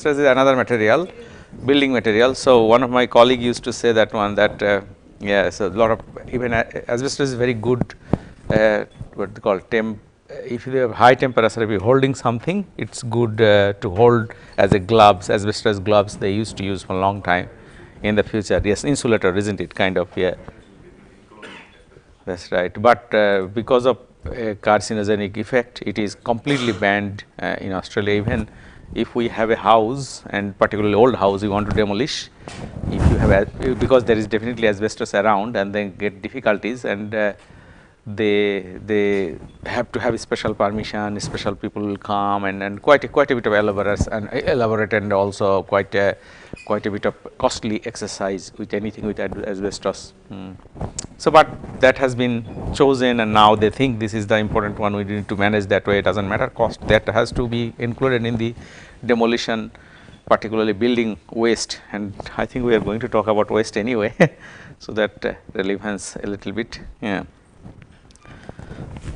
Asbestos is another material, building material. So one of my colleague used to say that one that yeah, so a lot of even asbestos is very good. What they call temp. If you have high temperature, if you're holding something, it's good to hold as a gloves. Asbestos gloves they used to use for a long time. In the future, yes, insulator, isn't it? Kind of, yeah. That's right. But because of carcinogenic effect, it is completely banned in Australia. Even if we have a house, and particularly old house, you want to demolish, if you have because there is definitely asbestos around, and then get difficulties, and they have to have special permission. Special people will come, and quite a bit of elaborate and also quite a bit of costly exercise with anything with asbestos. So, but that has been chosen, and now they think this is the important one. We need to manage that way. It doesn't matter cost. That has to be included in the demolition, particularly building waste. And I think we are going to talk about waste anyway. So that relevance a little bit. Yeah.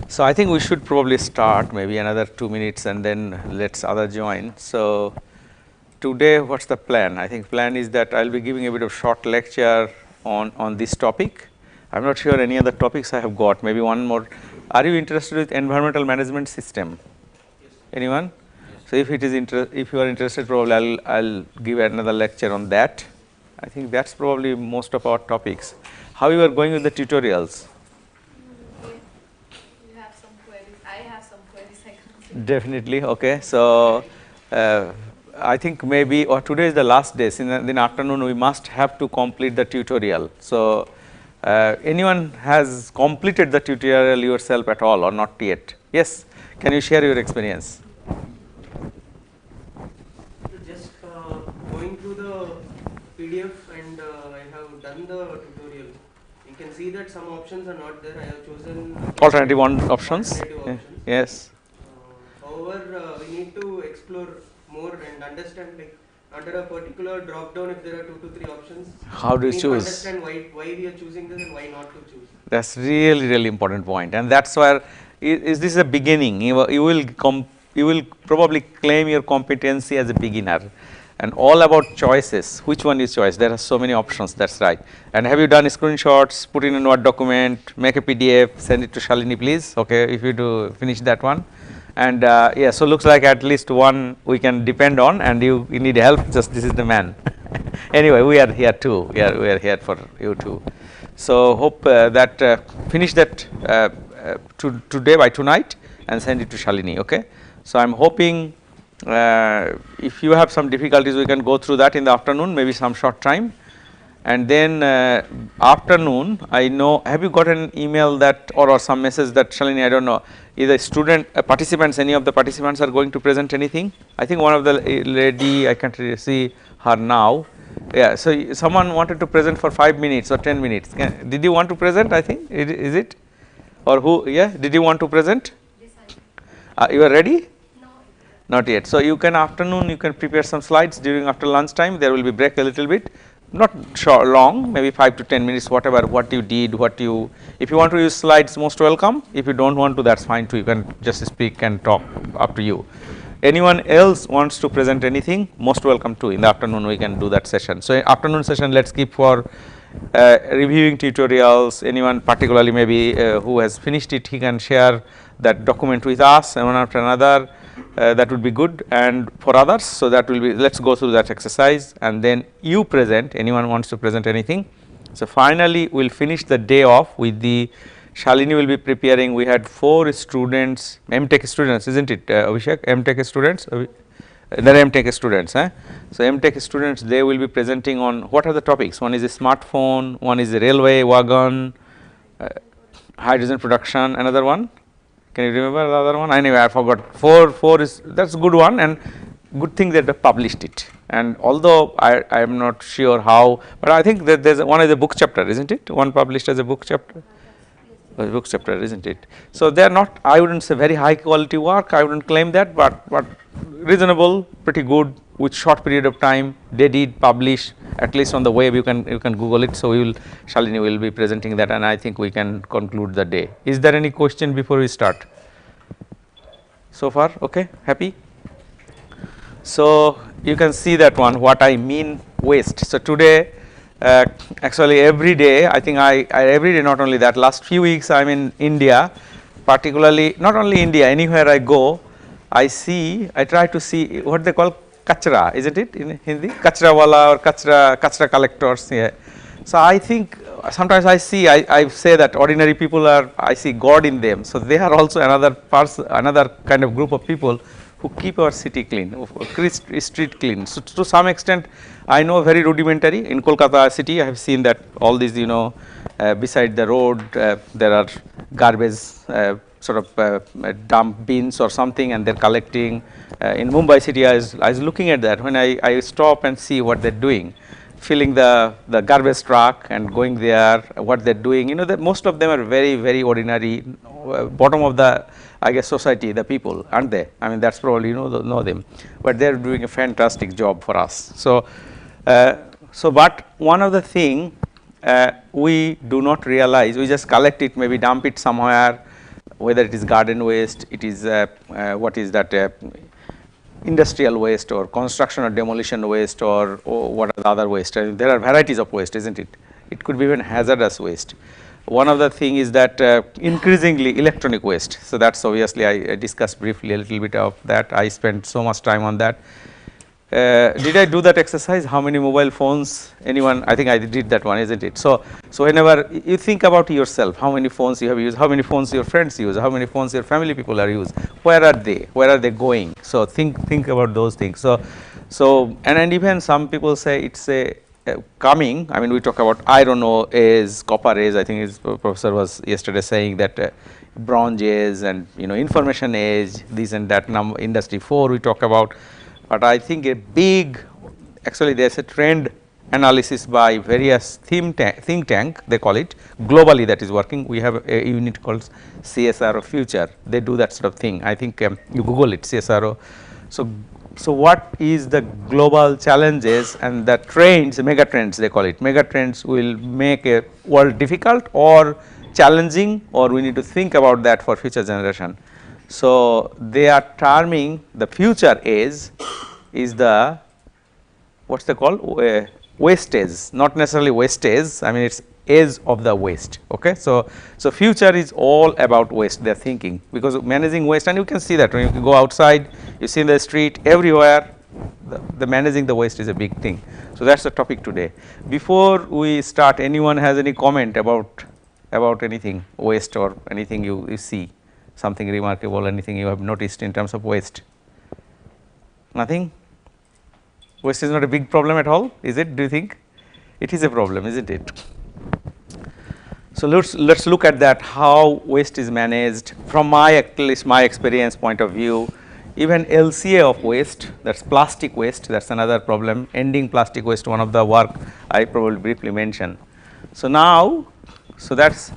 So I think we should probably start maybe another 2 minutes, and then let's other join. So today, what's the plan? I think plan is that I'll be giving a bit of short lecture on this topic. I'm not sure any other topics I have got. Maybe one more. Are you interested with environmental management system? Yes. Anyone? Yes. So if it is if you are interested, probably I'll give another lecture on that. I think that's probably most of our topics. How you are going with the tutorials? You have some queries. I have some queries. I can see. Definitely. Okay. So I think maybe or today is the last day. In the afternoon, we must have to complete the tutorial. So anyone has completed the tutorial yourself at all or not yet? Yes, can you share your experience? Just going through the PDF, and I have done the tutorial. You can see that some options are not there. I have chosen alternative options. Yeah. Yes. However, we need to explore more and understand, like, under a particular drop down, if there are 2 to 3 options, how do you choose? Understand why we are choosing this and why not to choose. That's really important point, and that's where is this a beginning? You will probably claim your competency as a beginner, and all about choices. Which one is choice? There are so many options. That's right. And have you done screenshots? Put in a Word document, make a PDF, send it to Shalini, please. Okay, if you do finish that one. And yeah, so looks like at least one we can depend on, and you need help, just this is the man. Anyway, we are here too. We are here for you too. So hope that finish that today by tonight and send it to Shalini. Okay. So I'm hoping if you have some difficulties, we can go through that in the afternoon, maybe some short time. And then afternoon, I know, have you got an email that or some message that Shalini, I don't know, either student participants, any of the participants are going to present anything? I think one of the lady, I can't really see her now. Yeah, so someone wanted to present for 5 minutes or 10 minutes. Did you want to present? I think, is it? Or who? Yeah, did you want to present? You are ready? No. Not yet. So you can afternoon, you can prepare some slides during after lunch time. There will be break a little bit. Not short, long, maybe 5 to 10 minutes, whatever, what you did, if you want to use slides, most welcome. If you don't want to, that's fine too. You can just speak and talk, up to you. Anyone else wants to present anything, most welcome too. In the afternoon, we can do that session. So afternoon session, let's keep for reviewing tutorials. Anyone particularly maybe who has finished it, he can share that document with us and one after another. That would be good, and for others, so that will be, let's go through that exercise, and then you present, anyone wants to present anything. So finally, we'll finish the day off with the, Shalini will be preparing, we had 4 students, MTech students, isn't it, Abhishek, MTech students, they're MTech students, so MTech students, they will be presenting on, what are the topics? One is a smartphone, one is a railway wagon, hydrogen production, another one. Can you remember the other one? Anyway, I forgot. 4 is, that's a good one, and good thing that they published it. And although I am not sure how, but I think that there's one is a book chapter, isn't it? One published as a book chapter. A book chapter, isn't it? So they are not, I wouldn't say very high quality work. I wouldn't claim that, but reasonable, pretty good, with short period of time. They did publish, at least on the web. You can Google it. So we will, Shalini will be presenting that, and I think we can conclude the day. Is there any question before we start? So far, okay, happy. So you can see that one, what I mean waste. So today, actually every day, I think I every day, not only that, last few weeks I'm in India, particularly, not only India, anywhere I go, I try to see what they call kachra, isn't it in Hindi? Kachra wala or kachra collectors. Yeah. So I think sometimes I say that ordinary people I see God in them. So they are also another kind of group of people who keep our city clean, street clean. So to some extent, I know very rudimentary. In Kolkata city, I have seen that all these, beside the road, there are garbage dump bins or something, and they're collecting. In Mumbai city, I was looking at that when I stop and see what they're doing, filling the garbage truck and going there, what they're doing. That most of them are very, very ordinary, bottom of the, I guess, society, the people, aren't they? I mean, that's probably, know them, but they're doing a fantastic job for us. So, but one of the thing we do not realize, we just collect it, maybe dump it somewhere, whether it is garden waste, it is what is that, industrial waste or construction or demolition waste, or what are the other waste. I mean, there are varieties of waste, isn't it? It could be even hazardous waste. One of the thing is that increasingly electronic waste. So that's obviously I discussed briefly a little bit of that. I spent so much time on that. Did I do that exercise? How many mobile phones? Anyone? I think I did that one, isn't it? So whenever you think about yourself, how many phones you have used, how many phones your friends use, how many phones your family people are used, where are they? Where are they going? So think about those things. So and even some people say it's a coming. I mean, we talk about iron ore age, copper age. I think his professor was yesterday saying that bronze age and information age, this and that. Industry 4 we talk about. But I think actually there's a trend analysis by various think tank, they call it, globally, that is working. We have a unit called CSIRO Future. They do that sort of thing. I think you Google it, CSIRO. So what is the global challenges and the trends, mega trends they call it. Mega trends will make a world difficult or challenging, or we need to think about that for future generation. So they are terming the future age is the, what's they called, wastage, not necessarily wastage. I mean, it's age of the waste. Okay, so future is all about waste. They're thinking, because managing waste, and you can see that when you go outside, you see in the street everywhere, the managing the waste is a big thing. So that's the topic today. Before we start, anyone has any comment about anything waste or anything you see? Something remarkable, anything you have noticed in terms of waste? Nothing? Waste is not a big problem at all, is it? Do you think? It is a problem, isn't it? So let's look at that, how waste is managed from at least my experience point of view. Even LCA of waste, that's plastic waste, that's another problem. Ending plastic waste, one of the work I probably briefly mentioned. So now, that's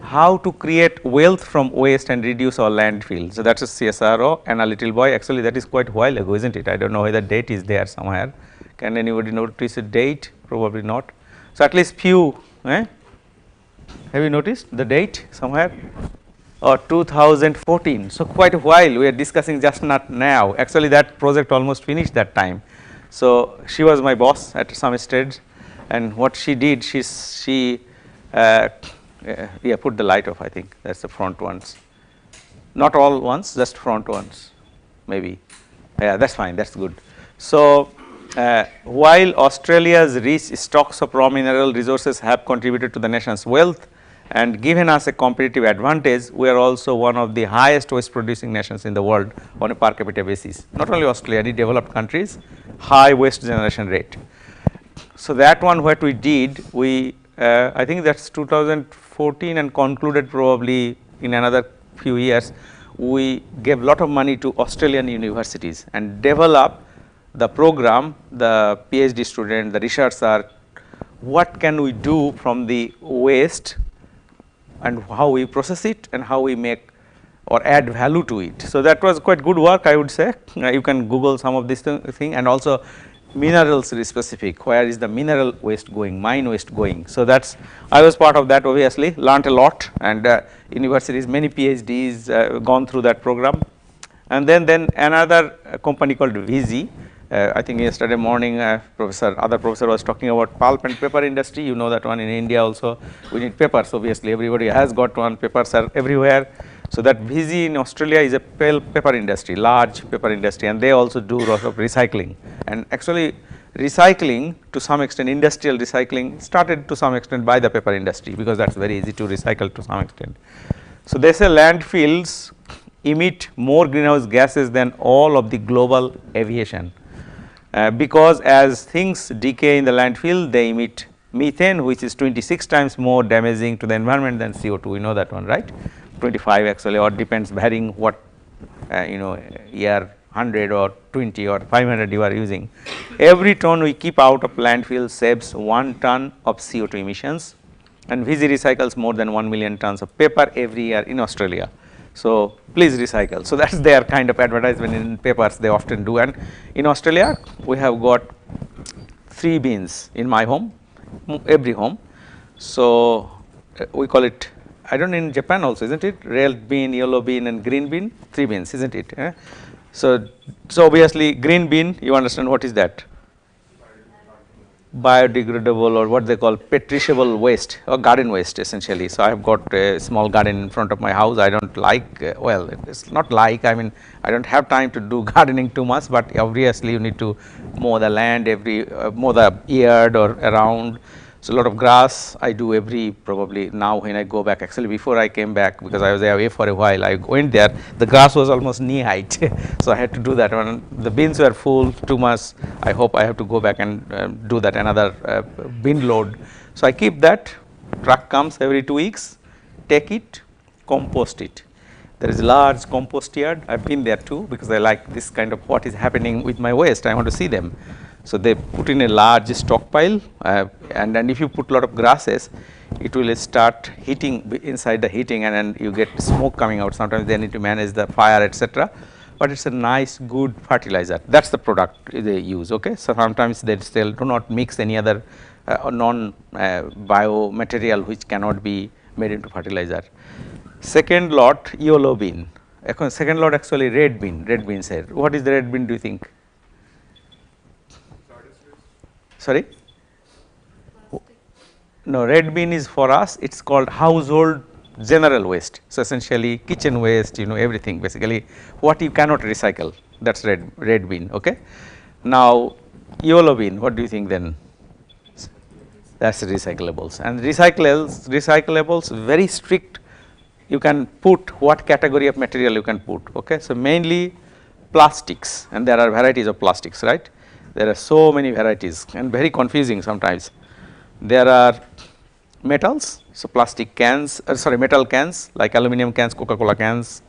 how to create wealth from waste and reduce our landfill. So that's a CSIRO and a little boy. Actually, that is quite a while ago, isn't it? I don't know whether date is there somewhere. Can anybody notice a date? Probably not. So at least few. Have you noticed the date somewhere? Or 2014. So quite a while. We are discussing just not now. Actually, that project almost finished that time. So she was my boss at some stage, and what she did, she put the light off. I think that's the front ones, not all ones, just front ones, maybe. Yeah, that's fine. That's good. So while Australia's rich stocks of raw mineral resources have contributed to the nation's wealth and given us a competitive advantage, we are also one of the highest waste producing nations in the world on a per capita basis. Not only Australia, any developed countries, high waste generation rate. So that one, what we did, I think that's 2014 and concluded probably in another few years. We gave a lot of money to Australian universities and develop the program, the PhD student, the researcher, what can we do from the waste and how we process it and how we make or add value to it. So that was quite good work, I would say. You can Google some of this thing, and also minerals specific, where is the mineral waste going, mine waste going. So that's, I was part of that, obviously, learnt a lot, and universities, many PhDs gone through that program. And then another company called VZ, I think yesterday morning, other professor was talking about pulp and paper industry. You know that one in India also. We need papers. Obviously, everybody has got one. Papers are everywhere. So that VZ in Australia is a paper industry, large paper industry, and they also do lots of recycling. And actually, recycling to some extent, industrial recycling started to some extent by the paper industry, because that's very easy to recycle to some extent. So they say landfills emit more greenhouse gases than all of the global aviation. Because as things decay in the landfill, they emit methane, which is 26 times more damaging to the environment than CO2. We know that one, right? 25 actually, or depends varying what year 100 or 20 or 500 you are using. Every ton we keep out of landfill saves 1 ton of CO2 emissions, and VZ recycles more than 1 million tons of paper every year in Australia. So please recycle. So that's their kind of advertisement in papers they often do. And in Australia, we have got 3 bins in my home, every home. So we call it, I don't know, in Japan also, isn't it? Red bin, yellow bin, and green bin, 3 bins, isn't it? So obviously green bin, you understand what is that? Biodegradable, or what they call perishable waste or garden waste essentially. So I have got a small garden in front of my house. I don't like, well, it's not like, I mean, I don't have time to do gardening too much, but obviously you need to mow the land mow the yard or around. So a lot of grass I do every, probably now when I go back. Actually before I came back, because I was away for a while, I went there, the grass was almost knee height. So I had to do that. When the bins were full too much, I hope I have to go back and do that another bin load. So I keep that, truck comes every 2 weeks, take it, compost it. There is a large compost yard. I've been there too, because I like this kind of what is happening with my waste. I want to see them. So they put in a large stockpile, and then if you put a lot of grasses, it will start heating inside the heating, and then you get smoke coming out. Sometimes they need to manage the fire, etc. But it's a nice, good fertilizer. That's the product they use. Okay, so sometimes they still do not mix any other non-bio material which cannot be made into fertilizer. Second lot, yellow bin. Second lot actually red bin. Red bin said. What is the red bin? Do you think? Sorry? No, red bin is for us, it's called household general waste. So essentially kitchen waste, everything basically what you cannot recycle, that's red bin. Okay. Now yellow bin, what do you think then? That's recyclables. And recyclables very strict. You can put what category of material you can put. Okay. So mainly plastics, and there are varieties of plastics, right? There are so many varieties and very confusing sometimes. There are metals, so plastic cans, metal cans like aluminum cans, Coca-Cola cans,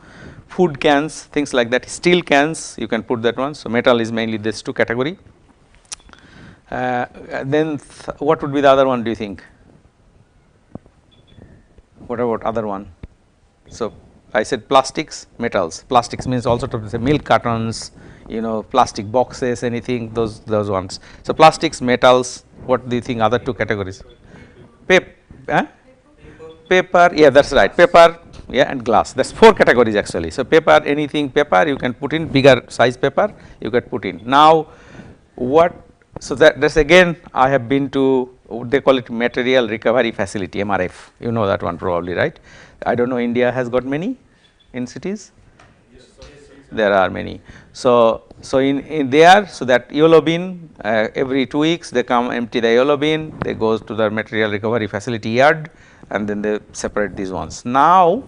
food cans, things like that. Steel cans, you can put that one. So metal is mainly this 2 category. Then what would be the other one, do you think? What about other one? So I said plastics, metals. Plastics means also to say milk cartons, plastic boxes, anything, those ones. So plastics, metals. What do you think other 2 categories? Paper, yeah, that's right. Paper, yeah, and glass. That's 4 categories actually. So paper, anything paper you can put in, bigger size paper you can put in. Now what? So that's again, I have been to, they call it material recovery facility, MRF. You know that one probably, right? I don't know, India has got many in cities. There are many. So in there, so that yellow bin, every 2 weeks they come empty the yellow bin, they go to the material recovery facility yard, and then they separate these ones. Now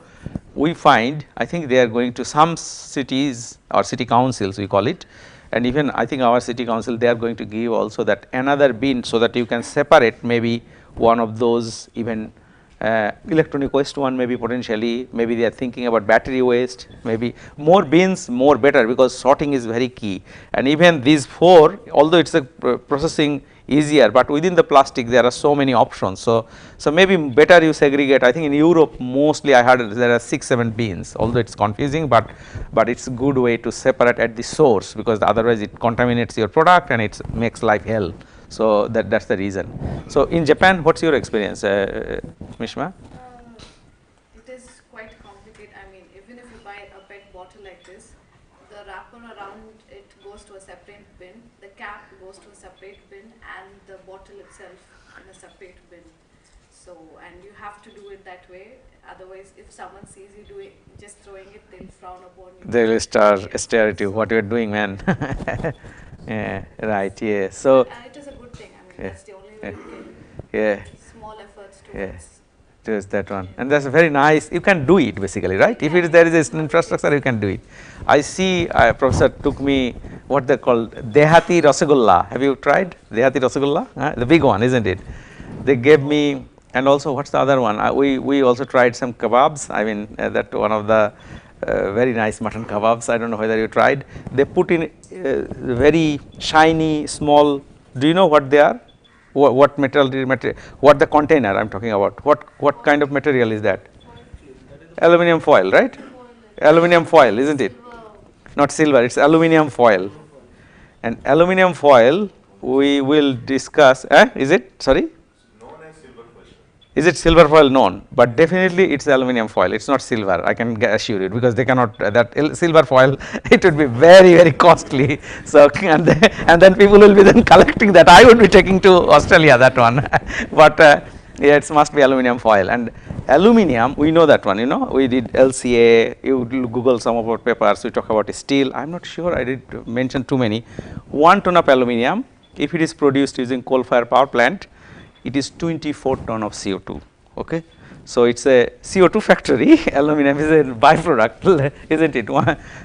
we find, I think they are going to some cities or city councils we call it, and even I think our city council, they are going to give also that another bin, so that you can separate maybe one of those even electronic waste one, maybe potentially, maybe they are thinking about battery waste, maybe more bins, more better, because sorting is very key. And even these 4, although it's a processing easier, but within the plastic there are so many options. So maybe better you segregate. I think in Europe mostly I heard there are 6-7 bins, although it's confusing, but it's a good way to separate at the source, because otherwise it contaminates your product and it makes life hell. So that's the reason. So in Japan, what's your experience, Mishma? It is quite complicated. I mean, even if you buy a PET bottle like this, the wrapper around it goes to a separate bin. The separate bin and the bottle itself in a separate bin. So, and you have to do it that way. Otherwise, if someone sees you doing, just throwing it, they'll frown upon you. They will stare at you, what you are doing, man. Yeah, right, yeah. So, it is a good thing. I mean, yeah, that's the only yeah, way you yeah, can small efforts yeah. towards. Just that one, and that's very nice. You can do it basically, right? If it is there is an infrastructure, you can do it. I see professor took me what they call Dehati Rasagulla. Have you tried Dehati Rasagulla? The big one, isn't it? They gave me, and also what's the other one? We also tried some kebabs. I mean that one of the very nice mutton kebabs. I don't know whether you tried. They put in very shiny small. Do you know what they are? What material, what the container I am talking about, what kind of material is that? Aluminium foil, right? Aluminium foil, isn't it? Not silver, it's aluminium foil. And aluminium foil we will discuss, is it, sorry? Is it silver foil? Known, but definitely it's aluminium foil. It's not silver. I can assure you, because they cannot that silver foil. It would be very very costly. So and then people will be then collecting that. I would be taking to Australia that one, but yeah, it must be aluminium foil. And aluminium, we know that one. You know, we did LCA. You Google some of our papers. We talk about steel. I'm not sure. I did mention too many. 1 ton of aluminium, if it is produced using coal-fired power plant, it is 24 ton of CO2, okay. So it's a CO2 factory, aluminum is a byproduct, isn't it?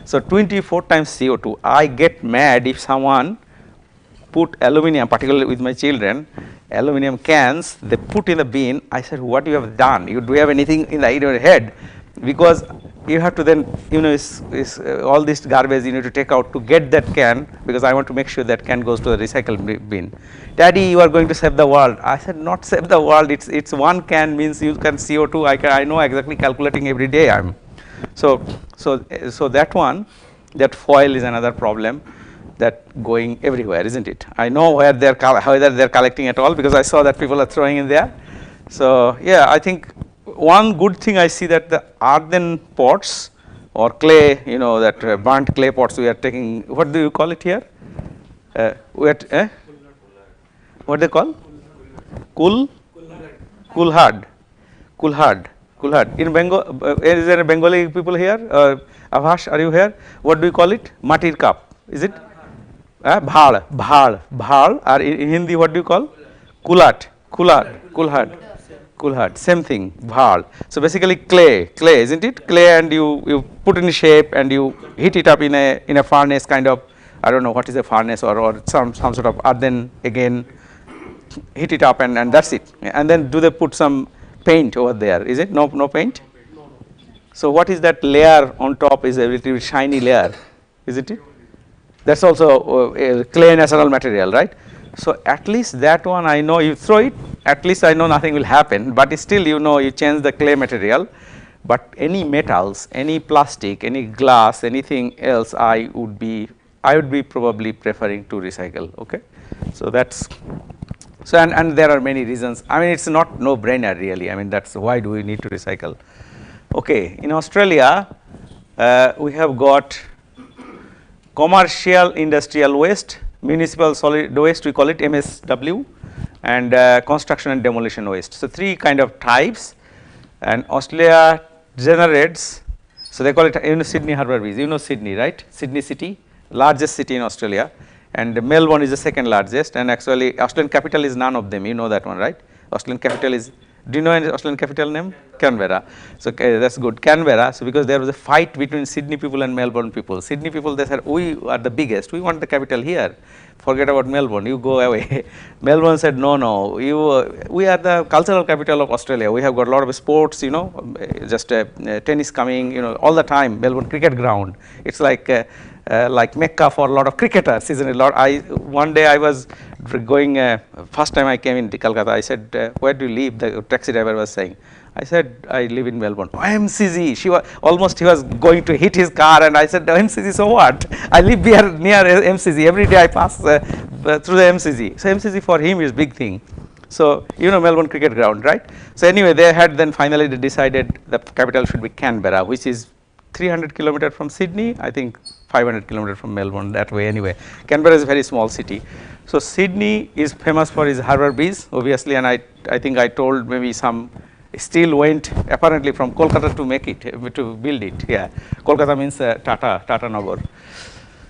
So 24 times CO2, I get mad if someone put aluminum, particularly with my children, aluminum cans, they put in the bin. I said, what you have done? You do you have anything in your head? Because you have to then, you know, all this garbage you need to take out to get that can, because I want to make sure that can goes to the recycle bin. Daddy, you are going to save the world. I said, not save the world. It's one can means you can CO2. I know exactly calculating every day. So that one, that foil is another problem that going everywhere, isn't it? I know whether they're collecting at all, because I saw that people are throwing in there. So yeah, I think one good thing I see that the earthen pots or clay, you know, that burnt clay pots we are taking. What do you call it here? What they call? Kulhad. In Bengal, is there a Bengali people here? Avash, are you here? What do you call it? Matir cup. Is it? Bhal. Or in Hindi, what do you call? Kulhad, same thing, bhal. So basically clay, isn't it? Clay, and you put in shape and you heat it up in a furnace kind of, I don't know what is a furnace, or some sort of earthen, again heat it up and that's it. And then do they put some paint over there? Is it no paint? So what is that layer on top? Is a little shiny layer, isn't it? That's also clay natural material, right? So at least that one I know, you throw it, at least I know nothing will happen, but still, you know, you change the clay material. But any metals, any plastic, any glass, anything else, I would be probably preferring to recycle, okay. So that's, so and there are many reasons. I mean, it's not no brainer really. I mean, that's why do we need to recycle. Okay, in Australia, we have got commercial industrial waste, municipal solid waste, we call it MSW, and construction and demolition waste. So 3 kind of types, and Australia generates, so they call it, you know, Sydney Harbour Bridge, you know Sydney, right? Sydney city, largest city in Australia, and Melbourne is the second largest, and actually Australian capital is none of them, you know that one, right? Australian capital is, do you know any Australian capital name? Canberra. So that's good, Canberra. So because there was a fight between Sydney people and Melbourne people. Sydney people, they said, we are the biggest, we want the capital here. Forget about Melbourne, you go away. Melbourne said, no, we are the cultural capital of Australia. We have got a lot of sports, you know, just tennis coming, you know, all the time. Melbourne cricket ground. It's like Mecca for a lot of cricketers, isn't it? One day I was going, first time I came into Calcutta, I said, where do you live? The taxi driver was saying. I said, I live in Melbourne. Oh, MCG. He was going to hit his car, and I said, oh, MCG, so what? I live here near MCG. Every day I pass through the MCG. So MCG for him is big thing. So you know Melbourne cricket ground, right? So anyway, they had then finally they decided the capital should be Canberra, which is 300 kilometers from Sydney, I think 500 kilometers from Melbourne that way anyway. Canberra is a very small city. So Sydney is famous for its harbour bridge obviously, and I think I told maybe some steel went apparently from Kolkata to make it, to build it. Yeah, Kolkata means Tata Nagar.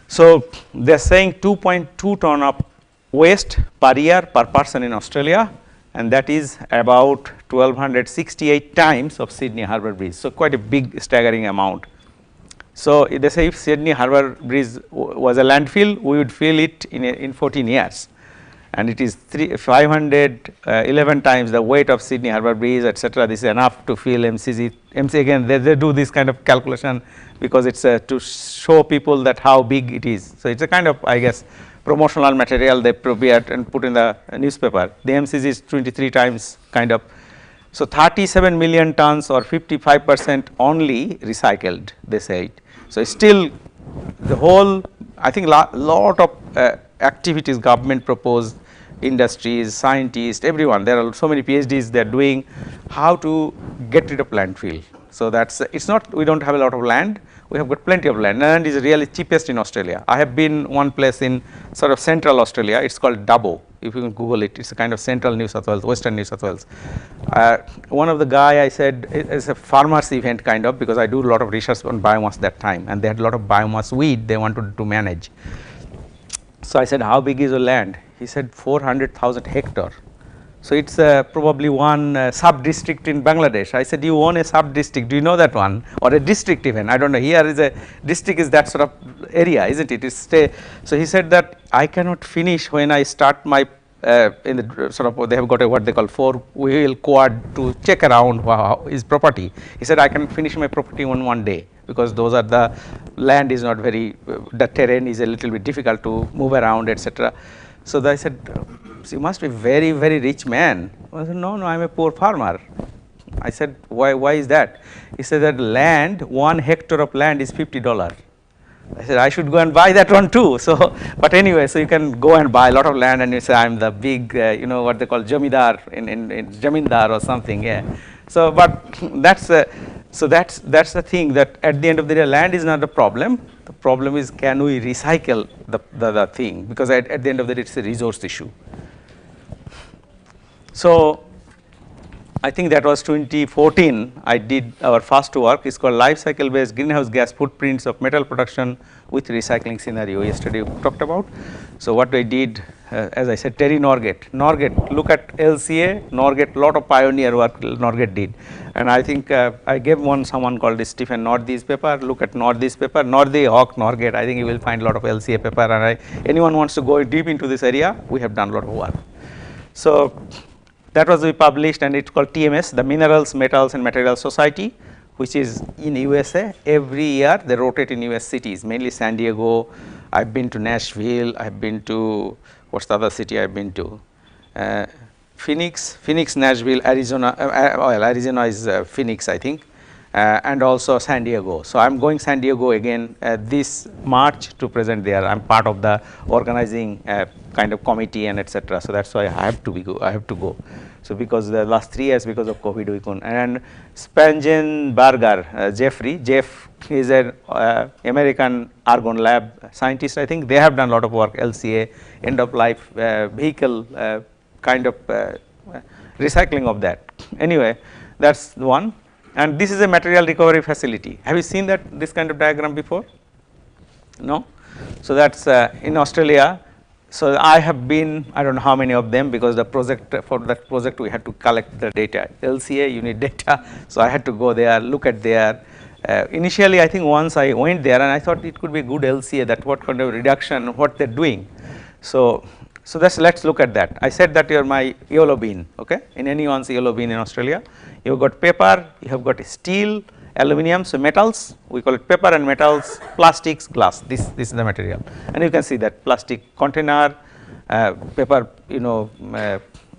So they are saying 2.2 ton of waste per year per person in Australia, and that is about 1268 times of Sydney Harbour Bridge. So quite a big staggering amount. So they say if Sydney Harbour Bridge was a landfill, we would fill it in 14 years. And it is 511 times the weight of Sydney Harbour Bridge, etc. This is enough to fill MCG. MC again, they do this kind of calculation because it's to show people that how big it is. So it's a kind of, I guess, promotional material they prepared and put in the newspaper. The MCG is 23 times kind of. So 37 million tons or 55% only recycled, they say. So still the whole, I think lot of activities government proposed, industries, scientists, everyone, there are so many PhDs they are doing how to get rid of landfill. So that's, it's not, we don't have a lot of land, we have got plenty of land. Land is really cheapest in Australia. I have been one place in sort of central Australia, it's called Dubbo. If you can Google it, it's a kind of central New South Wales, western New South Wales. One of the guy I said, it's a farmers event kind of, because I do a lot of research on biomass that time, and they had a lot of biomass weed they wanted to manage. So I said, how big is the land? He said 400,000 hectare. So it's probably one sub-district in Bangladesh. I said, you own a sub-district, do you know that one? Or a district even, I don't know, here is a district is that sort of area, isn't it? So he said that I cannot finish when I start my, in the sort of, they have got a what they call 4-wheel quad to check around his property. He said, I can finish my property on one day, because those are the, land is not very, the terrain is a little bit difficult to move around, etc. So I said, so you must be very, very rich man. I said, no, I'm a poor farmer. I said, why is that? He said that land, 1 hectare of land is $50. I said, I should go and buy that one too. So, but anyway, so you can go and buy a lot of land and you say, I'm the big, you know, what they call jamidar in jamindar or something, yeah. So, but that's, so that's the thing, that at the end of the day, land is not the problem. The problem is, can we recycle the thing, because at the end of the day, it's a resource issue. So I think that was 2014, I did our first work, it's called life cycle based greenhouse gas footprints of metal production with recycling scenario, yesterday we talked about. So what I did, as I said, Terry Norgate, look at LCA, Norgate, lot of pioneer work Norgate did. And I think I gave someone called Stephen Northey's paper, look at Northey's paper, Northey, Haque, Norgate, I think you will find a lot of LCA paper, and anyone wants to go deep into this area, we have done a lot of work. So that was we published, and it's called TMS, the Minerals, Metals and Materials Society, which is in USA. Every year they rotate in US cities, mainly San Diego. I've been to Nashville, I've been to, what's the other city I've been to? Phoenix, Nashville, Arizona, well, Arizona is Phoenix, I think, and also San Diego. So I'm going San Diego again this March to present there. I'm part of the organizing kind of committee and etc. So that's why I have to go. So because the last 3 years because of COVID we couldn't. And Spangenberger, Jeff is an American Argon Lab scientist. I think they have done a lot of work, LCA, end of life vehicle kind of recycling of that. Anyway, that's one. And this is a material recovery facility. Have you seen this kind of diagram before? No? So that's in Australia. So I have been, I don't know how many of them, because the project, for that project we had to collect the data. LCA, you need data. So I had to go there, look at there. Initially, I think once I went there and I thought it could be good LCA, that what kind of reduction, what they're doing. So let's look at that. I said that you're my yellow bean, okay? In anyone's yellow bean in Australia, you've got paper, you have got steel, aluminum, so metals, we call it paper and metals, plastics, glass, this is the material. And you can see that plastic container, paper, you know,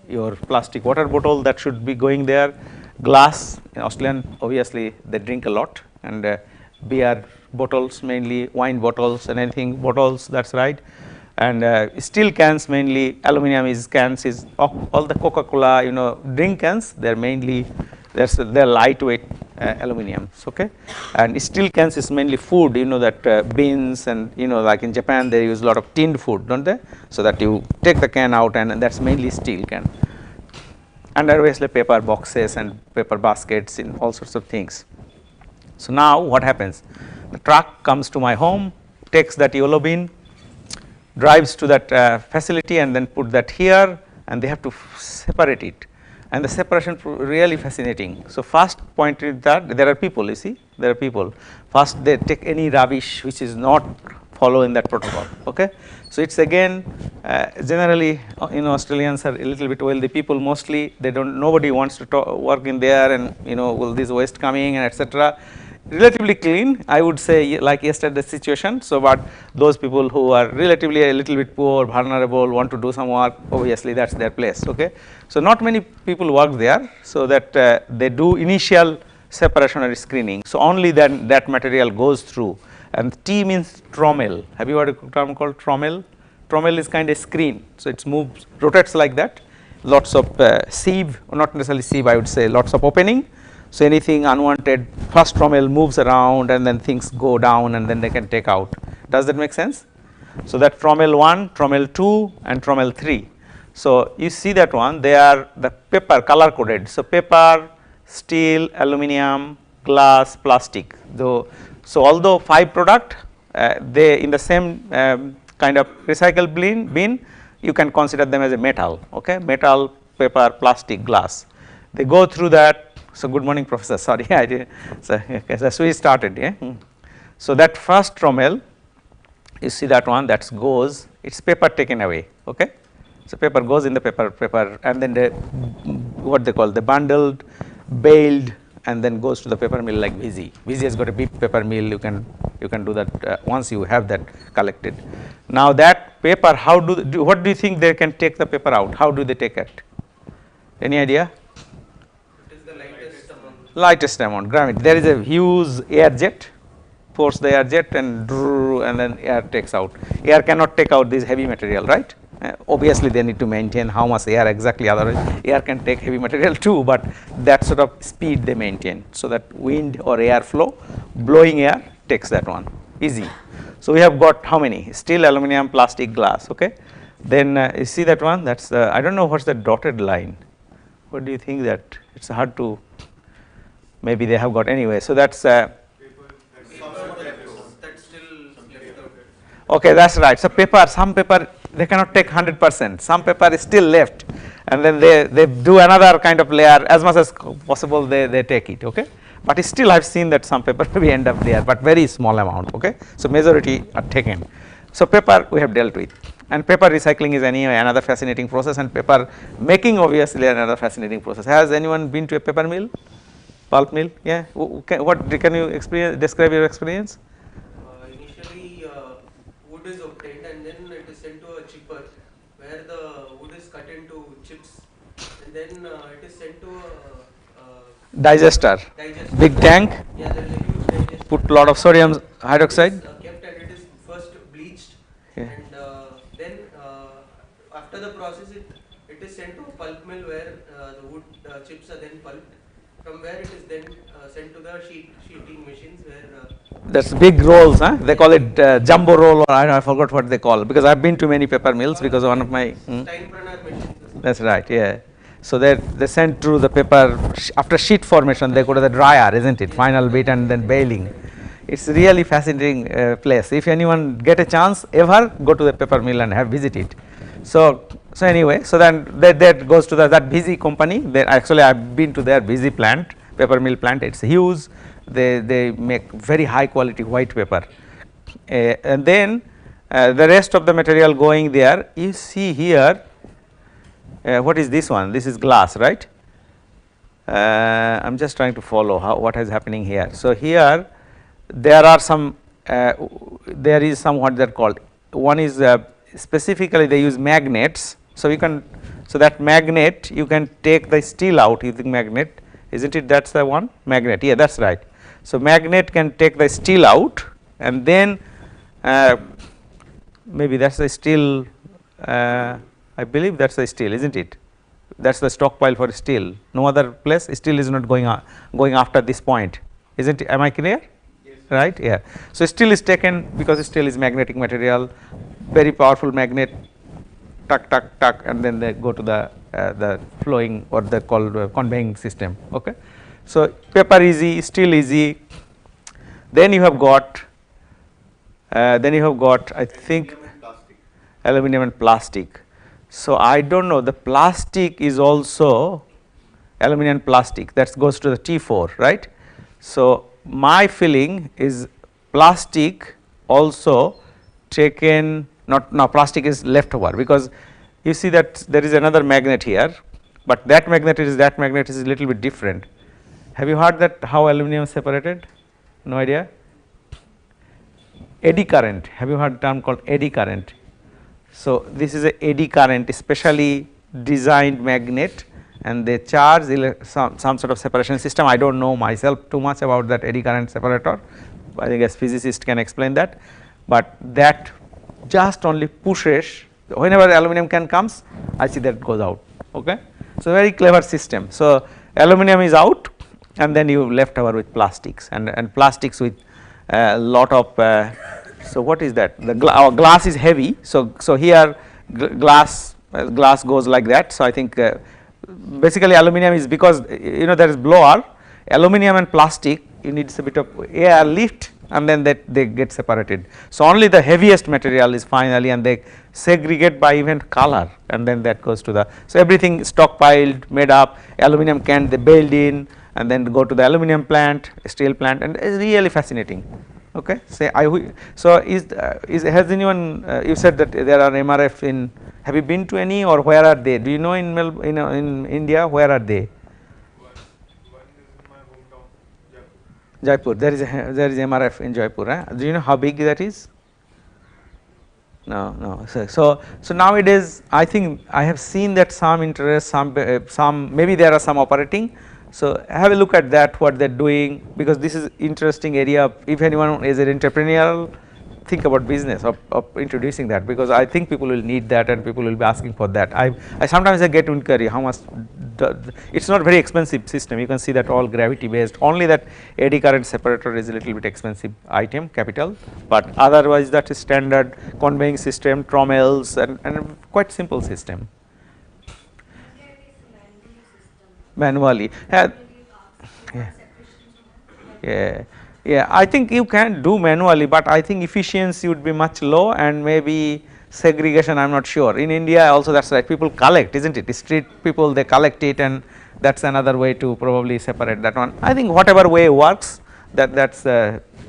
your plastic water bottle that should be going there, glass, in Australian obviously they drink a lot, and beer bottles mainly, wine bottles and anything, bottles, that's right. And steel cans mainly, aluminum is cans, is all the Coca-Cola, you know, drink cans, they're mainly, they're lightweight aluminum. Okay, and steel cans is mainly food. You know that beans and like in Japan they use a lot of tinned food, don't they? So that you take the can out and that's mainly steel can. And obviously paper boxes and paper baskets in all sorts of things. So now what happens? The truck comes to my home, takes that yellow bin, drives to that facility and then put that here, and they have to separate it. And the separation really fascinating. So first point is that there are people, you see, there are people. First they take any rubbish which is not following that protocol. Okay, so it's again generally Australians are a little bit wealthy people. Mostly they don't. Nobody wants to work in there, and will this waste coming and etc. Relatively clean, I would say, like yesterday's situation. So, but those people who are relatively a little bit poor, vulnerable, want to do some work, obviously that's their place. Okay, so not many people work there, so that they do initial separation or screening. So only then that material goes through. And T means trommel. Have you heard a term called trommel? Trommel is kind of screen, so it moves, rotates like that. Lots of sieve, or not necessarily sieve, I would say, lots of opening. So anything unwanted, first trommel moves around and then things go down and then they can take out. Does that make sense? So that trommel 1, trommel 2 and trommel 3. So you see that one, they are the paper color coded. So paper, steel, aluminum, glass, plastic. So although 5 product, they in the same kind of recycle bin, you can consider them as a metal. Okay, metal, paper, plastic, glass. They go through that. So good morning, Professor. Sorry, I did. So we started. Yeah. So that first trommel, you see that one that goes. It's paper taken away. Okay. So paper goes in the paper, and then what they call the bundled, baled, and then goes to the paper mill like VZ. VZ has got a big paper mill. You can do that once you have that collected. Now that paper, what do you think they can take the paper out? How do they take it? Any idea? Lightest amount, gravity. There is a huge air jet, force the air jet and then air takes out. Air cannot take out this heavy material, right? Obviously they need to maintain how much air exactly, otherwise air can take heavy material too, but that sort of speed they maintain. So that wind or air flow, blowing air takes that one, easy. So we have got how many? Steel, aluminum, plastic, glass, okay. Then you see that one, that's the, I don't know what's the dotted line. What do you think that? It's hard to, maybe they have got anyway. So that's okay, that's right. So paper, some paper they cannot take 100%. Some paper is still left, and then they do another kind of layer as much as possible. They take it. Okay, but still I've seen that some paper maybe end up there, but very small amount. Okay, so majority are taken. So paper we have dealt with, and paper recycling is anyway another fascinating process, and paper making obviously another fascinating process. Has anyone been to a paper mill? Pulp mill, yeah. What can you describe your experience? Initially, wood is obtained and then it is sent to a chipper where the wood is cut into chips, and then it is sent to a digester. Big tank. Yeah, there is a huge digester. Put lot of sodium hydroxide. Kept, and it is first bleached, Yeah. and then after the process, it is sent to a pulp mill where the wood chips are then pulped. From where it is then sent to the sheeting machines where that's big rolls, huh? They call it jumbo roll, or I forgot what they call, because I've been to many paper mills because one of my Steinbrenner machines. That's right, yeah. So they send through the paper after sheet formation. They go to the dryer, isn't it? Final bit and then baling. It's really fascinating place. If anyone get a chance, ever go to the paper mill and visit it. So anyway, so then that goes to that busy company. Actually I've been to their busy plant, paper mill plant. It's huge. They make very high quality white paper, and then the rest of the material going there. You see here, what is this one? This is glass, right? I'm just trying to follow what is happening here. So here there are some, there is some what they're called. One is specifically they use magnets. So you can, so that magnet you can take the steel out using magnet, isn't it? That's the one magnet. Yeah, that's right. So magnet can take the steel out, and then maybe that's the steel. I believe that's the steel, isn't it? that is the stockpile for steel, no other place. Steel is not going after this point, isn't it? Am I clear? Yes. Right, yeah. So steel is taken because steel is magnetic material, very powerful magnet, tuck tuck tuck, and then they go to the flowing or the called conveying system. Okay. So paper easy, steel easy. Then you have got I think aluminum and plastic. So I don't know, the plastic is also aluminum and plastic, that goes to the T4, right. So my feeling is plastic also taken, not now plastic is left over, because you see that there is another magnet here, but that magnet is a little bit different. Have you heard that how aluminum is separated? No idea? Eddy current, have you heard the term called eddy current? So this is a eddy current, specially designed magnet, and they charge some sort of separation system. I don't know myself too much about that eddy current separator. I think as physicist can explain that, but that just only pushes whenever aluminum can comes, I see that goes out. Okay, so very clever system. So aluminum is out, and then you left over with plastics and plastics with a lot of. So what is that? The our glass is heavy. So here glass goes like that. So I think basically aluminum is, because there is blower. Aluminum and plastic, you need a bit of air lift, and then they get separated. So only the heaviest material is finally, and they segregate by even color, and then that goes to the. So everything stockpiled, made up. Aluminum can they bailed in, and then go to the aluminum plant, steel plant, and it's really fascinating. Okay, so has anyone? You said that there are MRF in. Have you been to any, or where are they? Do you know in in India, where are they? One is in my hometown, Jaipur. Jaipur. There is MRF in Jaipur. Eh? Do you know how big that is? No. So nowadays, I think I have seen that some interest, some maybe there are some operating. So have a look at that, what they're doing, because this is interesting area. If anyone is an entrepreneurial, think about business of introducing that, because I think people will need that and people will be asking for that. I sometimes I get inquiry how much. It's not very expensive system. You can see that all gravity based. Only that eddy current separator is a little bit expensive item, capital, but otherwise that is standard conveying system, trommels, and quite simple system. Manually. Yeah, I think you can do manually, but I think efficiency would be much low, and maybe segregation, I am not sure. In India also, that's right, people collect, isn't it? Street people, they collect it, and that's another way to probably separate that one. I think whatever way works, that's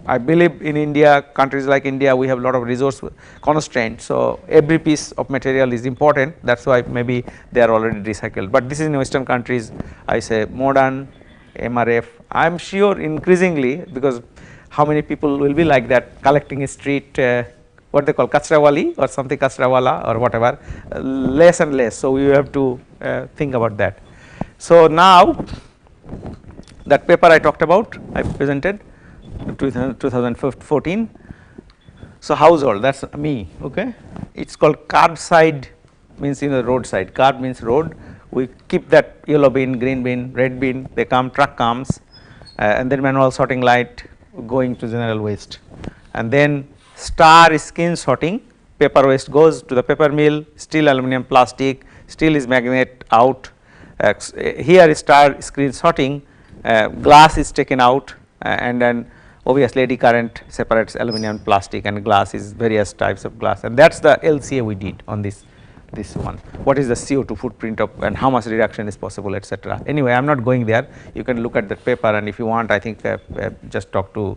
I believe in India, countries like India, we have a lot of resource constraints. So every piece of material is important. That's why maybe they are already recycled. But this is in Western countries, I say modern MRF. I am sure increasingly, because how many people will be like that, collecting a street, what they call kachrawali or something, kachrawala or whatever, less and less. So we have to think about that. So now that paper I talked about, I presented 2014. So household, that's me. Okay, it's called curbside, means roadside. Curb means road. We keep that yellow bin, green bin, red bin. They come, truck comes, and then manual sorting light going to general waste, and then star skin sorting. Paper waste goes to the paper mill. Steel, aluminum, plastic. Steel is magnet out. Here is star screen sorting. Glass is taken out, and then obviously eddy current separates aluminum, plastic, and glass is various types of glass, and that's the LCA we did on this one. What is the CO2 footprint of, and how much reduction is possible, etc. Anyway, I am not going there. You can look at that paper, and if you want, I think just talk to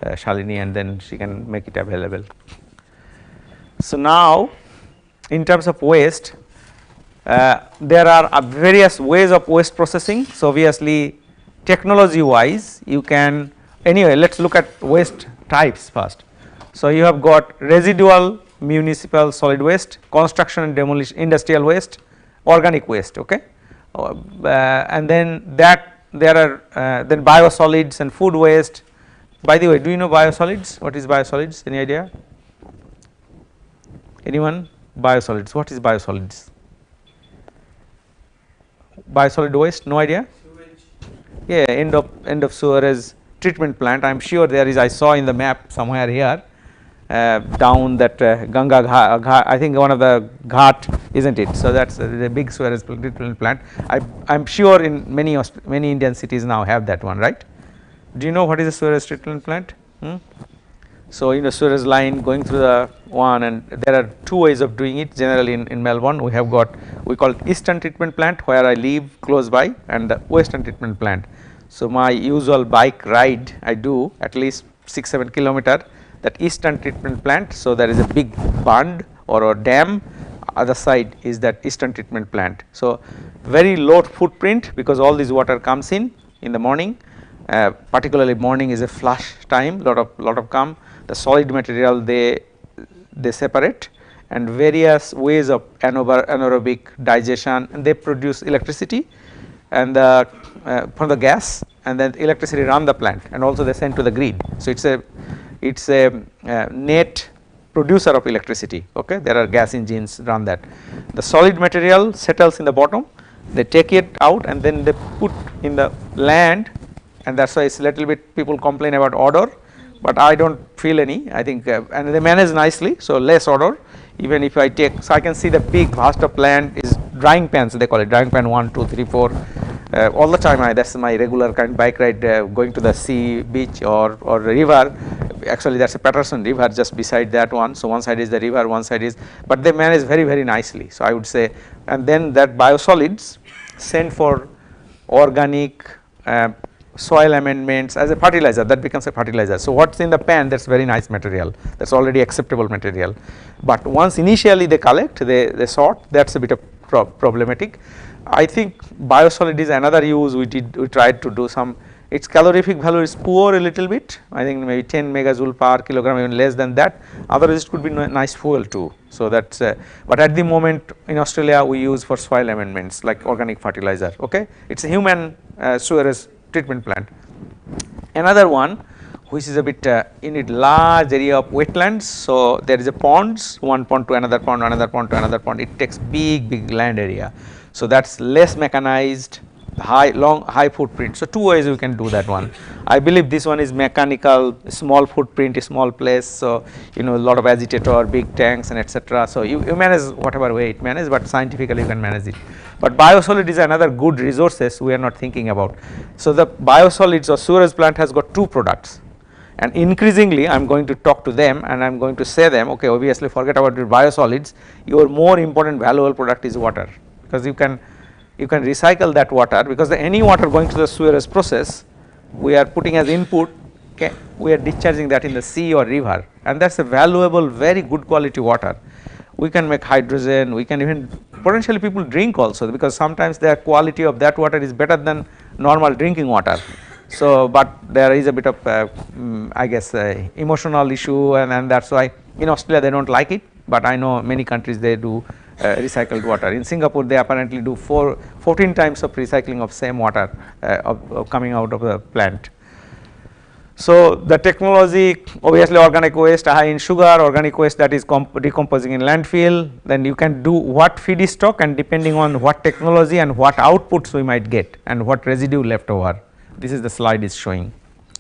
Shalini, and then she can make it available. So now, in terms of waste, there are various ways of waste processing. So obviously, technology wise, you can. Anyway, let's look at waste types first. So you have got residual municipal solid waste, construction and demolition, industrial waste, organic waste. Okay, and then that there are then biosolids and food waste. By the way, do you know biosolids? What is biosolids? Any idea? Anyone? Biosolids. What is biosolids? biosolid waste? No idea? Sewage. Yeah, end of sewerage treatment plant. I am sure there is. I saw in the map somewhere here down that Ganga Ghat, I think one of the Ghat, isn't it? So that's the big sewerage treatment plant. I am sure in many Indian cities now have that one, right? Do you know what is a sewerage treatment plant? So, sewerage line going through the one, and there are two ways of doing it. Generally in Melbourne we have got, we call it eastern treatment plant where I live close by, and the western treatment plant. So, my usual bike ride I do at least 6-7 kilometer that eastern treatment plant. So, there is a big bund or a dam, other side is that eastern treatment plant. So, very low footprint because all this water comes in the morning, particularly morning is a flush time, lot of come. The solid material they separate, and various ways of anaerobic digestion, and they produce electricity and from the gas, and then electricity run the plant, and also they send to the grid. So, it is a net producer of electricity. Okay, there are gas engines run that. The solid material settles in the bottom, they take it out and then they put in the land, and that is why it is little bit people complain about odor, but I do not feel any. I think and they manage nicely, so less odor. Even if I take, so I can see the big vast of land is drying pans, they call it drying pan 1, 2, 3, 4. All the time that is my regular kind of bike ride going to the sea, beach or river. Actually that is a Patterson river just beside that one. So, one side is the river, one side is, but they manage very nicely. So, I would say, and then that biosolids sent for organic soil amendments as a fertilizer, that becomes a fertilizer. So, what is in the pan, that is very nice material, that is already acceptable material, but once initially they collect, they sort, that is a bit of problematic. I think biosolid is another use we tried to do some, its calorific value is poor a little bit, I think maybe 10 megajoule per kilogram, even less than that, otherwise it could be nice fuel too. So, that is but at the moment in Australia we use for soil amendments like organic fertilizer. Okay, it is a human sewerage treatment plant. Another one which is a bit in it large area of wetlands. So, there is a ponds, one pond to another pond, another pond to another pond, it takes big land area. So, that is less mechanized, high footprint. So, two ways we can do that one. I believe this one is mechanical, small footprint, small place. So, a lot of agitator, big tanks and etc. So, you manage whatever way it manage, but scientifically you can manage it. But biosolid is another good resources we are not thinking about. So, the biosolids or sewerage plant has got two products, and increasingly I am going to talk to them and I am going to say them, okay, obviously forget about your biosolids, your more important valuable product is water, because you can recycle that water, because any water going to the sewerage process we are putting as input, we are discharging that in the sea or river, and that is a valuable very good quality water. We can make hydrogen, we can even potentially people drink also, because sometimes the quality of that water is better than normal drinking water. So, but there is a bit of I guess emotional issue, and that is why in Australia they do not like it, but I know many countries they do recycled water. In Singapore they apparently do 14 times of recycling of same water of coming out of the plant. So, the technology obviously organic waste high in sugar, organic waste that is decomposing in landfill, then you can do what feedstock, and depending on what technology and what outputs we might get and what residue left over. This is the slide is showing.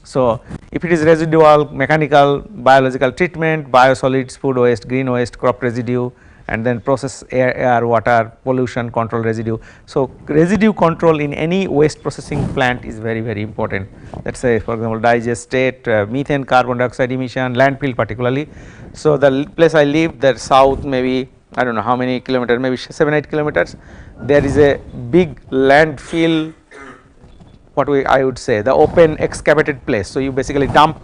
So, if it is residual, mechanical, biological treatment, biosolids, food waste, green waste, crop residue, and then process air, water, pollution, control residue. So, residue control in any waste processing plant is very important. Let us say for example, digestate, methane, carbon dioxide emission, landfill particularly. So, the place I live, that south maybe I do not know how many kilometers, maybe 7-8 kilometers, there is a big landfill, what I would say the open excavated place. So, you basically dump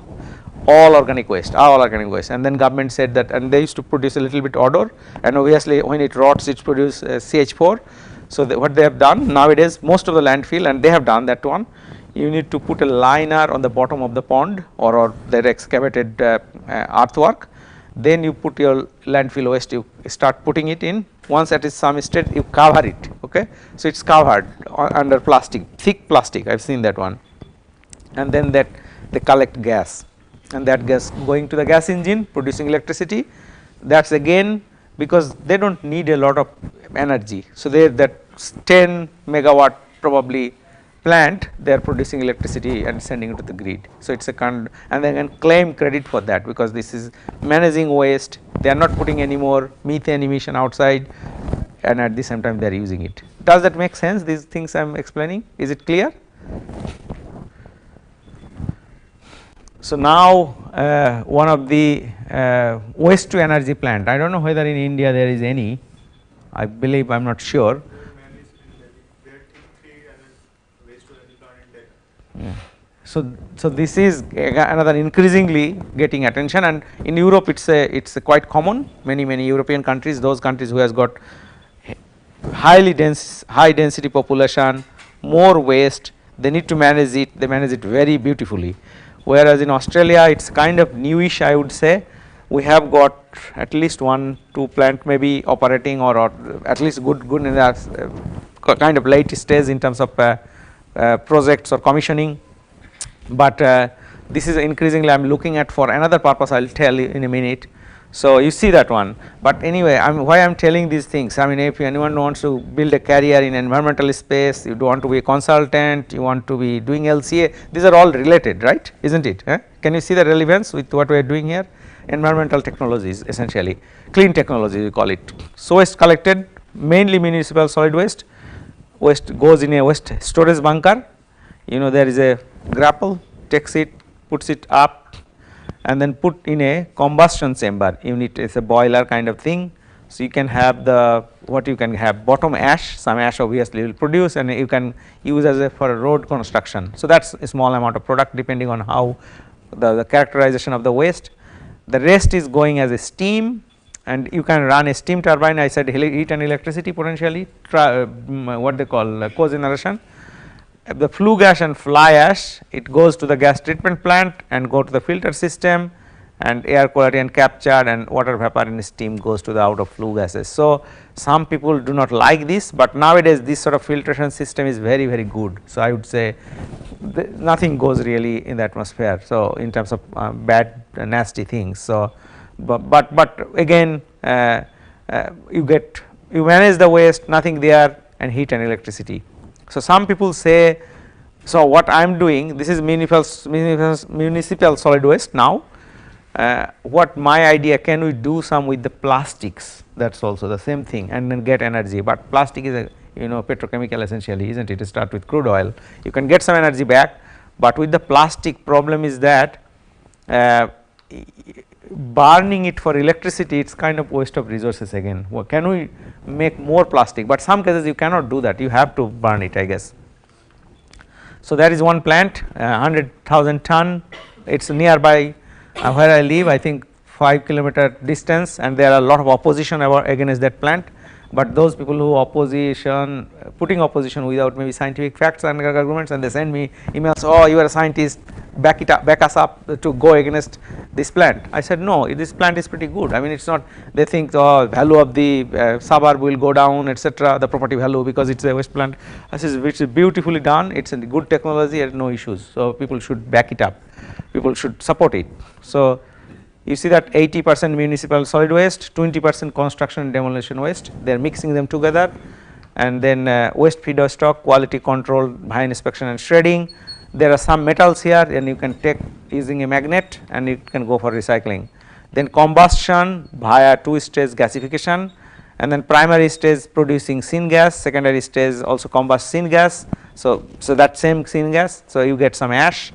all organic waste, and then government said that, and they used to produce a little bit odor, and obviously when it rots it produces CH4. So, what they have done nowadays, most of the landfill, and they have done that one, you need to put a liner on the bottom of the pond or their excavated earthwork, then you put your landfill waste, you start putting it in, once at some state you cover it. Okay. So, it is covered under plastic, thick plastic, I have seen that one, and then that they collect gas, and that gas going to the gas engine producing electricity, that is again because they do not need a lot of energy. So, they that 10 megawatt probably plant, they are producing electricity and sending it to the grid. So, it is a kind, and they can claim credit for that, because this is managing waste, they are not putting any more methane emission outside, and at the same time they are using it. Does that make sense, these things I am explaining? Is it clear? So, now one of the waste to energy plant, I do not know whether in India there is any, I believe, I am not sure. There are three waste to energy plant in Delhi. So, this is another increasingly getting attention, and in Europe it is a quite common, many European countries, those countries who has got high density population, more waste, they need to manage it, they manage it very beautifully. Whereas in Australia it is kind of newish, I would say. We have got at least 1-2 plant maybe operating, or at least good in that kind of late stage in terms of projects or commissioning. But this is increasingly I am looking at for another purpose, I will tell you in a minute. So, you see that one, but anyway, why I am telling these things, I mean, if anyone wants to build a career in environmental space, you do want to be a consultant, you want to be doing LCA, these are all related, right, is not it? Can you see the relevance with what we are doing here? Environmental technologies, essentially clean technology we call it. So, waste collected, mainly municipal solid waste, waste goes in a waste storage bunker, you know, there is a grapple, takes it, puts it up, and then put in a combustion chamber unit, is a boiler kind of thing. So, you can have the what you can have bottom ash, some ash obviously will produce, and you can use as a for a road construction. So, that is a small amount of product depending on how the characterization of the waste. The rest is going as a steam, and you can run a steam turbine, I said heat and electricity potentially, what they call cogeneration. The flue gas and fly ash, it goes to the gas treatment plant and go to the filter system, and air quality and captured, and water vapor and steam goes to the out of flue gases. So, some people do not like this, but nowadays this sort of filtration system is very good. So, I would say nothing goes really in the atmosphere. So, in terms of bad nasty things. So, but again you manage the waste, nothing there, and heat and electricity. So, some people say, so what I am doing, this is municipal solid waste now, what my idea, can we do some with the plastics, that is also the same thing, and then get energy, but plastic is a petrochemical essentially, is not it, start with crude oil, you can get some energy back, but with the plastic problem is that burning it for electricity, it is kind of waste of resources again. Well, can we make more plastic, but some cases you cannot do that, you have to burn it, I guess. So, there is one plant 100,000 ton, it is nearby where I live, I think 5 kilometer distance, and there are a lot of opposition against that plant, but those people who putting opposition without maybe scientific facts and arguments, and they send me emails, oh you are a scientist, back us up to go against this plant. I said no, this plant is pretty good, I mean it is not, they think oh value of the suburb will go down, etc., the property value, because it is a waste plant. I said which is beautifully done, it is a good technology and no issues, so people should back it up, people should support it. So, you see that 80% municipal solid waste, 20% construction and demolition waste, they are mixing them together, and then waste feeder stock, quality control by inspection and shredding. There are some metals here, and you can take using a magnet and it can go for recycling. Then combustion via 2-stage gasification, and then primary stage producing syngas, secondary stage also combust syngas. So, that same syngas, so you get some ash,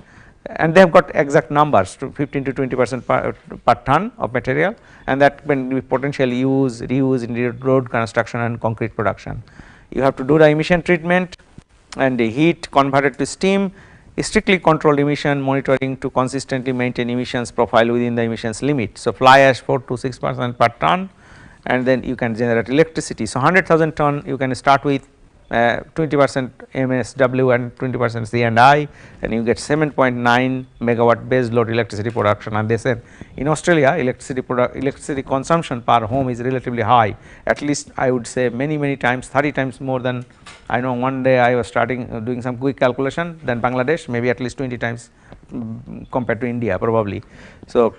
and they have got exact numbers to 15 to 20% per ton of material, and that can be potentially reuse in the road construction and concrete production. You have to do the emission treatment and the heat converted to steam, strictly controlled emission monitoring to consistently maintain emissions profile within the emissions limit. So, fly ash 4 to 6% per ton, and then you can generate electricity. So, 100,000 ton you can start with 20% MSW and 20% C&I, and you get 7.9 megawatt base load electricity production. And they said in Australia electricity consumption per home is relatively high, at least I would say many times, 30 times more than, I know one day I was doing some quick calculation than Bangladesh, maybe at least 20 times compared to India probably. So,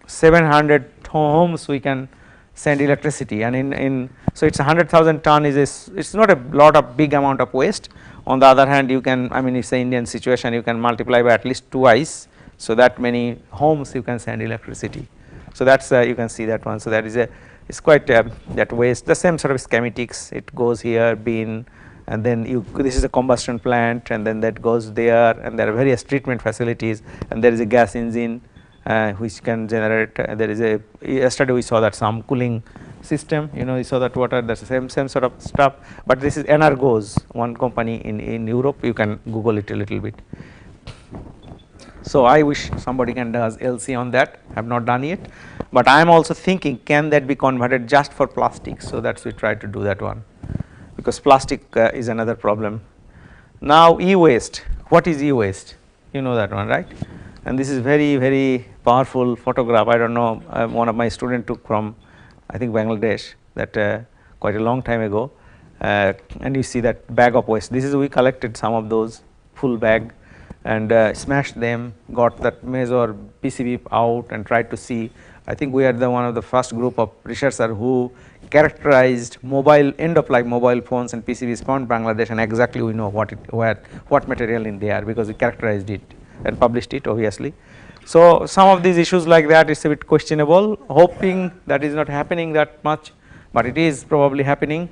700 homes we can send electricity, and in so it's 100,000 ton is it's not a lot of big amount of waste. On the other hand, you can, I mean, it's an Indian situation, you can multiply by at least twice, so that many homes you can send electricity. So that's you can see that one. So that is a, it's quite that waste, the same sort of schematics. It goes here, bin, and then you, this is a combustion plant, and then that goes there, and there are various treatment facilities, and there is a gas engine which can generate. There is a, yesterday we saw that some cooling system, you know, you saw that water, that's the same sort of stuff. But this is Energos, one company in Europe. You can Google it a little bit. So I wish somebody can does LC on that. Have not done yet, but I am also thinking, can that be converted just for plastic? So that's we try to do that one, because plastic is another problem. Now e-waste. What is e-waste? You know that one, right? And this is very powerful photograph. I don't know. One of my students took from, I think, Bangladesh, that quite a long time ago, and you see that bag of waste. This is, we collected some of those full bag and smashed them, got that measure PCB out and tried to see. I think we are the one of the first group of researchers who characterized mobile end of life mobile phones and PCBs from Bangladesh, and exactly we know what material in there, because we characterized it and published it obviously. So some of these issues like that is a bit questionable, hoping that is not happening that much, but it is probably happening.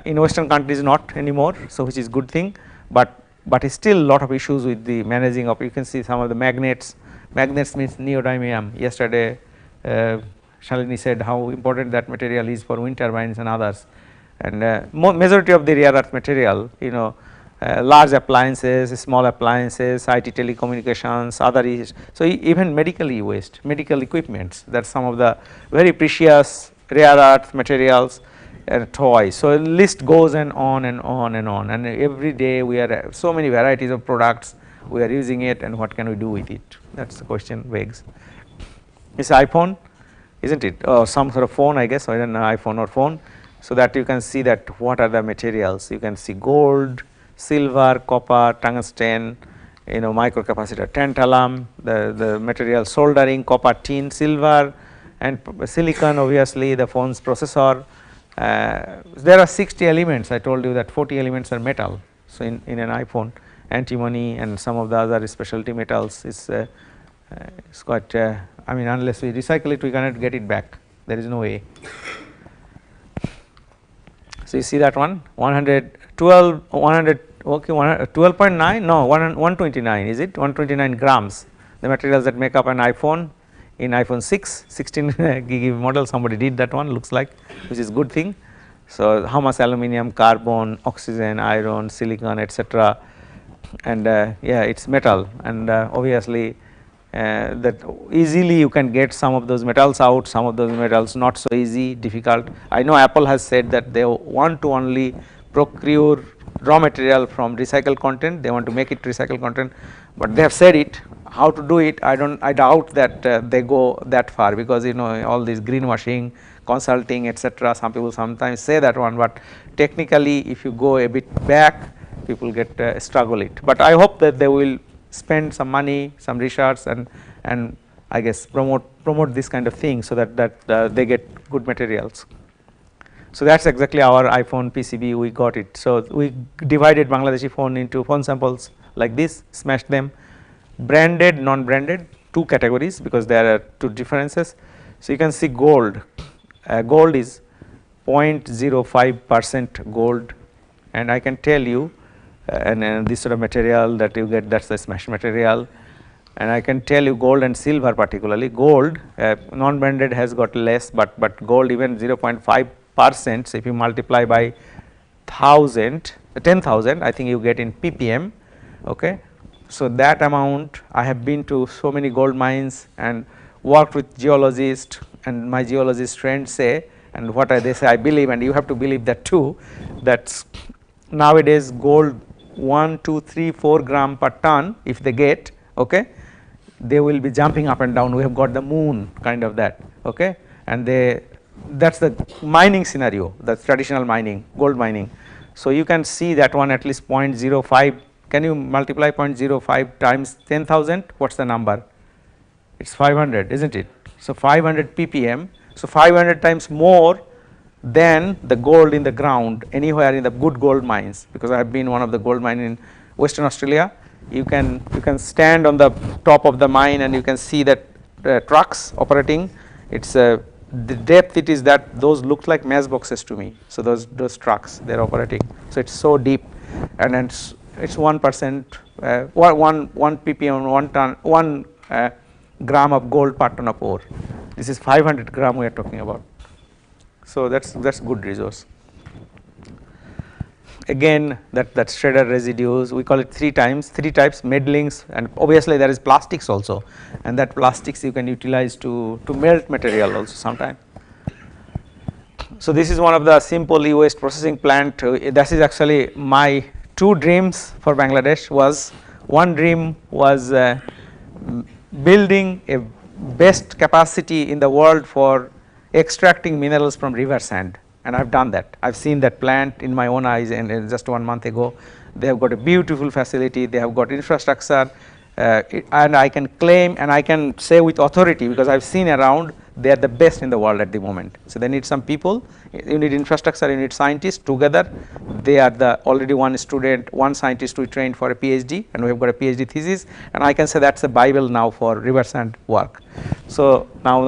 In Western countries not anymore, so which is good thing, but it's still a lot of issues with the managing of, you can see some of the magnets. Magnets means neodymium. Yesterday Shalini said how important that material is for wind turbines and others, and majority of the rare earth material, you know, large appliances, small appliances, IT telecommunications, other issues. So even medical e-waste, medical equipments, that is some of the very precious rare earth materials and toys. So list goes and on and on and on, and every day we are so many varieties of products we are using it, and what can we do with it? That's the question begs. It's iPhone, isn't it? Some sort of phone, I guess. I don't know, iPhone or phone. So that you can see that what are the materials. You can see gold, silver, copper, tungsten, you know, microcapacitor, tantalum, the material soldering, copper, tin, silver, and silicon, obviously the phone's processor. There are 60 elements. I told you that 40 elements are metal. So in an iPhone, antimony and some of the other specialty metals is it's quite, I mean, unless we recycle it, we cannot get it back. There is no way. So you see that one, 112, 100, okay, 12.9, no, 129, is it? 129 grams, the materials that make up an iPhone. In iPhone 6, 16 gig model, somebody did that one, looks like, which is good thing. So how much aluminum, carbon, oxygen, iron, silicon, etc. And yeah, it's metal, and obviously that easily you can get some of those metals out, some of those metals not so easy, difficult. I know Apple has said that they want to only procure raw material from recycled content, they want to make it recycled content, but they have said it. How to do it, I doubt that they go that far, because you know all this greenwashing, consulting, etc. Some people sometimes say that one, but technically if you go a bit back, people get struggle it. But I hope that they will spend some money, some research, and I guess promote this kind of thing, so that they get good materials. So that's exactly our iPhone PCB. We got it. So we divided Bangladeshi phone into phone samples like this, smashed them. Branded, non-branded, two categories, because there are two differences. So you can see gold. Gold is 0.05% gold, and I can tell you, and this sort of material that you get, that's the smash material. And I can tell you gold and silver particularly. Gold, non-branded has got less, but gold even 0.5%. So if you multiply by 10,000, I think you get in ppm. Okay. So that amount, I have been to so many gold mines and worked with geologists, and my geologist friends say, and what they say I believe, and you have to believe that too, that nowadays gold 1, 2, 3, 4 gram per ton if they get, okay, they will be jumping up and down. We have got the moon kind of that, okay, and that's the mining scenario, that's traditional mining, gold mining. So you can see that one at least 0.05. Can you multiply 0.05 times 10,000? What's the number? It's 500, isn't it? So 500 ppm. So 500 times more than the gold in the ground anywhere in the good gold mines, because I have been one of the gold mine in Western Australia. You can stand on the top of the mine and you can see that trucks operating. It's the depth it is that those look like matchboxes to me. So those trucks they're operating. So it's so deep, and it's 1%, 1 ppm, 1 ton, 1 gram of gold per ton of ore. This is 500 gram we are talking about. So that's good resource. Again, that shredder residues, we call it 3 types meddlings, and obviously there is plastics also, and that plastics you can utilize to melt material also sometime. So this is one of the simple e-waste processing plant. That is actually my 2 dreams for Bangladesh. One dream was building a best capacity in the world for extracting minerals from river sand, and I have done that. I have seen that plant in my own eyes, and just 1 month ago. They have got a beautiful facility, they have got infrastructure, and I can claim and I can say with authority, because I have seen around, they are the best in the world at the moment. So they need some people, you need infrastructure, you need scientists together. They are the already one student, one scientist we trained for a PhD, and we have got a PhD thesis, and I can say that's the Bible now for river sand work. So now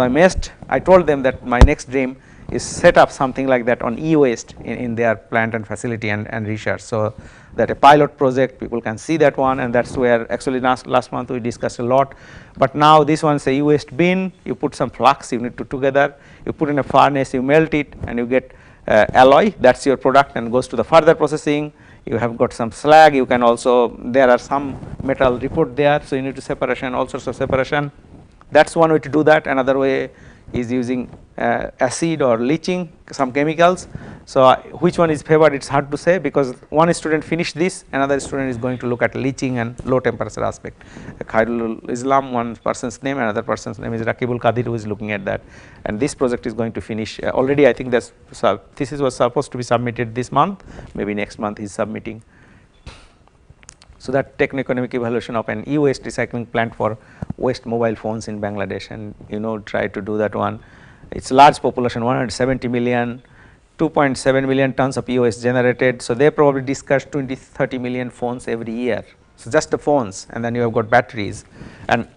I told them that my next dream is set up something like that on e-waste in their plant and facility and research. So that a pilot project, people can see that one, and that's where actually last month we discussed a lot. But now this one is a e-waste bin, you put some flux, you need to together, you put in a furnace, you melt it, and you get alloy, that's your product, and goes to the further processing. You have got some slag, you can also, there are some metal report there, so you need to separation, all sorts of separation. That's one way to do that. Another way is using acid or leaching, some chemicals. So which one is favored, it's hard to say, because one student finished this, another student is going to look at leaching and low temperature aspect. Khairul Islam, one person's name, another person's name is Rakibul Qadir, who is looking at that, and this project is going to finish already. I think this thesis was supposed to be submitted this month, maybe next month he is submitting. So that techno-economic evaluation of an e-waste recycling plant for waste mobile phones in Bangladesh, and try to do that one. It's large population, 170 million, 2.7 million tons of e-waste generated. So they probably discuss 20-30 million phones every year. So just the phones, and then you have got batteries. And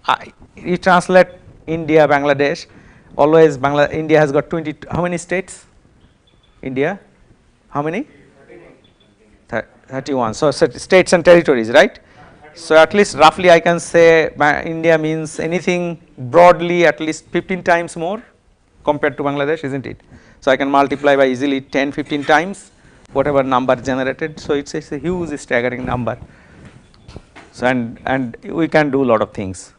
you translate India, Bangladesh, always India has got how many states? India, how many? 31. So states and territories, right? So at least roughly I can say India means anything broadly at least 15 times more compared to Bangladesh, isn't it? So I can multiply by easily 10-15 times whatever number generated. So it's a huge staggering number. So and we can do a lot of things.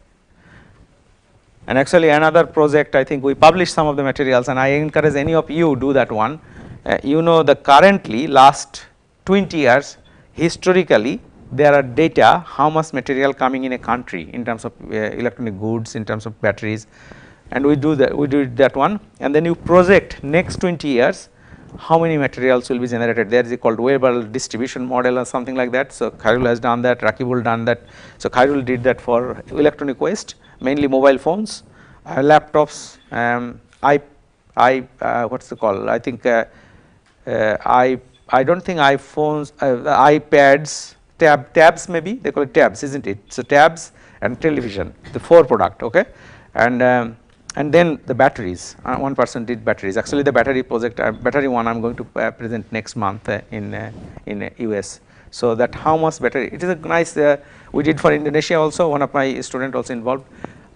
And actually another project, I think we published some of the materials, and I encourage any of you do that one. The currently last 20 years historically there are data how much material coming in a country in terms of electronic goods, in terms of batteries, and we do that one, and then you project next 20 years how many materials will be generated. There is called wearable distribution model or something like that. So Khairul has done that, Rakibul done that. So Khairul did that for electronic waste, mainly mobile phones, laptops, what's the call? I think I don't think iPhones, iPads, tabs maybe, they call it tabs, isn't it? So tabs and television, the 4 product, okay, and then the batteries. One person did batteries. Actually, the battery project, battery one, I'm going to present next month in US. So that how much battery? It is a nice. We did for Indonesia also. One of my student also involved.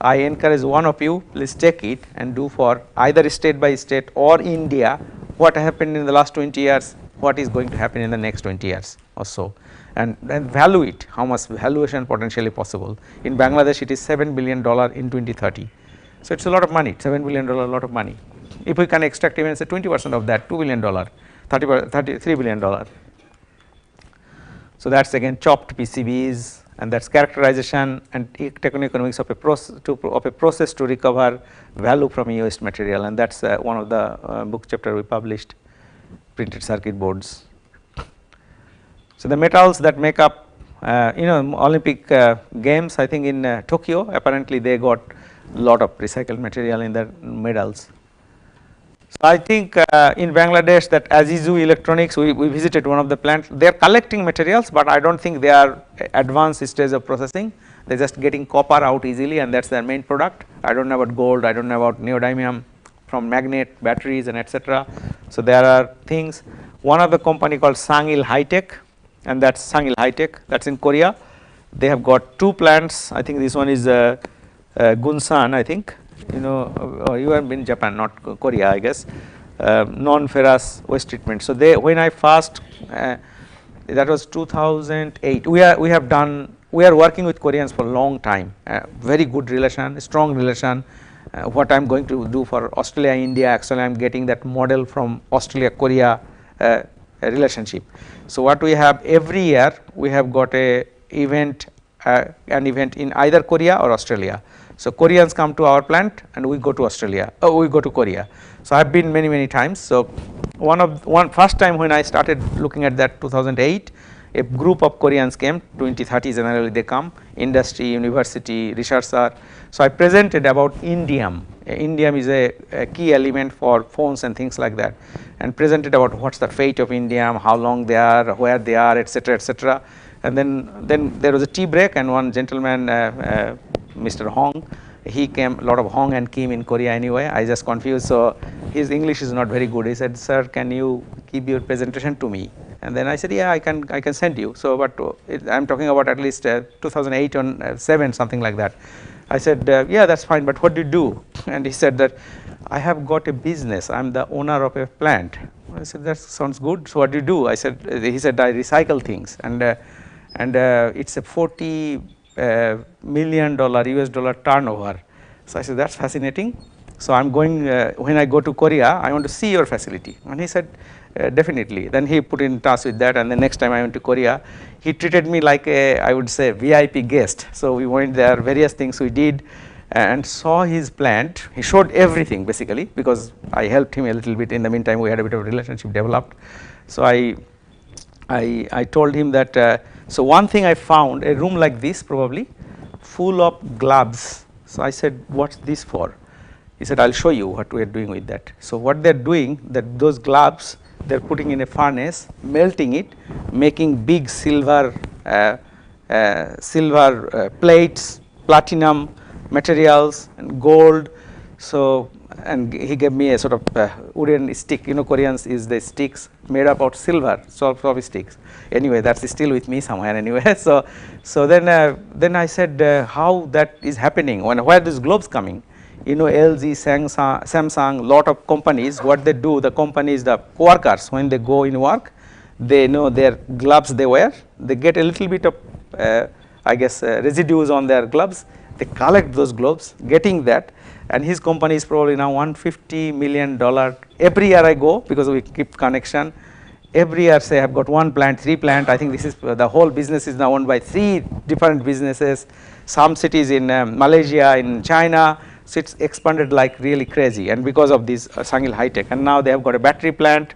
I encourage one of you, please take it and do for either state by state or India. What happened in the last 20 years? What is going to happen in the next 20 years or so? And value it, how much valuation potentially possible. In Bangladesh, it is $7 billion in 2030. So it's a lot of money, $7 billion, a lot of money. If we can extract even say 20% of that, $2 billion, $33 billion. So that's again chopped PCBs, and that's characterization and techno-economics of a process to recover value from e-waste material, and that's one of the book chapter we published, printed circuit boards. So the metals that make up, Olympic games, I think in Tokyo, apparently they got a lot of recycled material in their medals. So I think in Bangladesh that Azizu Electronics, we visited one of the plants. They are collecting materials, but I don't think they are advanced stage of processing. They're just getting copper out easily, and that's their main product. I don't know about gold. I don't know about neodymium from magnet batteries and etc. So there are things. One of the company called Sangil Haque, and that's Sangil Haque. That's in Korea. They have got 2 plants. I think this one is Gunsan, I think. You know, you have been in Japan, not Korea, I guess. Non-ferrous waste treatment. So they, when I first, that was 2008. We are working with Koreans for a long time. Very good relation, strong relation. What I'm going to do for Australia, India, actually I'm getting that model from Australia, Korea relationship. So what we have every year, we have got an event in either Korea or Australia. So Koreans come to our plant and we go to Australia, we go to Korea. So I've been many times. So first time when I started looking at that 2008, a group of Koreans came, 20-30 generally they come, industry, university, researcher. So I presented about indium. Indium is a key element for phones and things like that, and presented about what's the fate of indium, how long they are, where they are, etc., etc. And then there was a tea break, and one gentleman, Mr. Hong, he came, a lot of Hong and Kim in Korea anyway. I just confused, so his English is not very good. He said, "Sir, can you give your presentation to me?" And then I said, "Yeah, I can send you." So, but I'm talking about at least 2008 or 7, something like that. I said, "Yeah, that's fine, but what do you do?" And he said that, "I have got a business. I'm the owner of a plant." I said, "That sounds good. So what do you do?" I said, he said, "I recycle things, and it's a $40 million US dollar turnover." So I said, "That's fascinating. So I'm going, when I go to Korea, I want to see your facility." And he said, "Definitely." Then he put in touch with that, and the next time I went to Korea, he treated me like a, I would say, VIP guest. So we went there, various things we did, and saw his plant. He showed everything basically, because I helped him a little bit. In the meantime, we had a bit of a relationship developed. So I told him that, so one thing I found, a room like this probably, full of gloves. So I said, "What's this for?" He said, "I'll show you what we are doing with that." So what they're doing, that those gloves, they're putting in a furnace, melting it, making big silver plates, platinum materials, and gold. So, and he gave me a sort of wooden stick. You know, Koreans use the sticks made up of silver, so sticks. Anyway, that's still with me somewhere anyway. So then I said, how that is happening? Where these globes coming? You know, LG, Samsung, lot of companies, what they do, the companies, the workers, when they go in work, they know their gloves they wear, they get a little bit of, I guess, residues on their gloves. They collect those gloves, getting that, and his company is probably now $150 million. Every year I go, because we keep connection. Every year, say, I've got 1 plant, 3 plant. I think this is the whole business is now owned by 3 different businesses. Some cities in Malaysia, in China. So it's expanded like really crazy, and because of this Sangil Haque, and now they have got a battery plant.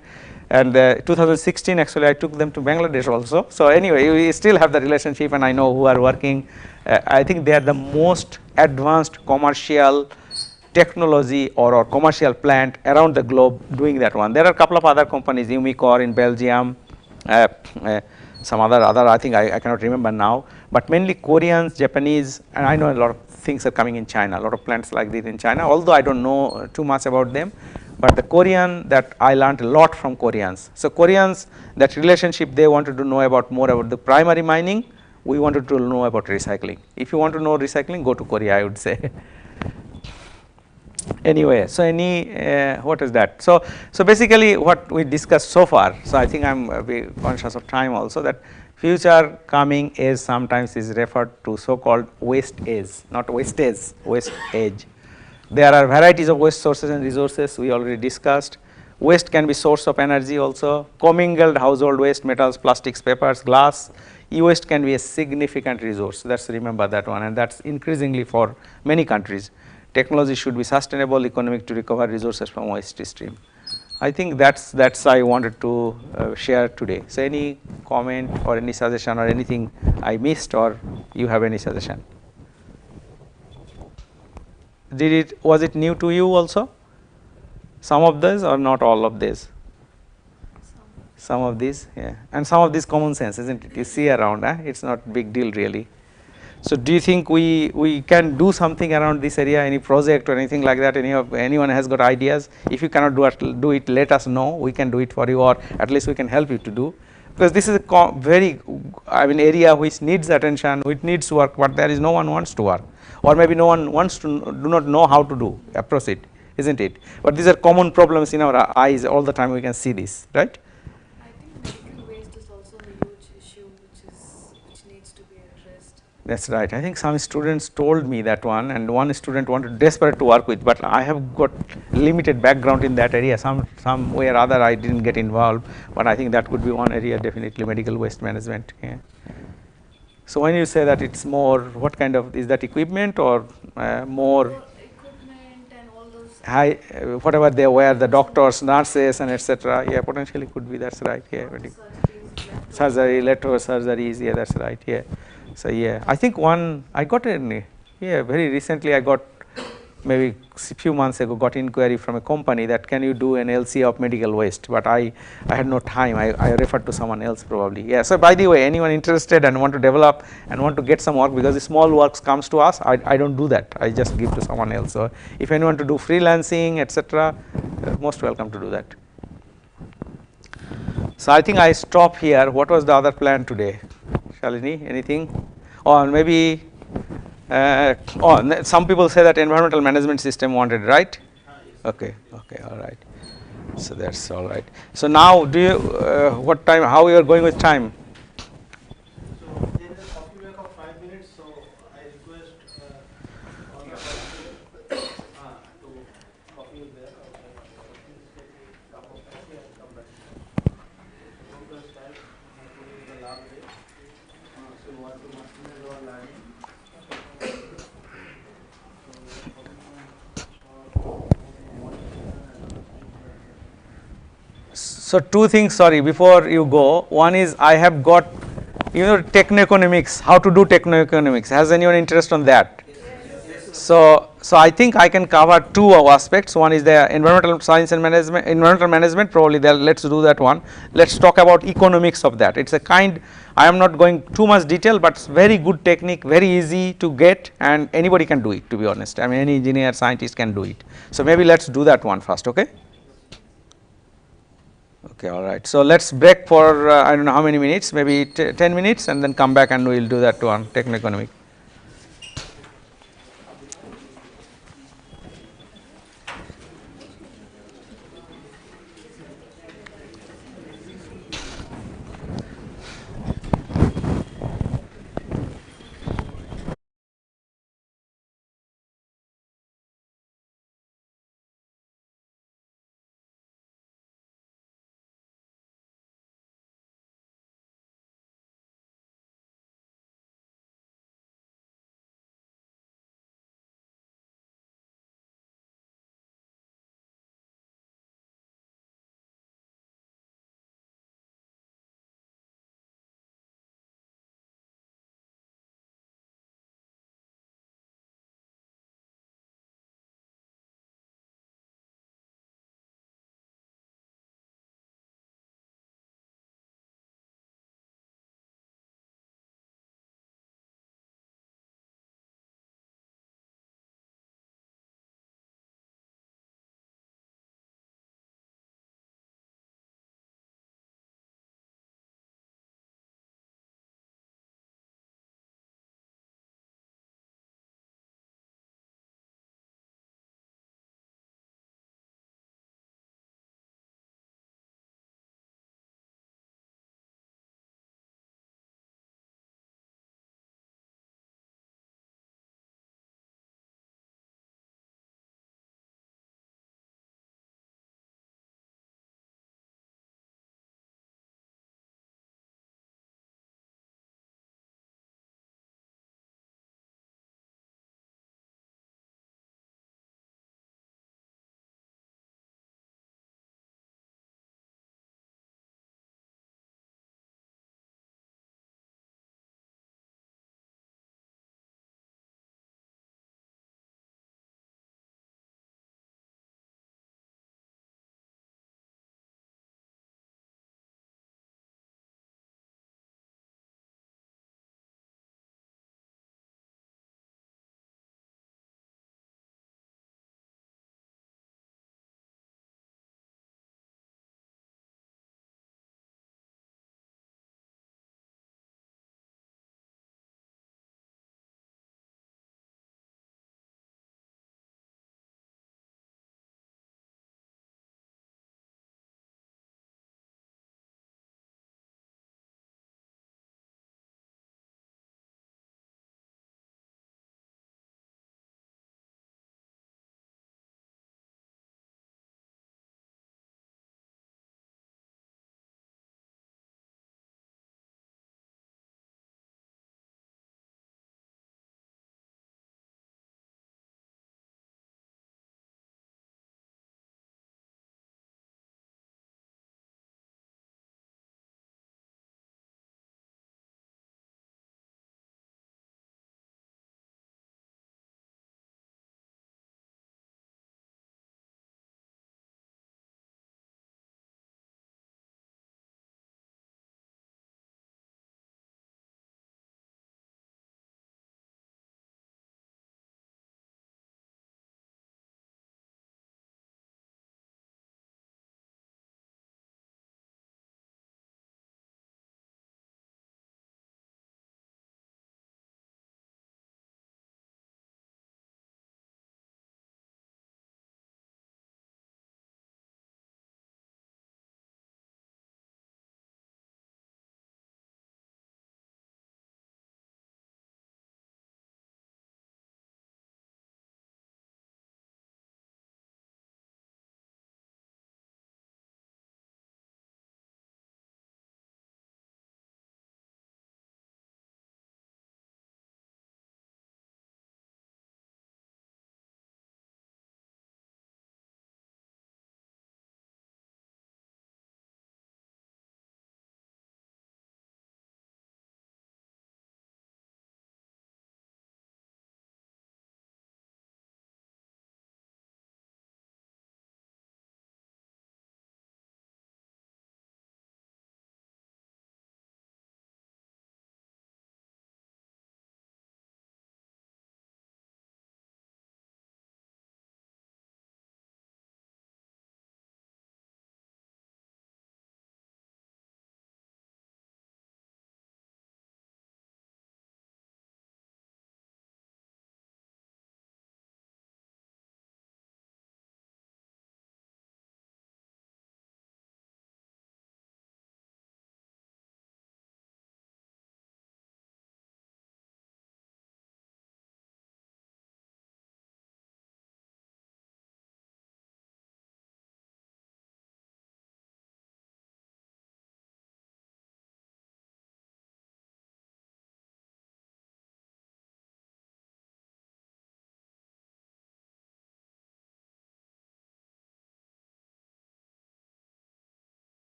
And 2016, actually, I took them to Bangladesh also. So anyway, we still have the relationship, and I know who are working. I think they are the most advanced commercial technology or commercial plant around the globe doing that one. There are a couple of other companies, Umicore in Belgium, some other I think I cannot remember now, but mainly Koreans, Japanese, and I know a lot of things are coming in China, a lot of plants like this in China, although I don't know too much about them. But the Korean, that I learned a lot from Koreans. So Koreans, that relationship, they wanted to know about more about the primary mining. We wanted to know about recycling. If you want to know recycling, go to Korea, I would say. Anyway, so what is that? So basically what we discussed so far, so I think I'm conscious of time also, that future coming age sometimes is referred to so-called waste age, not wastage, waste age. There are varieties of waste sources and resources we already discussed. Waste can be source of energy also. Commingled household waste, metals, plastics, papers, glass. E-waste can be a significant resource. Let's remember that one, and that's increasingly for many countries. Technology should be sustainable, economic to recover resources from waste stream. I think that's I wanted to share today. So any comment or any suggestion or anything I missed, or you have any suggestion? Was it new to you also? Some of these or not all of these? Some. Some of these, yeah. And some of these common sense, isn't it? You see around, it's not big deal really. So do you think we can do something around this area, any project or anything like that? Anyone has got ideas? If you cannot do it, let us know. We can do it for you, or at least we can help you to do. Because this is a very, I mean, area which needs attention, which needs work, but there is no one wants to work, or maybe no one wants to, do not know how to do, approach it, isn't it? But these are common problems in our eyes all the time. We can see this, right? I think medical waste is also a huge issue which needs to be addressed. That's right. I think some students told me that one, and one student wanted desperate to work with, but I have got limited background in that area. Some way or other I didn't get involved, but I think that could be one area, definitely medical waste management. Yeah. So when you say that it's more, what kind of, is that equipment or more Equipment and all those high, whatever they wear, the doctors, nurses, and etc. Yeah, potentially could be. That's right. Yeah, surgery, leftover surgeries. Yeah, that's right. Yeah. So yeah, I think I got very recently I got, maybe a few months ago, got inquiry from a company that can you do an LC of medical waste, but I had no time. I referred to someone else probably. Yeah. So by the way, anyone interested and want to develop and want to get some work, because the small works comes to us, I don't do that. I just give to someone else. So if anyone to do freelancing, etc., most welcome to do that. So I think I stop here. What was the other plan today? Shalini, anything? Or maybe, some people say that environmental management system wanted, right? Okay, all right. So that's all right. So now, do you, what time, how you are going with time? So there is a coffee break of 5 minutes. So I request all the participants to coffee there outside. Please take a cup of coffee and come back. Don't waste time. Today is the last day. So you want to maximize our learning. So two things, sorry, before you go. One is I have got, technoeconomics, how to do technoeconomics. Has anyone interest on that? So I think I can cover two aspects. One is the environmental science and management, environmental management, probably there, let's do that one. Let's talk about economics of that. It's a kind, I am not going too much detail, but it's very good technique, very easy to get, and anybody can do it, to be honest. I mean, any engineer, scientist can do it. So maybe let's do that one first, okay? Okay, all right. So let's break for, I don't know how many minutes, maybe 10 minutes, and then come back and we'll do that one, techno-economic.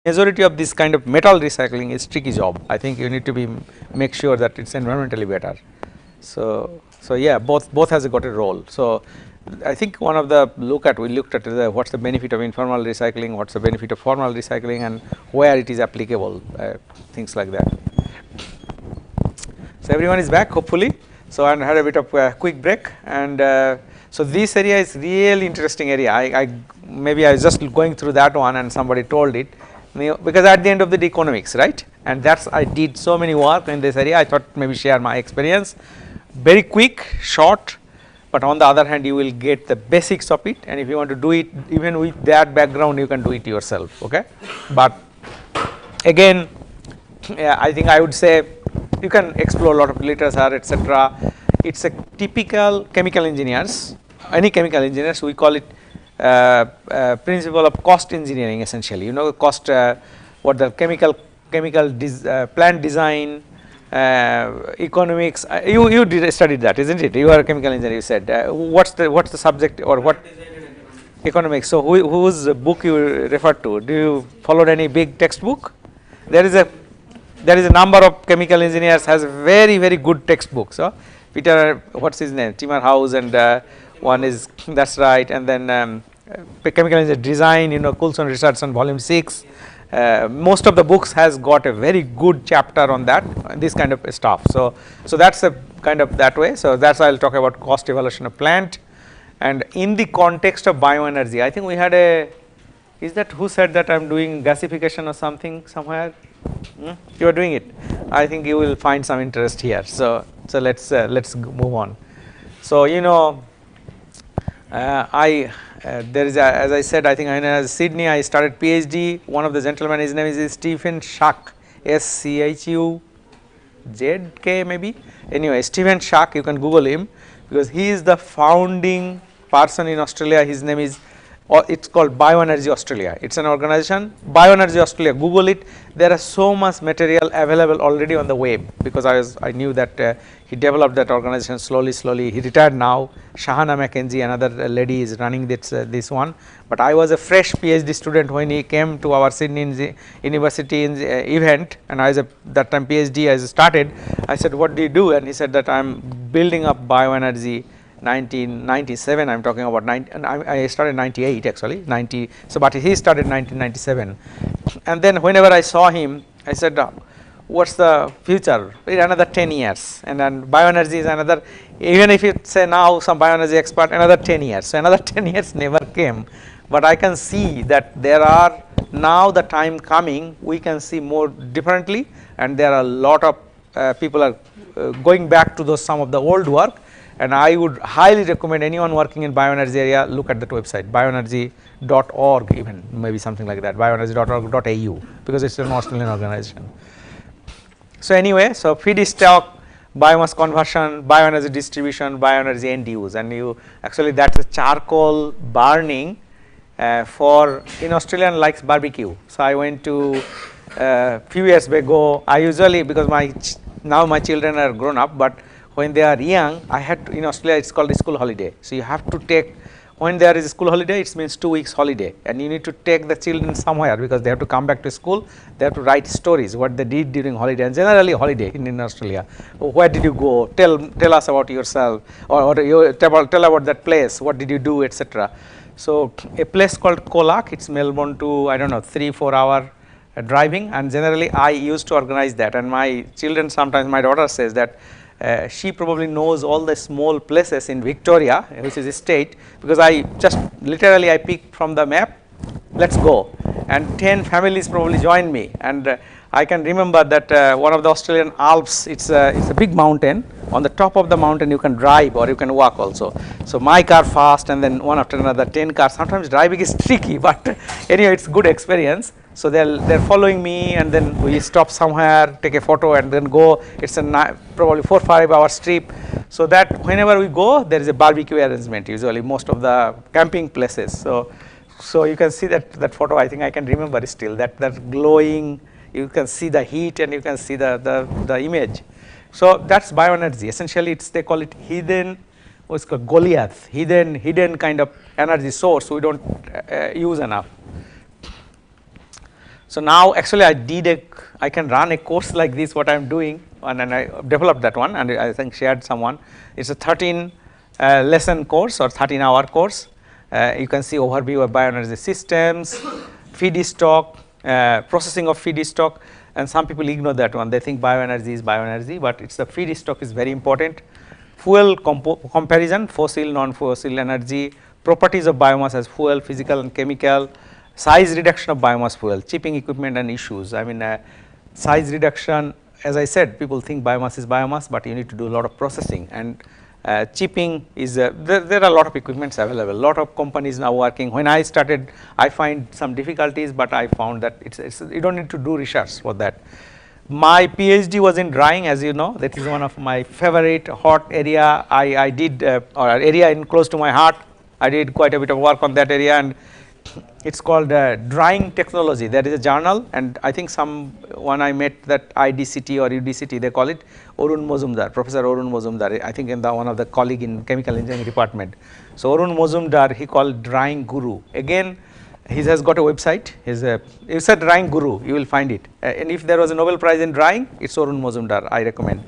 majority of this kind of metal recycling is tricky job. I think you need to be make sure that it's environmentally better. So yeah, both has got a role. So I think one of the we looked at what's the benefit of informal recycling, what's the benefit of formal recycling, and where it is applicable, things like that. So everyone is back hopefully. So I had a bit of a quick break, and so this area is really interesting area. Maybe I was just going through that one and somebody told it, because at the end of the day economics, right? And that's I did so many work in this area. I thought maybe share my experience, very quick, short, but on the other hand you will get the basics of it, and if you want to do it even with that background you can do it yourself, okay? But again, yeah, I think I would say you can explore a lot of literature, etc. It's a typical chemical engineers, any chemical engineers, we call it principle of cost engineering essentially. You know, cost, what the chemical plant design, economics. You studied that, isn't it? You are a chemical engineer. You said what's the subject or what? Economics. So whose book you refer to? Do you follow any big textbook? There is a number of chemical engineers has very good textbooks. So Peter, what's his name? Timmerhouse, and one is that's right, and then chemical engineer design. You know, Coulson Richardson, volume 6. Most of the books has got a very good chapter on that, this kind of stuff. So that's a kind of that way. So that's why I'll talk about cost evaluation of plant, and in the context of bioenergy. I think we had a. Is that who said that I'm doing gasification or something somewhere? You are doing it. I think you will find some interest here. So let's move on. So you know, there is as I said, I think in Sydney I started PhD. One of the gentlemen, his name is Stephen Haque, SCHUZK maybe. Anyway, Stephen Haque, you can Google him because he is the founding person in Australia. His name is. It's called Bioenergy Australia. It's an organization, Bioenergy Australia. Google it. There is so much material available already on the web because I knew that he developed that organization slowly. He retired now. Shahana McKenzie, another lady, is running this one. But I was a fresh PhD student when he came to our Sydney University event, and I was that time PhD. I started. I said, "What do you do?" And he said that I'm building up bioenergy. 1997, I'm talking about I started 98 actually, 90. So, but he started 1997, and then whenever I saw him, I said, "What's the future?" In another 10 years, and then bioenergy is another. Even if you say now some bioenergy expert, another 10 years. So another 10 years never came, but I can see that there are now the time coming. We can see more differently, and there are a lot of people are going back to some of the old work. And I would highly recommend anyone working in bioenergy area, look at that website, bioenergy.org, even maybe something like that, bioenergy.org.au, because it's an Australian organization. So anyway, so feedstock, biomass conversion, bioenergy distribution, bioenergy end use, and actually that's a charcoal burning for in Australian likes barbecue. So I went to few years ago. I usually, because now my children are grown up, but when they are young, I had to, in Australia it's called a school holiday. So you have to take, when there is a school holiday, it means 2 weeks holiday, and you need to take the children somewhere because they have to come back to school. They have to write stories what they did during holiday, and generally holiday in Australia. Where did you go? Tell us about yourself, or you tell about that place. What did you do, etc. So a place called Colac, it's Melbourne to 3-4 hour driving, and generally I used to organize that. And my children, sometimes my daughter says that. She probably knows all the small places in Victoria, which is a state, because I just literally I picked from the map, let's go, and 10 families probably joined me. And I can remember that one of the Australian Alps, it's a big mountain. On the top of the mountain you can drive or you can walk also. So my car fast, and then one after another 10 cars. Sometimes driving is tricky, but anyway, it's good experience. So they're following me, and then we stop somewhere, take a photo, and then go. It's a probably 4-5 hour trip. So that whenever we go, there is a barbecue arrangement. Usually, most of the camping places. So you can see that photo. I think I can remember still that glowing. You can see the heat, and you can see the image. So that's bioenergy. Essentially, they call it hidden. What's called Goliath, hidden kind of energy source we don't use enough. So now actually I can run a course like this what I am doing, and I developed that one, and I think shared someone. It's a 13 lesson course or 13-hour course. You can see overview of bioenergy systems, feedstock, processing of feedstock, and some people ignore that one. They think bioenergy is bioenergy, but it's the feedstock is very important. Fuel comparison, fossil, non-fossil energy, properties of biomass as fuel, physical and chemical, size reduction of biomass fuel, chipping equipment and issues. I mean, size reduction, as I said, people think biomass is biomass, but you need to do a lot of processing, and chipping is, there are a lot of equipments available, a lot of companies now working. When I started, I find some difficulties, but I found that you don't need to do research for that. My PhD was in drying, as you know. That is one of my favorite hot area. I did, or area in close to my heart. I did quite a bit of work on that area, and it's called drying technology. There is a journal, and I think someone I met that IDCT or UDCT, they call it Arun Mozumdar, Professor Arun Mozumdar, I think in one of the colleague in chemical engineering department. So Arun Mozumdar, he called drying guru. Again, he has got a website. It's a drying guru. You will find it. And if there was a Nobel Prize in drying, it's Arun Mozumdar. I recommend.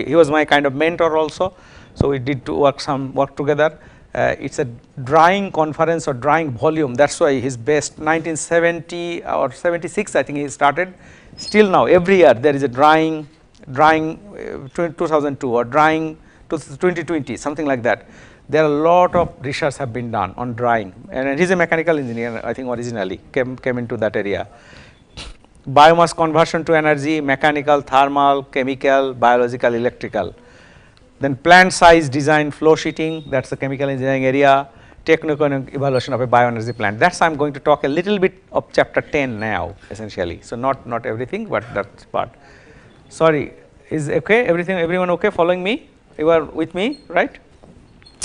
He was my kind of mentor also. So we did work together. It's a drying conference or drying volume. That's why his best 1970 or 76, I think he started. Still now, every year there is a drying 2002 or drying 2020, something like that. There are a lot of research have been done on drying, and he's a mechanical engineer, I think originally came into that area. Biomass conversion to energy, mechanical, thermal, chemical, biological, electrical. Then plant size design, flow sheeting, that's the chemical engineering area, techno-economic evaluation of a bioenergy plant. That's I'm going to talk a little bit of chapter 10 now, essentially. So not everything, but that part. Sorry, is okay? Everyone okay following me? You are with me, right?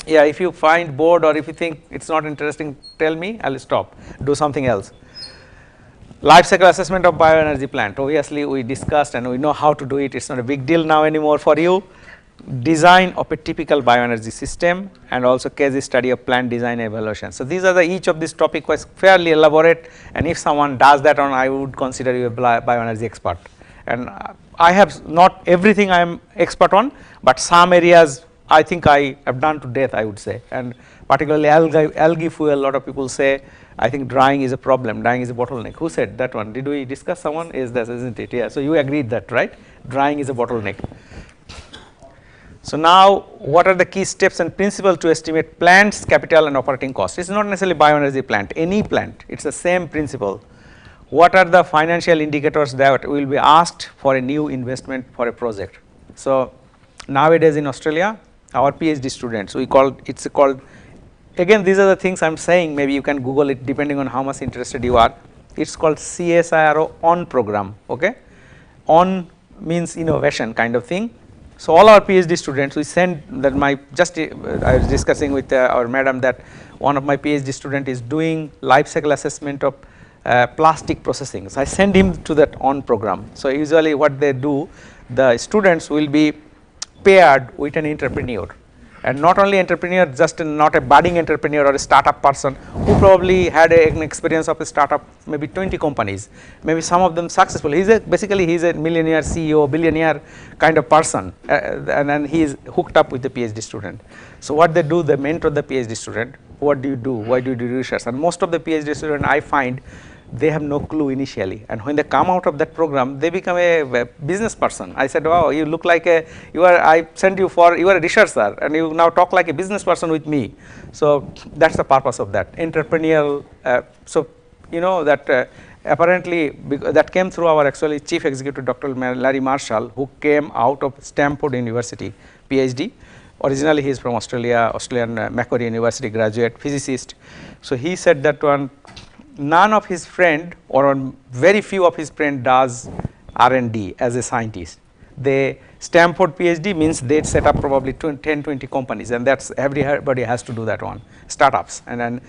Yeah, if you find bored or if you think it's not interesting, tell me, I'll stop, do something else. Life cycle assessment of bioenergy plant. Obviously, we discussed and we know how to do it. It's not a big deal now anymore for you. Design of a typical bioenergy system, and also case study of plant design evaluation. So these are each of this topic was fairly elaborate, and if someone does that on, I would consider you a bioenergy expert. And I have not everything I am expert on, but some areas I think I have done to death, I would say, and particularly algae fuel. A lot of people say, I think drying is a problem, drying is a bottleneck. Who said that one? Did we discuss someone? Is that, isn't it? Yeah, so you agreed that, right? Drying is a bottleneck. So now, what are the key steps and principles to estimate plant's capital and operating cost? It's not necessarily bioenergy plant, any plant, it's the same principle. What are the financial indicators that will be asked for a new investment for a project? So nowadays in Australia, our PhD students, it's called, again these are the things I'm saying, maybe you can Google it depending on how much interested you are. It's called CSIRO ON program, okay? On means innovation kind of thing. So all our PhD students, we send that I was discussing with our madam that one of my PhD student is doing life cycle assessment of plastic processing. So I send him to that ON program. So usually what they do, the students will be paired with an entrepreneur, and not only entrepreneur, just not a budding entrepreneur or a startup person who probably had an experience of a startup, maybe 20 companies, maybe some of them successful. Basically he's a millionaire, CEO, billionaire kind of person, and then he is hooked up with the PhD student. So what they do, they mentor the PhD student. What do you do? Why do you do research? And most of the PhD students I find, they have no clue initially, and when they come out of that program, they become a business person. I said, wow, you look like I sent you for, you are a researcher, and you now talk like a business person with me. So that's the purpose of that, entrepreneurial. So you know that apparently that came through our actually chief executive, Dr. Larry Marshall, who came out of Stanford University, PhD. Originally he is from Australia, Australian Macquarie University graduate, physicist. So he said that none of his friend or very few of his friend does R&D as a scientist. They Stanford PhD means they set up probably 10, 20 companies, and that's everybody has to do that one, startups. And then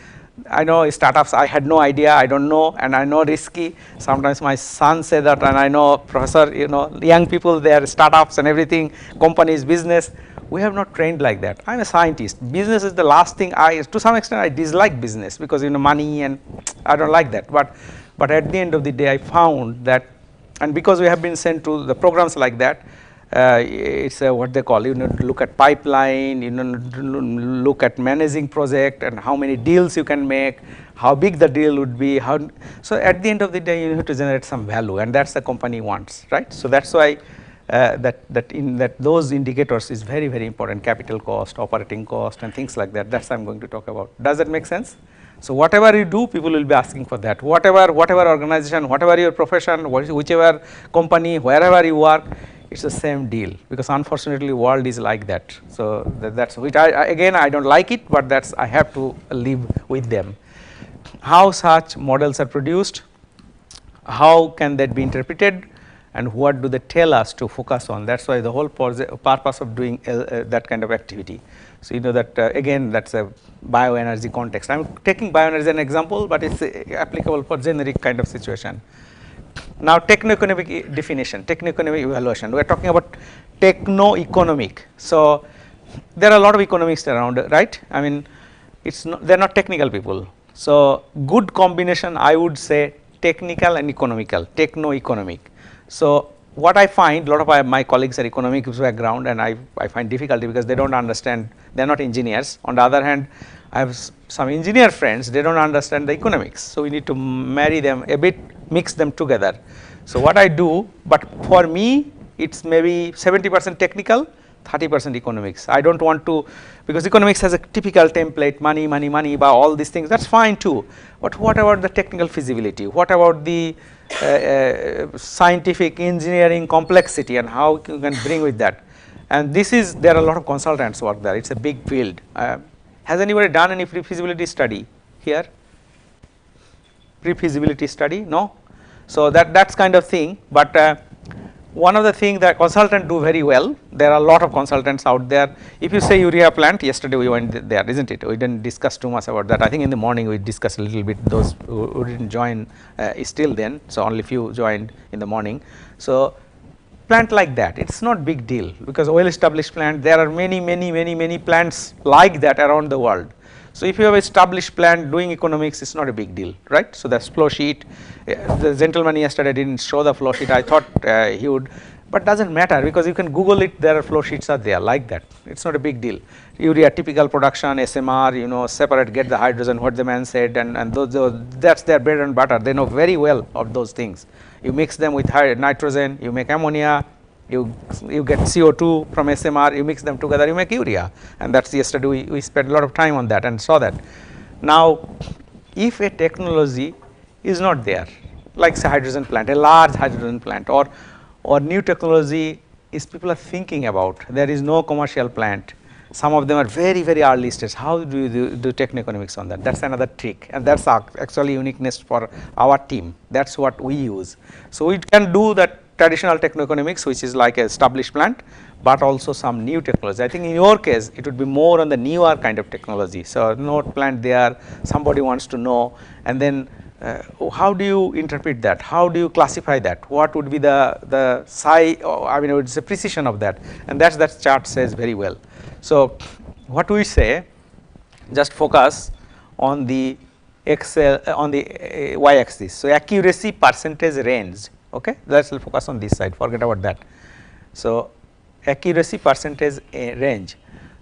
I know startups, I had no idea, I don't know, and I know risky. Sometimes my son say that, and I know, professor, you know, young people, they are startups and everything, companies, business. We have not trained like that. I'm a scientist. Business is the last thing to some extent I dislike business because, you know, money, and I don't like that. But but at the end of the day I found that, and because we have been sent to the programs like that, it's what they call, you know, look at pipeline, you know, look at managing project and how many deals you can make, how big the deal would be, so at the end of the day you have to generate some value, and that's the company wants, right? So that's why those indicators is very, very important, capital cost, operating cost and things like that. That's I'm going to talk about. Does that make sense? So whatever you do, people will be asking for that. Whatever organization, whatever your profession, whichever company, wherever you work, it's the same deal, because unfortunately world is like that. So that's which again I don't like it, but that's I have to live with them. How such models are produced, how can that be interpreted, and what do they tell us to focus on? That's why the whole purpose of doing that kind of activity. So you know that again that's a bioenergy context. I'm taking bioenergy as an example, but it's applicable for generic kind of situation. Now techno-economic definition, techno-economic evaluation. We are talking about techno-economic. So there are a lot of economists around, right? I mean, it's not, they're not technical people. So good combination, I would say technical and economical, techno-economic. So what I find, a lot of my colleagues are economics background, and I find difficulty because they don't understand, they're not engineers. On the other hand, I have some engineer friends, they don't understand the economics. So we need to marry them a bit, mix them together. So what I do, but for me, it's maybe 70% technical, 30% economics. I don't want to, because economics has a typical template, money, money, money, by all these things, that's fine too. But what about the technical feasibility? What about the scientific engineering complexity and how you can bring with that? And this is, there are a lot of consultants work there, it's a big field. Has anybody done any pre-feasibility study here? Pre-feasibility study? No? So that's kind of thing, but one of the things that consultants do very well, there are a lot of consultants out there. If you say urea plant, yesterday we went there, isn't it? We didn't discuss too much about that. I think in the morning we discussed a little bit, those who didn't join still then, so only few joined in the morning. So plant like that, it's not big deal, because well established plant, there are many plants like that around the world. So if you have established plant doing economics, it's not a big deal, right? So that's flow sheet. The gentleman yesterday didn't show the flow sheet. I thought he would, but doesn't matter, because you can Google it. There are flow sheets are there like that. It's not a big deal. Urea typical production, SMR, you know, separate, get the hydrogen, what the man said, and those that's their bread and butter. They know very well of those things. You mix them with nitrogen, you make ammonia. You get CO2 from SMR, you mix them together, you make urea, and that's yesterday we spent a lot of time on that and saw that. Now, if a technology is not there, like say hydrogen plant, a large hydrogen plant, or new technology is people are thinking about, there is no commercial plant, some of them are very early stage, how do you do techno-economics on that? That's another trick, and that's actually uniqueness for our team. That's what we use. So we can do that traditional techno-economics, which is like an established plant, but also some new technology. I think in your case, it would be more on the newer kind of technology. So no plant there, somebody wants to know, and then how do you interpret that? How do you classify that? What would be the size, I mean, it's the precision of that, and that chart says very well. So what we say, just focus on the on the y-axis. So accuracy percentage range. Okay, let's focus on this side, forget about that. So accuracy percentage range.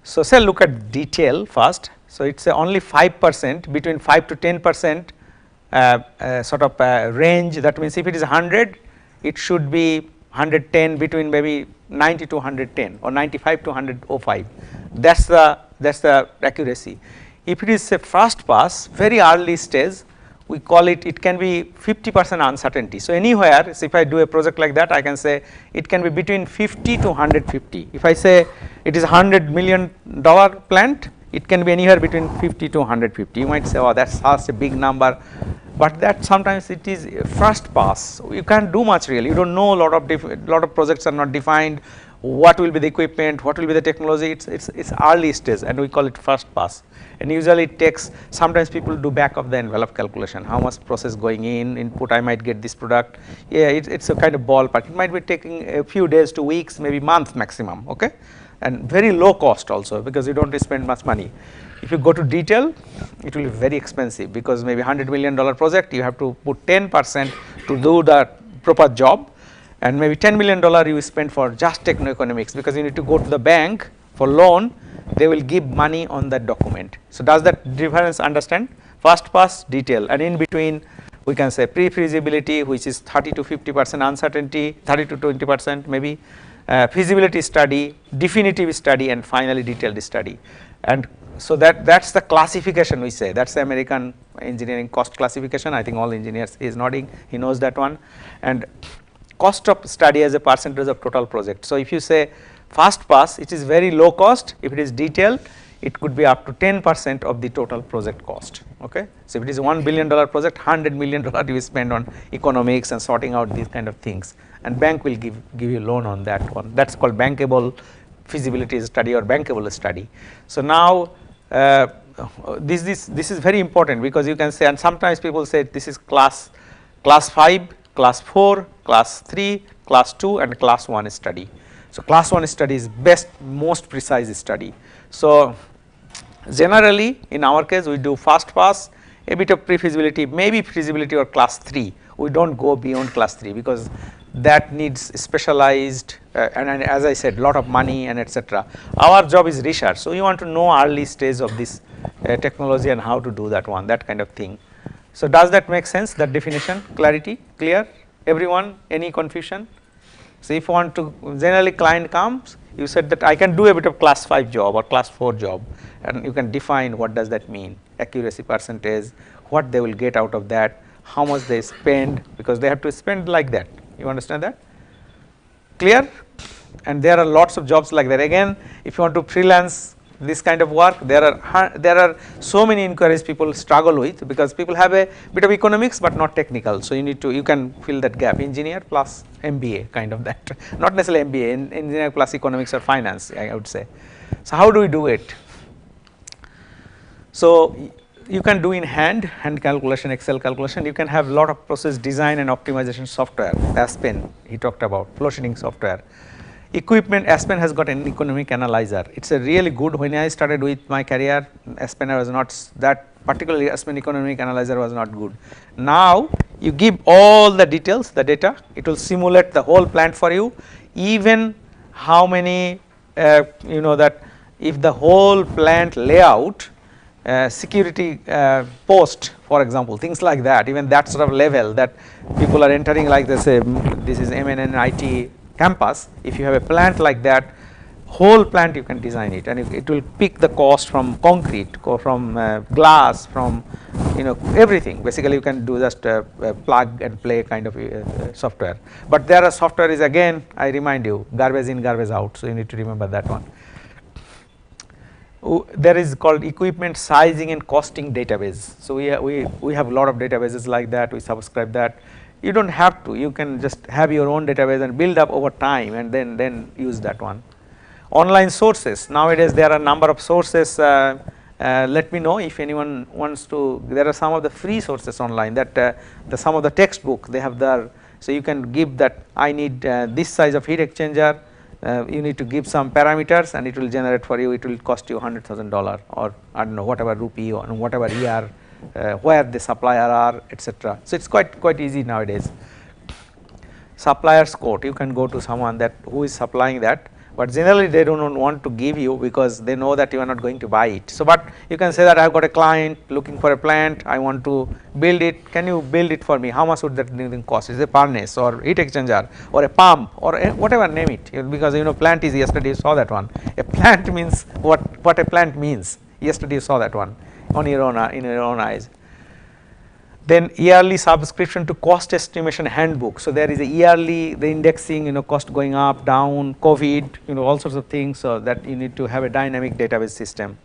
So say look at detail first. So it's only 5%, between 5 to 10% sort of range. That means if it is 100, it should be 110, between maybe 90 to 110 or 95 to 105. That's the accuracy. If it is a first pass, very early stage, we call it, it can be 50% uncertainty. So anywhere, so if I do a project like that, I can say it can be between 50 to 150. If I say it is $100 million plant, it can be anywhere between 50 to 150. You might say, oh, that's such a big number, but that sometimes it is first pass. You can't do much really. You don't know, lot of projects are not defined. What will be the equipment? What will be the technology? It's early stage, and we call it first pass. And usually it takes, sometimes people do back of the envelope calculation, how much process going in, input, I might get this product. Yeah, it's a kind of ballpark. It might be taking a few days to weeks, maybe month maximum, okay? and very low cost also, because you don't spend much money. If you go to detail, it will be very expensive, because maybe $100 million project, you have to put 10% to do the proper job, and maybe $10 million you spend for just techno-economics, because you need to go to the bank for loan, they will give money on that document. So does that difference understand? First pass, detail, and in between we can say pre-feasibility, which is 30 to 50% uncertainty, 30 to 20% maybe, feasibility study, definitive study, and finally detailed study. And so that's the classification we say. That's the American engineering cost classification. I think all engineers, he is nodding, he knows that one. And cost of study as a percentage of total project. So if you say first pass, it is very low cost. If it is detailed, it could be up to 10% of the total project cost. Okay. So if it is $1 billion project, $100 million you spend on economics and sorting out these kind of things, and bank will give you loan on that one. That's called bankable feasibility study or bankable study. So now this is very important, because you can say, and sometimes people say this is class 5, class 4, class 3, class 2, and class 1 study. So class 1 study is best, most precise study. So generally in our case we do first pass, a bit of pre-feasibility, maybe feasibility, or class 3. We don't go beyond class 3, because that needs specialized and as I said, lot of money and etc. Our job is research, so we want to know early stage of this technology and how to do that one, that kind of thing. So does that make sense, that definition, clarity, clear? Everyone, any confusion? So if you want to, generally client comes, you said that I can do a bit of class 5 job or class 4 job, and you can define what does that mean, accuracy percentage, what they will get out of that, how much they spend, because they have to spend like that. You understand that? Clear? And there are lots of jobs like that. Again, if you want to freelance this kind of work, there are so many inquiries people struggle with, because people have a bit of economics but not technical. So you can fill that gap, engineer plus MBA kind of that, not necessarily MBA, engineer plus economics or finance, I would say. So how do we do it? So you can do in hand calculation, Excel calculation. You can have lot of process design and optimization software, Aspen he talked about, flow sheeting software. Equipment, Aspen has got an economic analyzer. It's a really good, when I started with my career, Aspen was not that, particularly Aspen economic analyzer was not good. Now you give all the details, the data, it will simulate the whole plant for you, even how many, you know, that if the whole plant layout, security post, for example, things like that, even that sort of level that people are entering, like they say, this is MNN IT campus. If you have a plant like that, whole plant you can design it, and it will pick the cost from concrete, from glass, from everything. Basically, you can do just plug and play kind of software. But there are software is, again, I remind you, garbage in, garbage out. So you need to remember that one. There is called equipment sizing and costing database. So we have a lot of databases like that. We subscribe that. You don't have to. You can just have your own database and build up over time, and then use that one. Online sources. Nowadays there are a number of sources. Let me know if anyone wants to. There are some of the free sources online that some of the textbook they have there. So you can give that, I need this size of heat exchanger. You need to give some parameters, and it will generate for you. It will cost you $100,000, or I don't know, whatever rupee or whatever year, where the supplier are, etc. So it's quite easy nowadays. Supplier's quote, you can go to someone that who is supplying that, but generally they don't want to give you, because they know that you are not going to buy it. So but you can say that I have got a client looking for a plant, I want to build it, can you build it for me? How much would that cost? Is it a furnace or heat exchanger or a pump or whatever, name it, because plant is, yesterday you saw that one. A plant means what a plant means. Yesterday you saw that one on your own, in your own eyes. Then yearly subscription to cost estimation handbook. So there is a yearly, the indexing, cost going up, down, COVID, all sorts of things, so that you need to have a dynamic database system.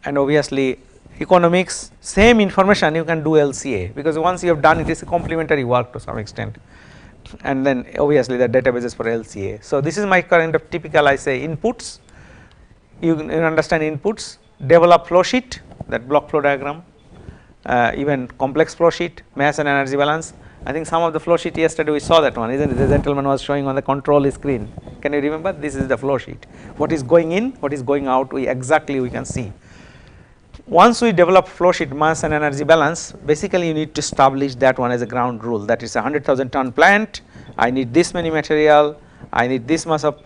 And obviously economics, same information you can do LCA, because once you have done it, it's a complementary work to some extent. And then obviously the databases for LCA. So this is my kind of typical, I say, inputs. You understand inputs, develop flow sheet, that block flow diagram. Even complex flow sheet, mass and energy balance, I think some of the flow sheet yesterday we saw that one, isn't it? The gentleman was showing on the control screen. Can you remember? This is the flow sheet. What is going in, what is going out, we can see. Once we develop flow sheet mass and energy balance, basically you need to establish that one as a ground rule. That is a 100,000 ton plant. I need this many material. I need this much of,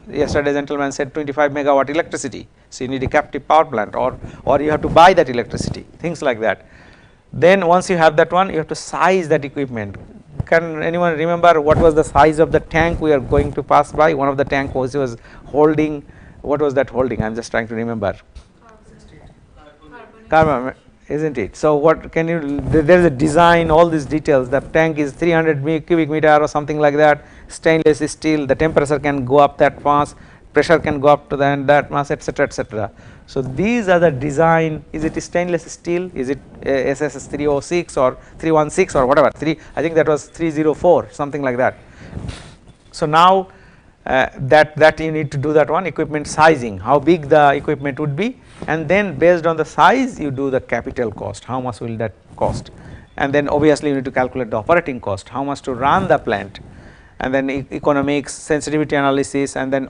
yesterday gentleman said 25 megawatt electricity. So you need a captive power plant, or you have to buy that electricity, things like that. Then once you have that one, you have to size that equipment. Can anyone remember what was the size of the tank we are going to pass by? One of the tank was holding, what was that holding? I am just trying to remember. Carbon, isn't it? So what can you, there is a design, all these details. The tank is 300 cubic meter or something like that, stainless steel, the temperature can go up that fast, pressure can go up to that mass, etc., etc. So these are the design. Is it stainless steel? Is it SS 306 or 316 or whatever? I think that was 304, something like that. So now that you need to do that one, equipment sizing, how big the equipment would be, and then based on the size you do the capital cost, how much will that cost, and then obviously you need to calculate the operating cost, how much to run the plant, and then economics, sensitivity analysis, and then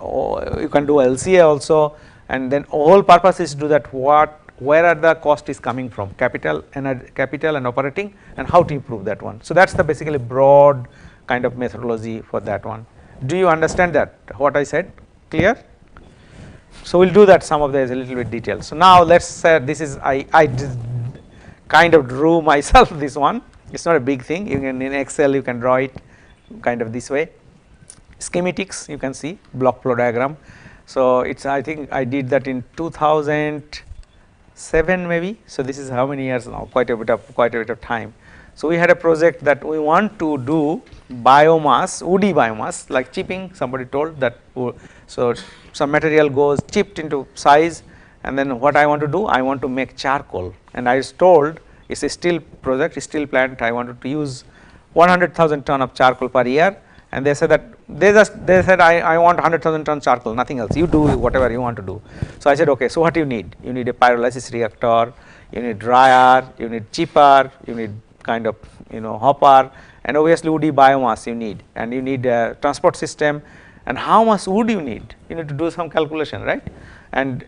you can do LCA also, and then whole purpose is to do that, where are the cost is coming from, capital and operating, and how to improve that one. So that's the basically broad kind of methodology for that one. Do you understand that, what I said? Clear? So we'll do that, some of this a little bit detailed. So now let's say this is, I kind of drew myself this one. It's not a big thing. You can, in Excel you can draw it kind of this way. Schematics, you can see block flow diagram. So it's, I think I did that in 2007 maybe. So this is how many years now? Quite a bit of time. So we had a project that we want to do biomass, woody biomass, like chipping. Somebody told that. So some material goes chipped into size, and then what I want to do, I want to make charcoal. And I was told it's a steel project, steel plant. I wanted to use 100,000 ton of charcoal per year, and they said that they said I want 100,000 ton charcoal, nothing else. You do whatever you want to do. So I said, okay. So what do you need? You need a pyrolysis reactor, you need dryer, you need chipper, you need kind of hopper, and obviously woody biomass you need, and you need a transport system, and how much wood you need to do some calculation, right? And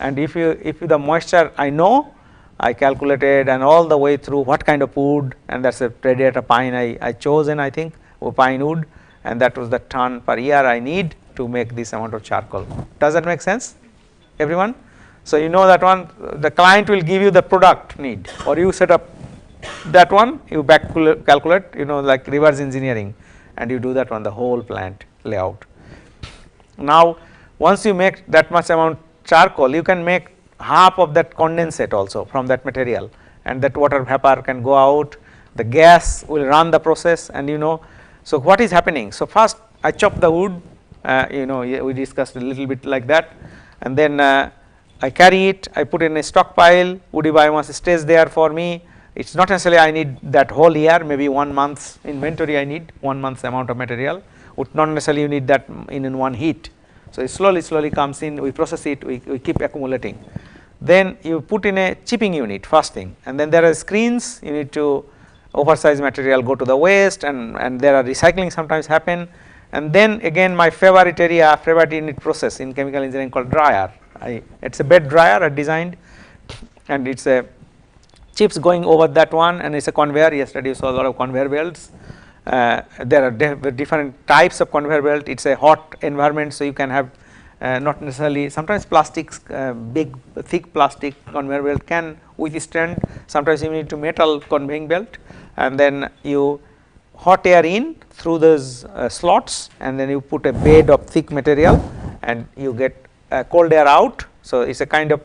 and if the moisture I know, I calculated, and all the way through what kind of wood, and that's a predator pine I chosen, I think, or pine wood, and that was the ton per year I need to make this amount of charcoal. Does that make sense, everyone? So you know that one, the client will give you the product need, or you set up that one, you back calculate, like reverse engineering, and you do that on the whole plant layout. Now once you make that much amount charcoal, you can make half of that condensate also from that material, and that water vapor can go out, the gas will run the process, and so what is happening? So first I chop the wood, we discussed a little bit like that, and then I carry it, I put in a stockpile, woody biomass stays there for me. It's not necessarily I need that whole year, maybe 1 month's inventory I need, 1 month's amount of material, would not necessarily you need that in one heat. So it slowly comes in, we process it, we keep accumulating. Then you put in a chipping unit, first thing, and then there are screens, you need to oversize material go to the waste, and there are recycling sometimes happen, and then again my favorite unit process in chemical engineering called dryer. It's a bed dryer I designed, and it's a chips going over that one, and it's a conveyor. Yesterday you saw a lot of conveyor belts. There are different types of conveyor belt. It's a hot environment, so you can have not necessarily, sometimes plastics, big thick plastic conveyor belt can withstand, sometimes you need to metal conveying belt, and then you hot air in through those slots, and then you put a bed of thick material, and you get cold air out. So it's a kind of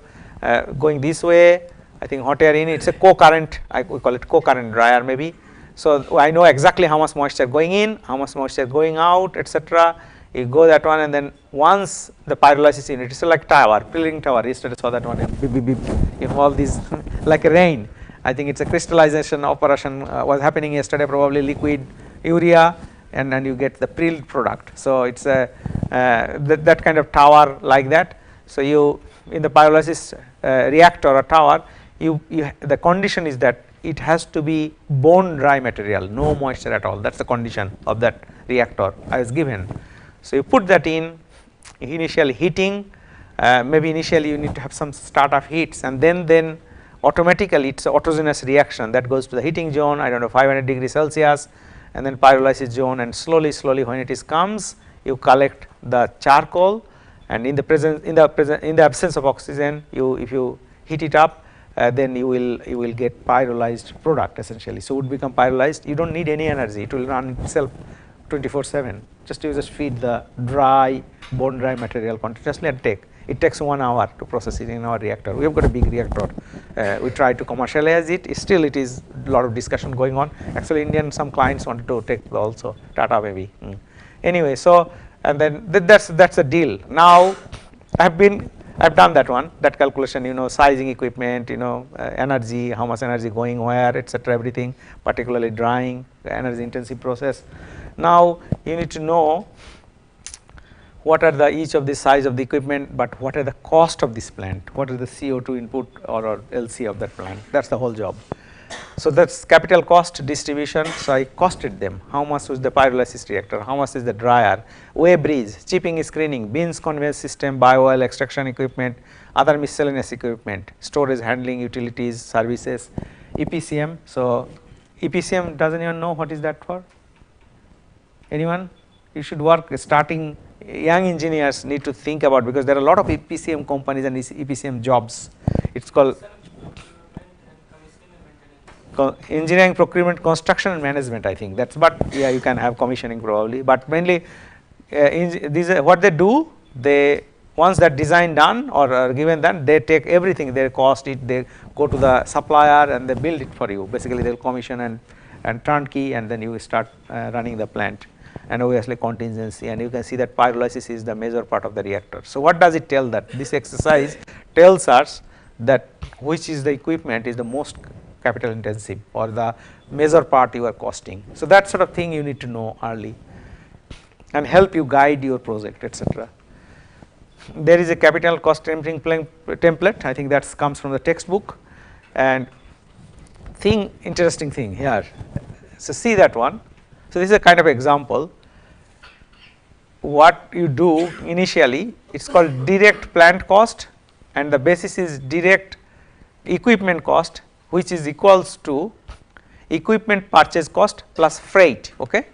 going this way, I think hot air in, it's a co-current, we call it co-current dryer maybe. So I know exactly how much moisture going in, how much moisture going out, etc. You go that one, and then once the pyrolysis unit, it's like tower, peeling tower, yesterday saw that one, beep, beep, beep, all these like a rain. I think it's a crystallization operation was happening yesterday, probably liquid urea, and then you get the peeled product. So it's a that kind of tower like that. So you, in the pyrolysis reactor or tower, the condition is that it has to be bone dry material, no moisture at all. That is the condition of that reactor I was given. So, you put that in, initial heating, maybe initially you need to have some startup heats, and then automatically it is an autogenous reaction that goes to the heating zone, I do not know, 500 degrees Celsius, and then pyrolysis zone, and slowly when it is comes, you collect the charcoal, and in the absence of oxygen, if you heat it up, then you will get pyrolyzed product essentially. So, would become pyrolyzed. You do not need any energy, it will run itself 24/7. You just feed the dry, bone dry material continuously and take. It takes 1 hour to process it in our reactor. We have got a big reactor. We try to commercialize it. Still, it is a lot of discussion going on. Actually, some clients wanted to take also Tata maybe. Anyway, so and then that's a deal. Now, I've done that one, that calculation. Sizing equipment. Energy, how much energy going where, etc. Everything, particularly drying, energy intensive process. Now, you need to know what are each of the size of the equipment, but what are the cost of this plant, what is the CO2 input or LC of that plant, that is the whole job. So, that is capital cost distribution. So, I costed them, how much was the pyrolysis reactor, how much is the dryer, weigh bridge, chipping screening, beans conveyance system, bio-oil extraction equipment, other miscellaneous equipment, storage, handling, utilities, services, EPCM. So, EPCM does not even know what is that for? Anyone? You should work starting. Young engineers need to think about, because there are a lot of EPCM companies and EPCM jobs. It is called engineering, procurement, construction and management, I think that's, but yeah, you can have commissioning probably, but mainly these are what they do. They once that design done or given done, they take everything, they cost it, they go to the supplier and they build it for you. Basically, they will commission and turnkey, and then you start running the plant. And obviously contingency, and you can see that pyrolysis is the major part of the reactor. So, what does it tell? That this exercise tells us that which is the equipment is the most capital intensive or the major part you are costing. So, that sort of thing you need to know early and help you guide your project, etc. There is a capital cost template, I think that comes from the textbook, and interesting thing here. So, see that one. So, this is a kind of example. What you do initially, it is called direct plant cost, and the basis is direct equipment cost, which is equals to equipment purchase cost plus freight. Okay.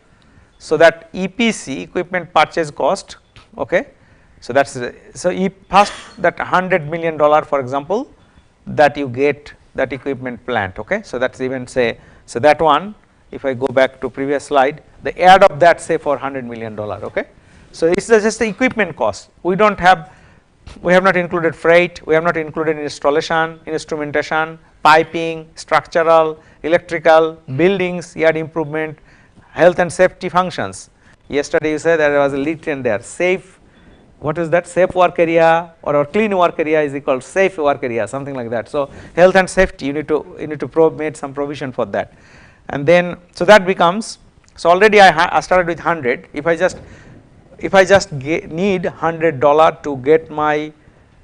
So, that EPC, equipment purchase cost. Okay. So, that is first that $100 million, for example, that you get that equipment plant. Okay. So, that is even say, so that one, if I go back to previous slide, the add of that say for $100 million. Okay. So, this is just the equipment cost. We have not included freight, we have not included installation, instrumentation, piping, structural, electrical, buildings, yard improvement, health and safety functions. Yesterday you said there was a leak in there, safe, what is that, safe work area or clean work area is equal to safe work area, something like that. So, health and safety, you need to make some provision for that. And then, so that becomes, so already I started with 100. If I just need $100 to get my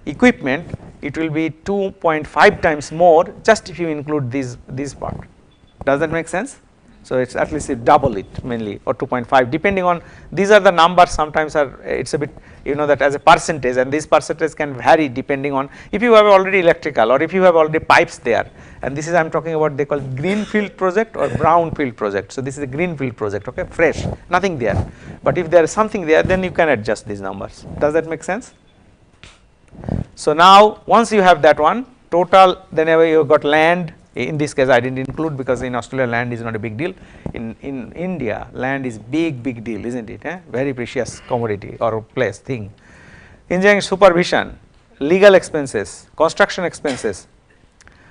equipment, it will be 2.5 times more just if you include this part. Does that make sense? So, it is at least double it mainly, or 2.5, depending on, these are the numbers, sometimes it is a bit, that as a percentage, and this percentage can vary depending on if you have already electrical or if you have already pipes there, and this is I am talking about, they call greenfield project or brownfield project. So, this is a greenfield project, okay, fresh, nothing there, but if there is something there, then you can adjust these numbers. Does that make sense? So, now once you have that one total, then you have got land. In this case, I did not include, because in Australia land is not a big deal. In India, land is big deal, is not it? Very precious commodity or place thing. Engineering supervision, legal expenses, construction expenses.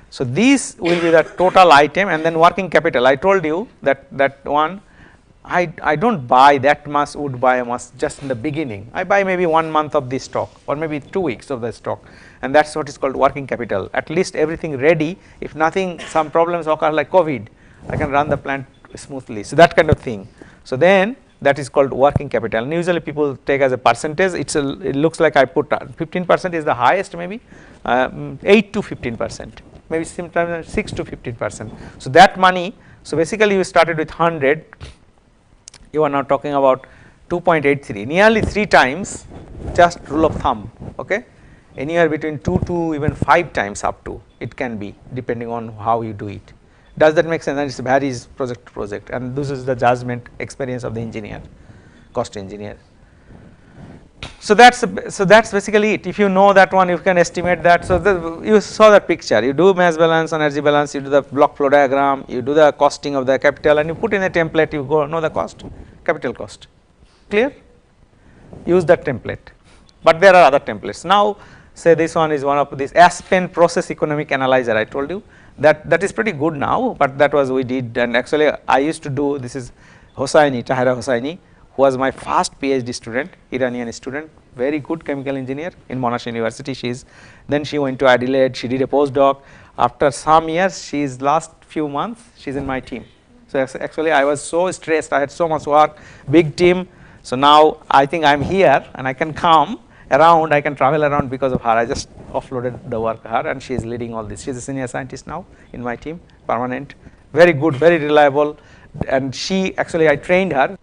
So, these will be the total item, and then working capital. I told you that one, I do not buy that much wood biomass just in the beginning. I buy maybe 1 month of the stock or maybe 2 weeks of the stock, and that is what is called working capital. At least everything ready, if nothing, some problems occur like COVID, I can run the plant smoothly. So, that kind of thing. So, then that is called working capital, and usually people take as a percentage. It looks like I put 15% is the highest, maybe 8 to 15%. maybe sometimes 6 to 15%. So that money, so basically you started with 100, you are now talking about 2.83, nearly 3 times, just rule of thumb, okay, anywhere between 2 to even 5 times up to it can be, depending on how you do it. Does that make sense? And it varies project to project, and this is the judgment experience of the engineer, cost engineer. So that's basically it. If you know that one, you can estimate that. So you saw that picture. You do mass balance, energy balance. You do the block flow diagram. You do the costing of the capital, and you put in a template. You go know the cost, capital cost. Clear? Use that template. But there are other templates. Now, say this one is one of this Aspen process economic analyzer. I told you that is pretty good now. But that was we did, and actually I used to do. This is Hosseini, Tahira Hosseini, who was my first PhD student, Iranian student, very good chemical engineer in Monash University. Then she went to Adelaide, she did a postdoc. After some years, she's last few months, she's in my team. So actually I was so stressed, I had so much work, big team. So now I think I'm here and I can come around, I can travel around because of her. I just offloaded the work to her and she is leading all this. She's a senior scientist now in my team, permanent, very good, very reliable. And she, actually I trained her.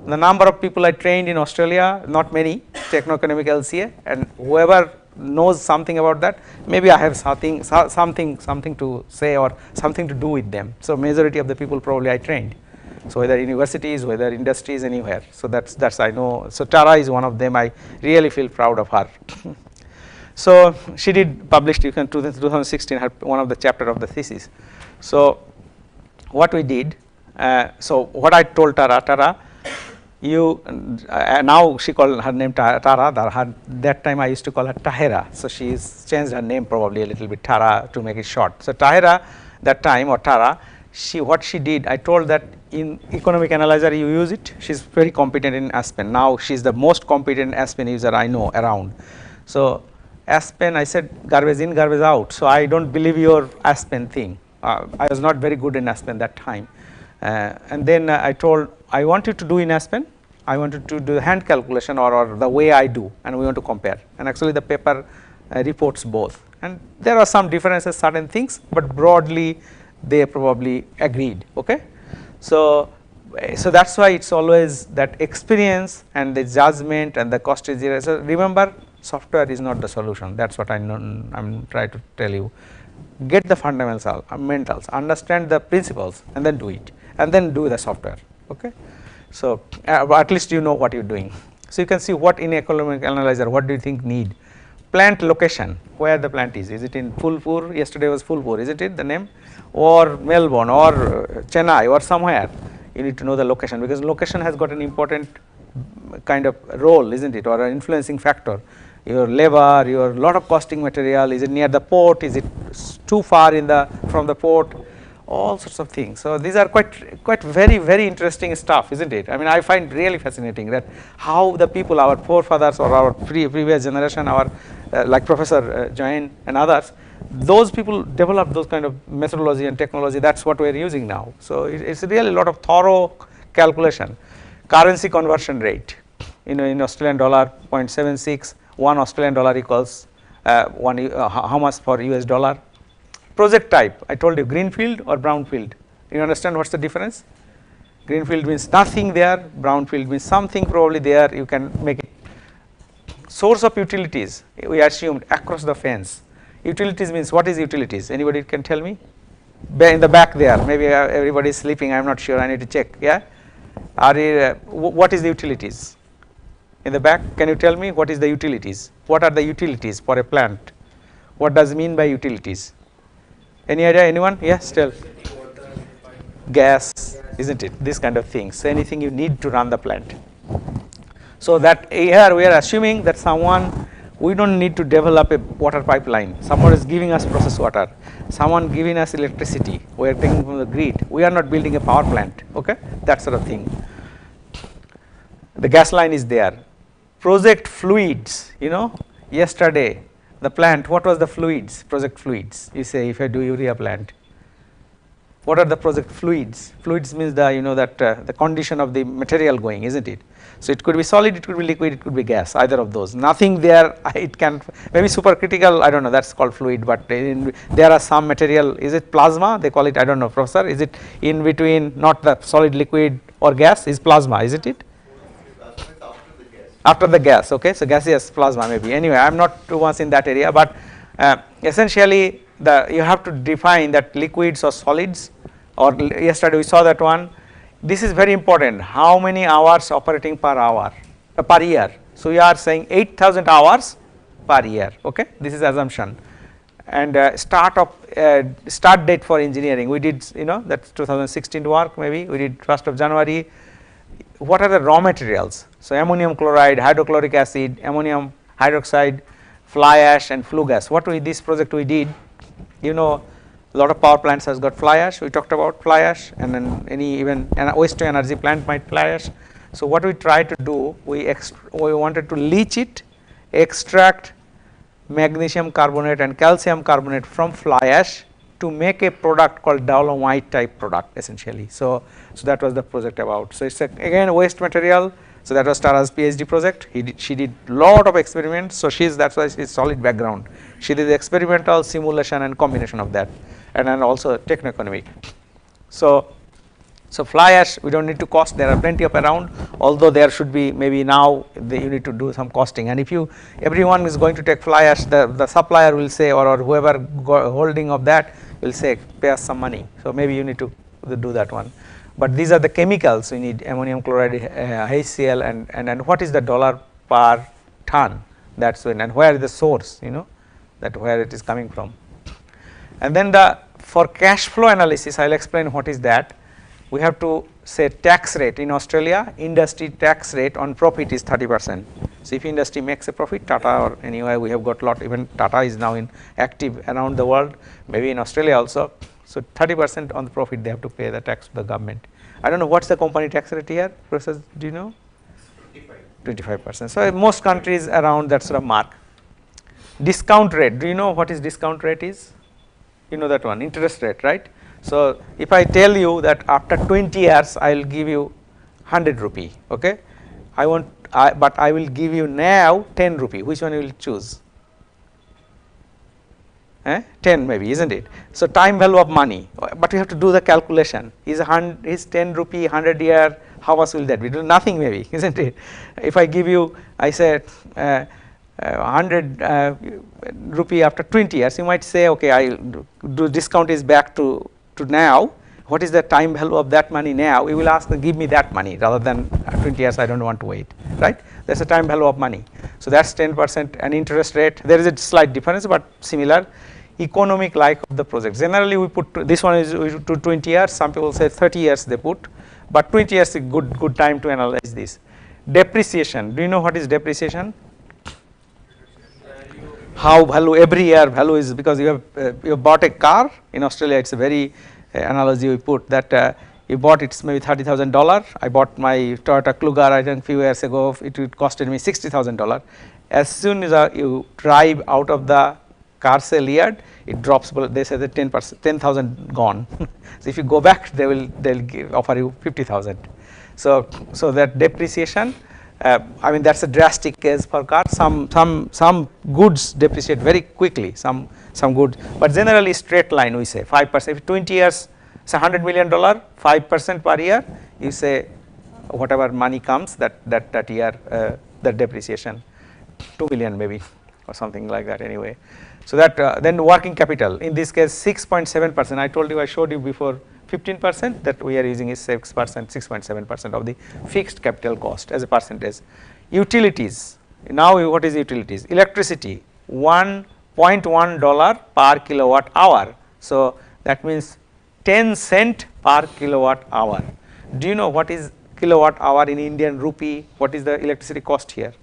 The number of people I trained in Australia, not many, techno-economic LCA, and whoever knows something about that, maybe I have something to say or something to do with them. So majority of the people probably I trained. So whether universities, whether industries, anywhere. So that's I know. So Tara is one of them. I really feel proud of her. So she did published in 2016 her one of the chapter of the thesis. So what we did. So what I told Tara. You now she called her name Tara. That time I used to call her Tahira. So she's changed her name probably a little bit, Tara, to make it short. So Tahira that time, or Tara, what she did, I told that in economic analyzer you use it. She's very competent in Aspen. Now she's the most competent Aspen user I know around. So Aspen, I said garbage in, garbage out. So I don't believe your Aspen thing. I was not very good in Aspen that time. And then I told, I want you to do in Aspen, I wanted to do the hand calculation or the way I do, and we want to compare. And actually the paper reports both. And there are some differences, certain things, but broadly they probably agreed. Okay, so that's why it's always that experience and the judgment and the cost is zero. So remember, software is not the solution. That's what I'm trying to tell you. Get the fundamentals, understand the principles, and then do it, and then do the software. Okay, so at least you know what you're doing. So you can see what in economic analyzer, what do you think need? Plant location, where the plant is it in Phulpur? Yesterday was Phulpur, isn't it the name? Or Melbourne or Chennai or somewhere? You need to know the location, because location has got an important kind of role, isn't it, or an influencing factor. Your labor, your lot of costing material, is it near the port, is it too far from the port, all sorts of things. So these are quite very interesting stuff, isn't it? I mean, I find really fascinating that how the people, our forefathers or our previous generation, our like Professor Jain and others, those people developed those kind of methodology and technology. That's what we're using now. So it's really a lot of thorough calculation. Currency conversion rate, in Australian dollar 0.76. 1 Australian dollar equals how much for US dollar. Project type, I told you, greenfield or brownfield. You understand what's the difference? Greenfield means nothing there, brownfield means something probably there, you can make it. Source of utilities, we assumed across the fence. Utilities means, what is utilities? Anybody can tell me? In the back there, maybe everybody is sleeping, I'm not sure, I need to check, yeah? What is the utilities? In the back, can you tell me what is the utilities? What are the utilities for a plant? What does it mean by utilities? Any idea, anyone? Yes, tell. Gas, isn't it? This kind of things. So anything you need to run the plant. So that here we are assuming that we don't need to develop a water pipeline. Someone is giving us process water. Someone giving us electricity. We are taking from the grid. We are not building a power plant. Okay, that sort of thing. The gas line is there. Project fluids, yesterday the plant, what was the fluids, project fluids? You say if I do urea plant, What are the project fluids? Fluids means the the condition of the material going, isn't it? So it could be solid, it could be liquid, it could be gas, either of those. Nothing there, it can maybe supercritical, I don't know, that's called fluid, but there are some material. Is it plasma? They call it, I don't know, Professor. Is it in between, not the solid, liquid or gas? Is plasma? Is it? After the gas, okay. So gaseous plasma maybe. Anyway, I am not too much in that area, but essentially you have to define that liquids or solids, or yesterday we saw that one. This is very important. How many hours operating per hour per year? So we are saying 8,000 hours per year. Okay, this is assumption. And start date for engineering. We did that's 2016 work maybe. We did 1st of January. What are the raw materials? So ammonium chloride, hydrochloric acid, ammonium hydroxide, fly ash, and flue gas. What this project we did, a lot of power plants has got fly ash. We talked about fly ash, and then even waste to energy plant might fly ash. So what we tried to do, we wanted to leach it, extract magnesium carbonate and calcium carbonate from fly ash to make a product called dolomite type product essentially. So that was the project about. So it's again waste material. So that was Tara's PhD project. She did lot of experiments. So that's why she's solid background. She did experimental, simulation, and combination of that, and then also techno-economic. So fly ash we don't need to cost. There are plenty of around. Although there should be maybe now you need to do some costing. And if everyone is going to take fly ash, the supplier will say, or whoever holding of that will say, pay us some money. So maybe you need to do that one. But these are the chemicals. We need ammonium chloride, HCl, and what is the dollar per ton? That's when, and where is the source? That where it is coming from. And then for cash flow analysis, I'll explain what is that. We have to say tax rate in Australia. Industry tax rate on profit is 30%. So if industry makes a profit, Tata or anywhere we have got lot. Even Tata is now active around the world, maybe in Australia also. So 30% on the profit they have to pay the tax to the government. I don't know what's the company tax rate here, Professor, do you know? 25%. So most countries around that sort of mark. Discount rate, do you know what is discount rate is? You know that one, interest rate, right? So if I tell you that after 20 years I will give you 100 rupee, okay? But I will give you now 10 rupee. Which one you will choose? 10 maybe, isn't it? So time value of money, but you have to do the calculation. Is 10 rupee 100 year? How much will that be? Nothing maybe, isn't it? If I give you, I said 100 rupee after 20 years, you might say, okay, I do discount is back to now. What is the time value of that money now? You will ask, give me that money rather than 20 years. I don't want to wait, right? That's the time value of money. So that's 10% and interest rate. There is a slight difference, but similar. Economic life of the project. Generally, we put this one is to 20 years. Some people say 30 years they put, but 20 years is a good time to analyze this. Depreciation. Do you know what is depreciation? How value every year value is, because you have bought a car in Australia. It's a very analogy we put that you bought, it's maybe $30,000. I bought my Toyota Kluger I think few years ago. It costed me $60,000. As soon as you drive out of the car sale yard, it drops. They say that 10,000 gone. So if you go back, they'll offer you 50,000. So that depreciation. I mean that's a drastic case for cars. Some goods depreciate very quickly. Some goods, but generally straight line we say 5%. If 20 years, it's $100 million, 5% per year. You say whatever money comes that year, that depreciation, 2 million maybe or something like that. Anyway, so that then working capital in this case 6.7%. I told you, I showed you before 15% that we are using is 6%, 6.7% of the fixed capital cost as a percentage. Utilities. Now what is utilities? Electricity, $1.1 per kilowatt hour. So that means 10 cent per kilowatt hour. Do you know what is kilowatt hour in Indian rupee? What is the electricity cost here?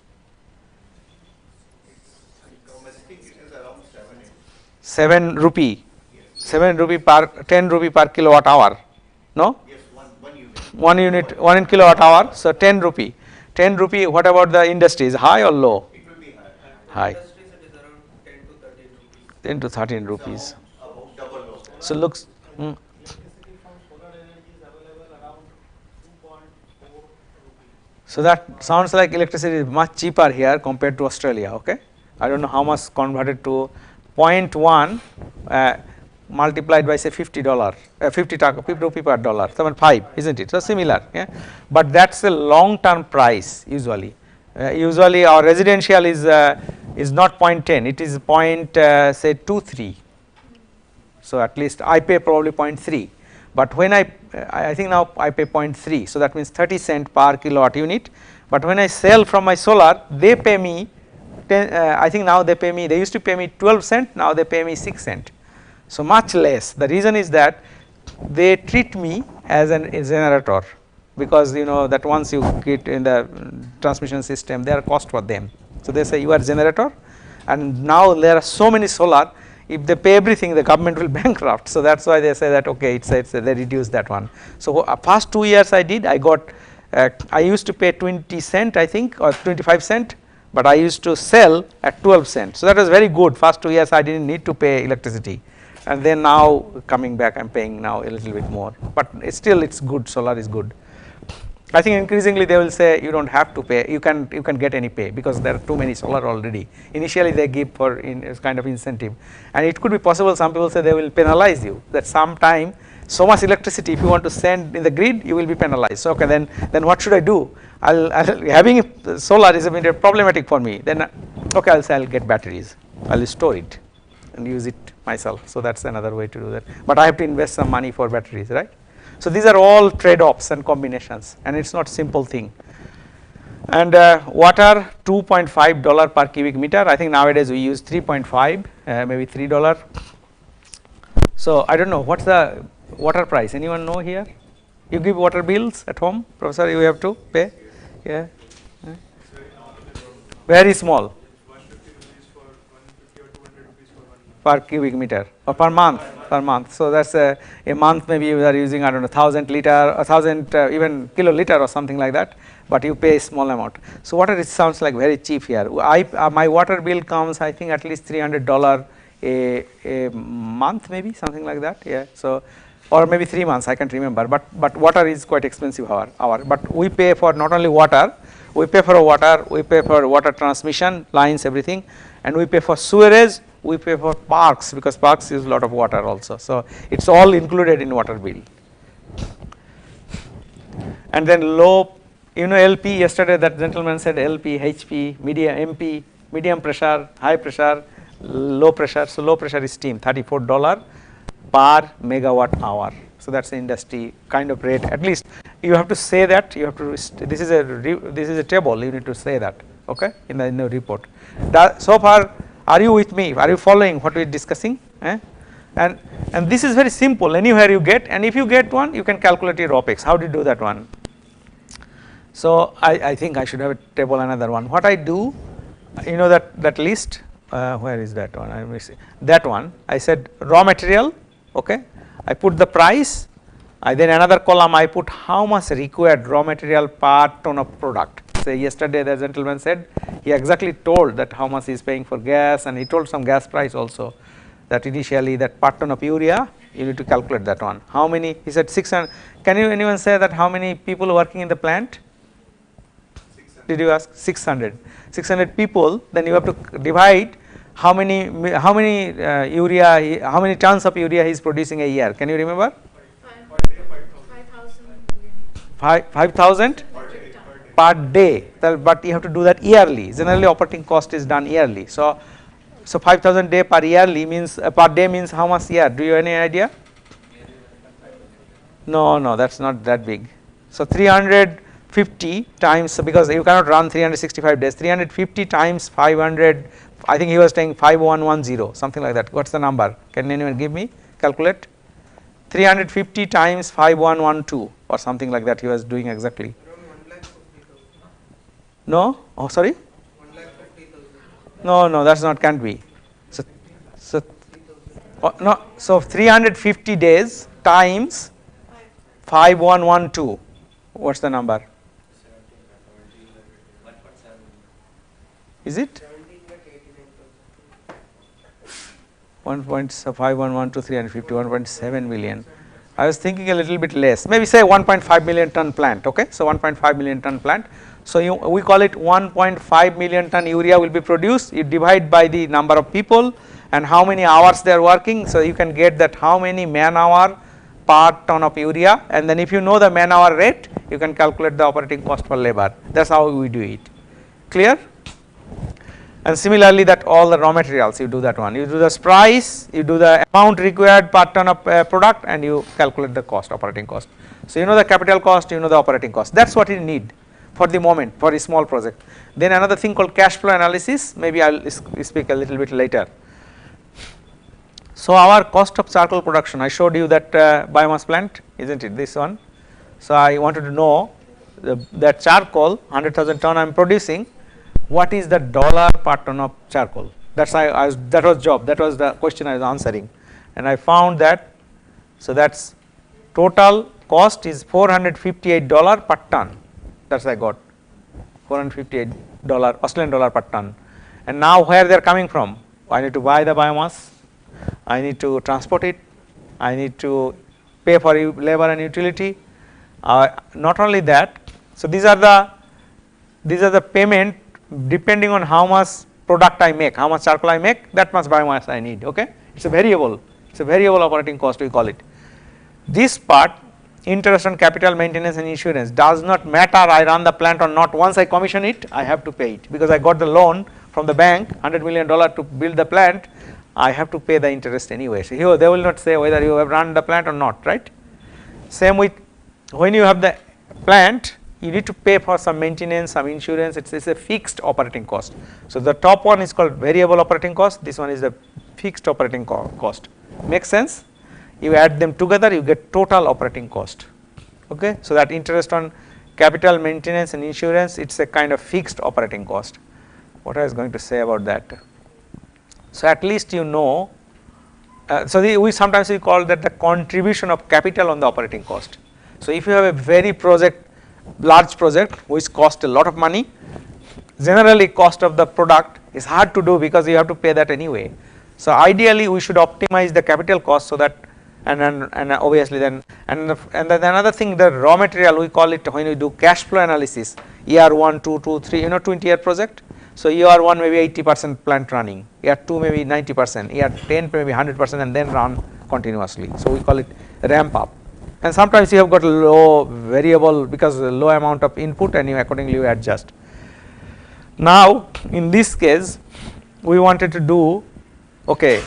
Domestic it is around 7 rupee. 7 rupee per 10 rupee per kilowatt hour. No? Yes, one unit. 1 unit, 1 in kilowatt hour. So 10 rupee. 10 rupee. What about the industries? High or low? It will be high. High. Industries it is around 10 to 13 rupees. 10 to 13 rupees. About double of. So looks. So that sounds like electricity is much cheaper here compared to Australia. Okay, I don't know how much converted to 0.1 multiplied by say $50, 50 rupee per dollar, 7.5, isn't it? So similar, yeah. But that's a long-term price usually. Usually our residential is not 0.10, it is say 2.3. So at least I pay probably 0.3. But when I think now I pay 0.3, so that means 30 cents per kilowatt unit. But when I sell from my solar, they pay me 10, I think now they pay me, they used to pay me 12 cents, now they pay me 6 cents. So much less. The reason is that they treat me as a generator, because you know that once you get in the transmission system, there are cost for them. So they say you are generator, and now there are so many solar. If they pay everything, the government will bankrupt. So that's why they say that okay, they reduce that one. So past 2 years I did, I got I used to pay 20 cent I think, or 25 cent, but I used to sell at 12 cents. So that was very good. First 2 years I didn't need to pay electricity, and then now coming back I'm paying now a little bit more, but still it's good. Solar is good. I think increasingly they will say you don't have to pay, you can get any pay, because there are too many solar already. Initially they give for as kind of incentive, and it could be possible some people say they will penalize you, that sometime so much electricity if you want to send in the grid you will be penalized. So okay, then what should I do? Having solar is a bit problematic for me. Then okay, I'll say I'll get batteries, I'll store it and use it myself. So that's another way to do that, but I have to invest some money for batteries, right? So these are all trade-offs and combinations, and it's not simple thing. And water, $2.5 per cubic meter. I think nowadays we use 3.5, maybe $3. So I don't know what's the water price. Anyone know here? You give water bills at home, Professor? You have to pay. Yeah. Very small. 150 rupees for 150 or 200 rupees for 1 Per cubic meter or per month. Per month. So that's a month maybe you are using, I don't know, 1,000 liter, 1,000 even kiloliter or something like that, but you pay a small amount. So water, it sounds like very cheap here. My water bill comes I think at least $300 a month, maybe something like that. Yeah. So or maybe 3 months, I can't remember. But water is quite expensive hour. But we pay for not only water, we pay for water, we pay for water transmission lines, everything, and we pay for sewerage. We pay for parks, because parks use a lot of water also. So it's all included in water bill. And then low, you know, LP, yesterday that gentleman said LP, HP, medium, MP, medium pressure, high pressure, low pressure. So low pressure is steam, $34 per megawatt hour. So that's the industry kind of rate. At least you have to say that. You have to. This is a table. You need to say that. Okay, in the report. So far, are you with me? Are you following what we are discussing? And this is very simple. Anywhere you get, and if you get one, you can calculate your OPEX. How do you do that one? So I think I should have a table, another one. What I do, you know that list. Where is that one? I miss it. That one. I said raw material. Okay. I put the price. Then another column I put how much required raw material per ton of product. Say yesterday the gentleman said he exactly told that how much he is paying for gas, and he told some gas price also, that initially that per ton of urea you need to calculate that one. How many? He said 600. Can you anyone say that how many people working in the plant? 600. Did you ask? 600. 600 people. Then you have to divide how many urea, how many tons of urea he is producing a year. Can you remember? 5,000 per day. But you have to do that yearly. Generally operating cost is done yearly. So 5,000 day per yearly means per day means how much year? Do you have any idea? No, that's not that big. So 350 times, because you cannot run 365 days. 350 times 500. I think he was saying 5110, something like that. What's the number? Can anyone give me? Calculate. 350 times 5112 or something like that. He was doing exactly. No? Oh, sorry? 1,50,000. No, that's not, can't be. So 350 days times 5112. What's the number? Is it? 1.5112 350, 1.7 million. I was thinking a little bit less, maybe say 1.5 million ton plant. Okay, so 1.5 million ton plant. So we call it 1.5 million ton urea will be produced. You divide by the number of people and how many hours they are working. So you can get that how many man hour per ton of urea, and then if you know the man hour rate, you can calculate the operating cost per labor. That is how we do it. Clear? And similarly, that all the raw materials, you do that one. You do the price, you do the amount required per ton of product, and you calculate the cost, operating cost. So you know the capital cost, you know the operating cost. That is what you need for the moment for a small project. Then another thing called cash flow analysis, maybe I will speak a little bit later. So our cost of charcoal production, I showed you that biomass plant, isn't it, this one. So I wanted to know that charcoal 100,000 ton I am producing, what is the dollar per ton of charcoal? That was the question I was answering, and I found that. So that's total cost is $458 per ton. That's I got $458 Australian dollar per ton. And now where they are coming from? I need to buy the biomass, I need to transport it, I need to pay for labor and utility. Not only that, so these are the payment depending on how much product I make, how much charcoal I make, that much biomass I need. Okay, it's a variable operating cost we call it. This part, interest on capital, maintenance and insurance, does not matter I run the plant or not. Once I commission it, I have to pay it because I got the loan from the bank, $100 million to build the plant. I have to pay the interest anyway. So here they will not say whether you have run the plant or not, right? Same with when you have the plant, you need to pay for some maintenance, some insurance. It's a fixed operating cost. So the top one is called variable operating cost. This one is the fixed operating cost. Make sense? You add them together, you get total operating cost. Okay, so that interest on capital, maintenance and insurance, it's a kind of fixed operating cost. What I was going to say about that? So at least you know. We sometimes call that the contribution of capital on the operating cost. So if you have a very large project which costs a lot of money, generally cost of the product is hard to do because you have to pay that anyway. So ideally we should optimize the capital cost so that, and obviously then another thing, the raw material we call it when we do cash flow analysis, year 1, 2, 3, 20-year project. So year 1 maybe 80% plant running, year 2 maybe 90%, year 10 maybe 100% and then run continuously. So we call it ramp up. And sometimes you have got low variable because low amount of input and you accordingly you adjust. Now in this case we wanted to do, okay,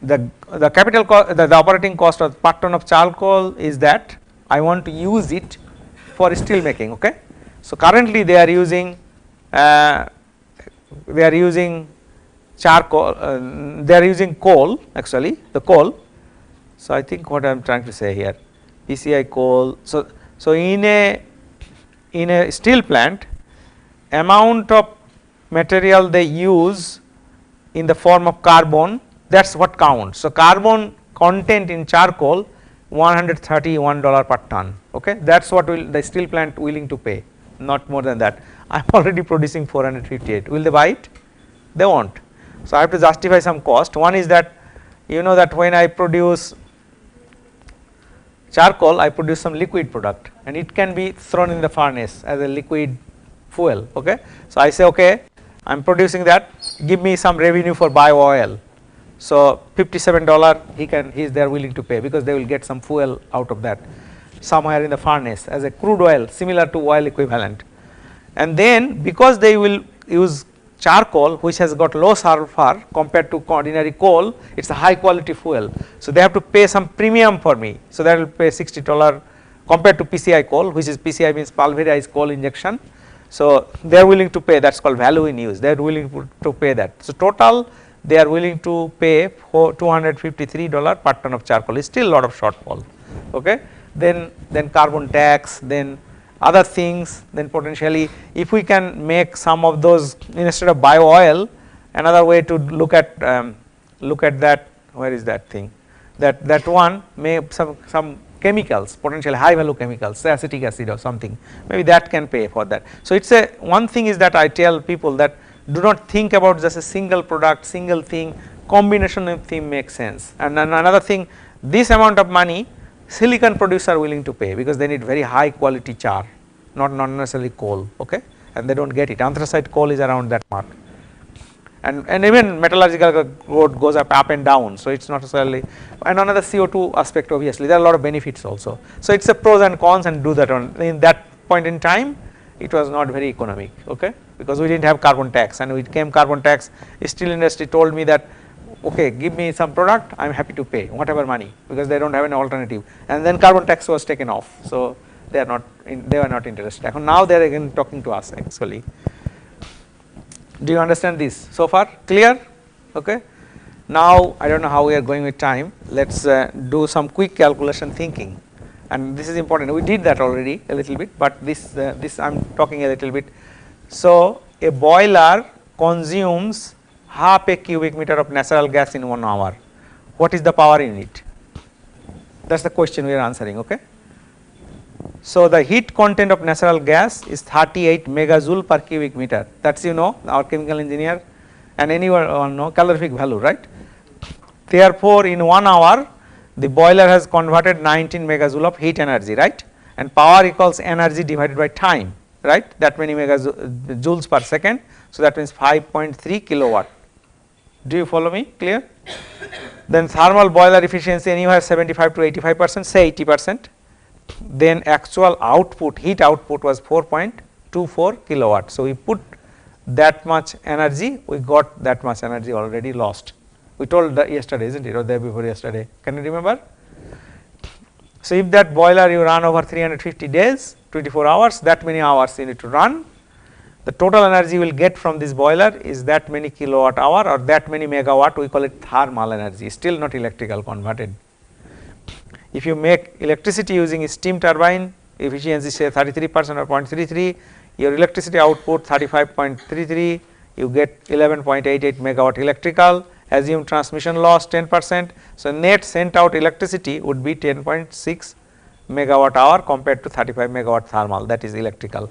the capital cost, the operating cost of per ton of charcoal is that I want to use it for steel making. Okay, so currently they are using charcoal, they are using coal, actually the coal. So I think what I am trying to say here, PCI coal. So in a steel plant, amount of material they use in the form of carbon, that's what counts. So carbon content in charcoal $131 per ton. Okay, that's what the steel plant willing to pay, not more than that. I am already producing 458. Will they buy it? They won't. So I have to justify some cost. One is that you know that when I produce charcoal, I produce some liquid product and it can be thrown in the furnace as a liquid fuel. Okay, so I say, okay, I am producing that, give me some revenue for bio oil. So $57 they are willing to pay because they will get some fuel out of that somewhere in the furnace as a crude oil similar to oil equivalent. And then because they will use charcoal which has got low sulfur compared to ordinary coal, it is a high quality fuel. So they have to pay some premium for me. So they will pay $60 compared to PCI coal, which is PCI means pulverized coal injection. So they are willing to pay, that is called value in use, they are willing to pay that. So total they are willing to pay for $253 per ton of charcoal, is still a lot of shortfall. Okay, then carbon tax, then other things, then potentially if we can make some of those instead of bio oil, another way to look at that, where is that thing, that one may some chemicals, potentially high value chemicals, say acetic acid or something, maybe that can pay for that. So it's a one thing is that I tell people that do not think about just a single product, single thing, combination of thing makes sense. And then another thing, this amount of money silicon producers are willing to pay because they need very high quality char, not necessarily coal. Okay, and they don't get it. Anthracite coal is around that mark, and even metallurgical growth goes up and down, so it's not necessarily. And another CO2 aspect, obviously there are a lot of benefits also. So it's a pros and cons, and do that on in that point in time. It was not very economic, okay, because we didn't have carbon tax, and with came carbon tax, steel industry told me that, okay, give me some product, I am happy to pay whatever money, because they don't have an alternative, and then carbon tax was taken off, so they are not they were not interested. Now they are again talking to us actually. Do you understand this so far? Clear? Okay. Now I don't know how we are going with time. Let's do some quick calculation thinking, and this is important. We did that already a little bit, but this I am talking a little bit. So a boiler consumes half a cubic meter of natural gas in 1 hour. What is the power in it? That's the question we are answering. Okay. So the heat content of natural gas is 38 megajoule per cubic meter. That's, you know, our chemical engineer and anyone know calorific value, right? Therefore, in 1 hour the boiler has converted 19 megajoule of heat energy, right? And power equals energy divided by time, right? That many megajoules per second. So that means 5.3 kilowatt. Do you follow me? Clear? Then thermal boiler efficiency anywhere 75 to 85%, say 80%. Then actual output, heat output was 4.24 kilowatt. So we put that much energy, we got that much energy already lost. We told yesterday, isn't it, or the day before yesterday? Can you remember? So if that boiler you run over 350 days, 24 hours, that many hours you need to run. The total energy you will get from this boiler is that many kilowatt hour or that many megawatt, we call it thermal energy, still not electrical converted. If you make electricity using a steam turbine, efficiency say 33% or 0.33, your electricity output 35.33, you get 11.88 megawatt electrical, assume transmission loss 10%. So net sent out electricity would be 10.6 megawatt hour compared to 35 megawatt thermal, that is electrical.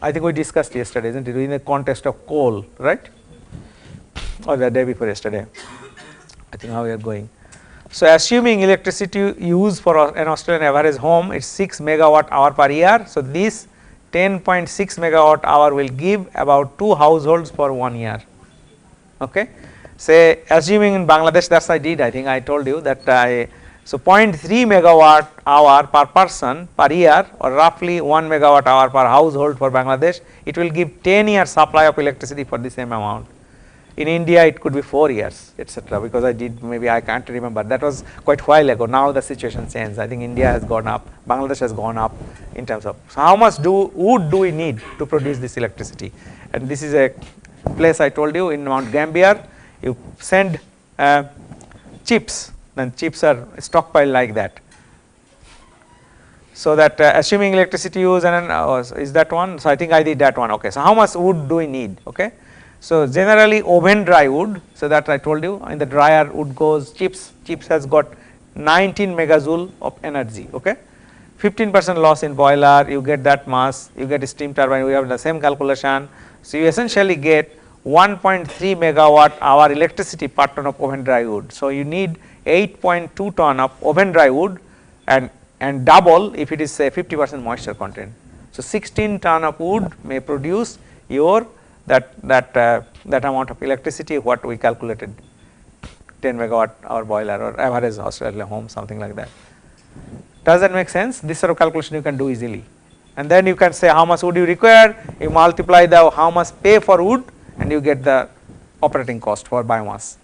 I think we discussed yesterday, isn't it, in the context of coal, right, or the day before yesterday. I think how we are going. So assuming electricity use for an Australian average home is 6 megawatt hour per year. So this 10.6 megawatt hour will give about 2 households for 1 year. Okay. Say assuming in Bangladesh, that's I did, I think I told you that so 0.3 megawatt hour per person per year, or roughly 1 megawatt hour per household for Bangladesh, it will give 10 years supply of electricity for the same amount. In India it could be 4 years, etc., because I did, maybe I can't remember, that was quite a while ago. Now the situation changed. I think India has gone up, Bangladesh has gone up in terms of, so how much wood do we need to produce this electricity? And this is a place I told you in Mount Gambier, you send chips, then chips are stockpiled like that. So that assuming electricity use, and is that one? So I think I did that one. Okay. So how much wood do we need? Okay. So generally oven dry wood, so that I told you, in the dryer wood goes chips has got 19 megajoule of energy. Okay. 15% loss in boiler, you get that mass, you get a steam turbine, we have the same calculation. So you essentially get 1.3 megawatt hour electricity per ton of oven dry wood. So you need 8.2 ton of oven dry wood, and double if it is say 50% moisture content. So 16 ton of wood may produce your that amount of electricity what we calculated, 10 megawatt hour boiler or average Australian home, something like that. Does that make sense? This sort of calculation you can do easily, and then you can say how much wood you require, you multiply the how much pay for wood, and you get the operating cost for biomass.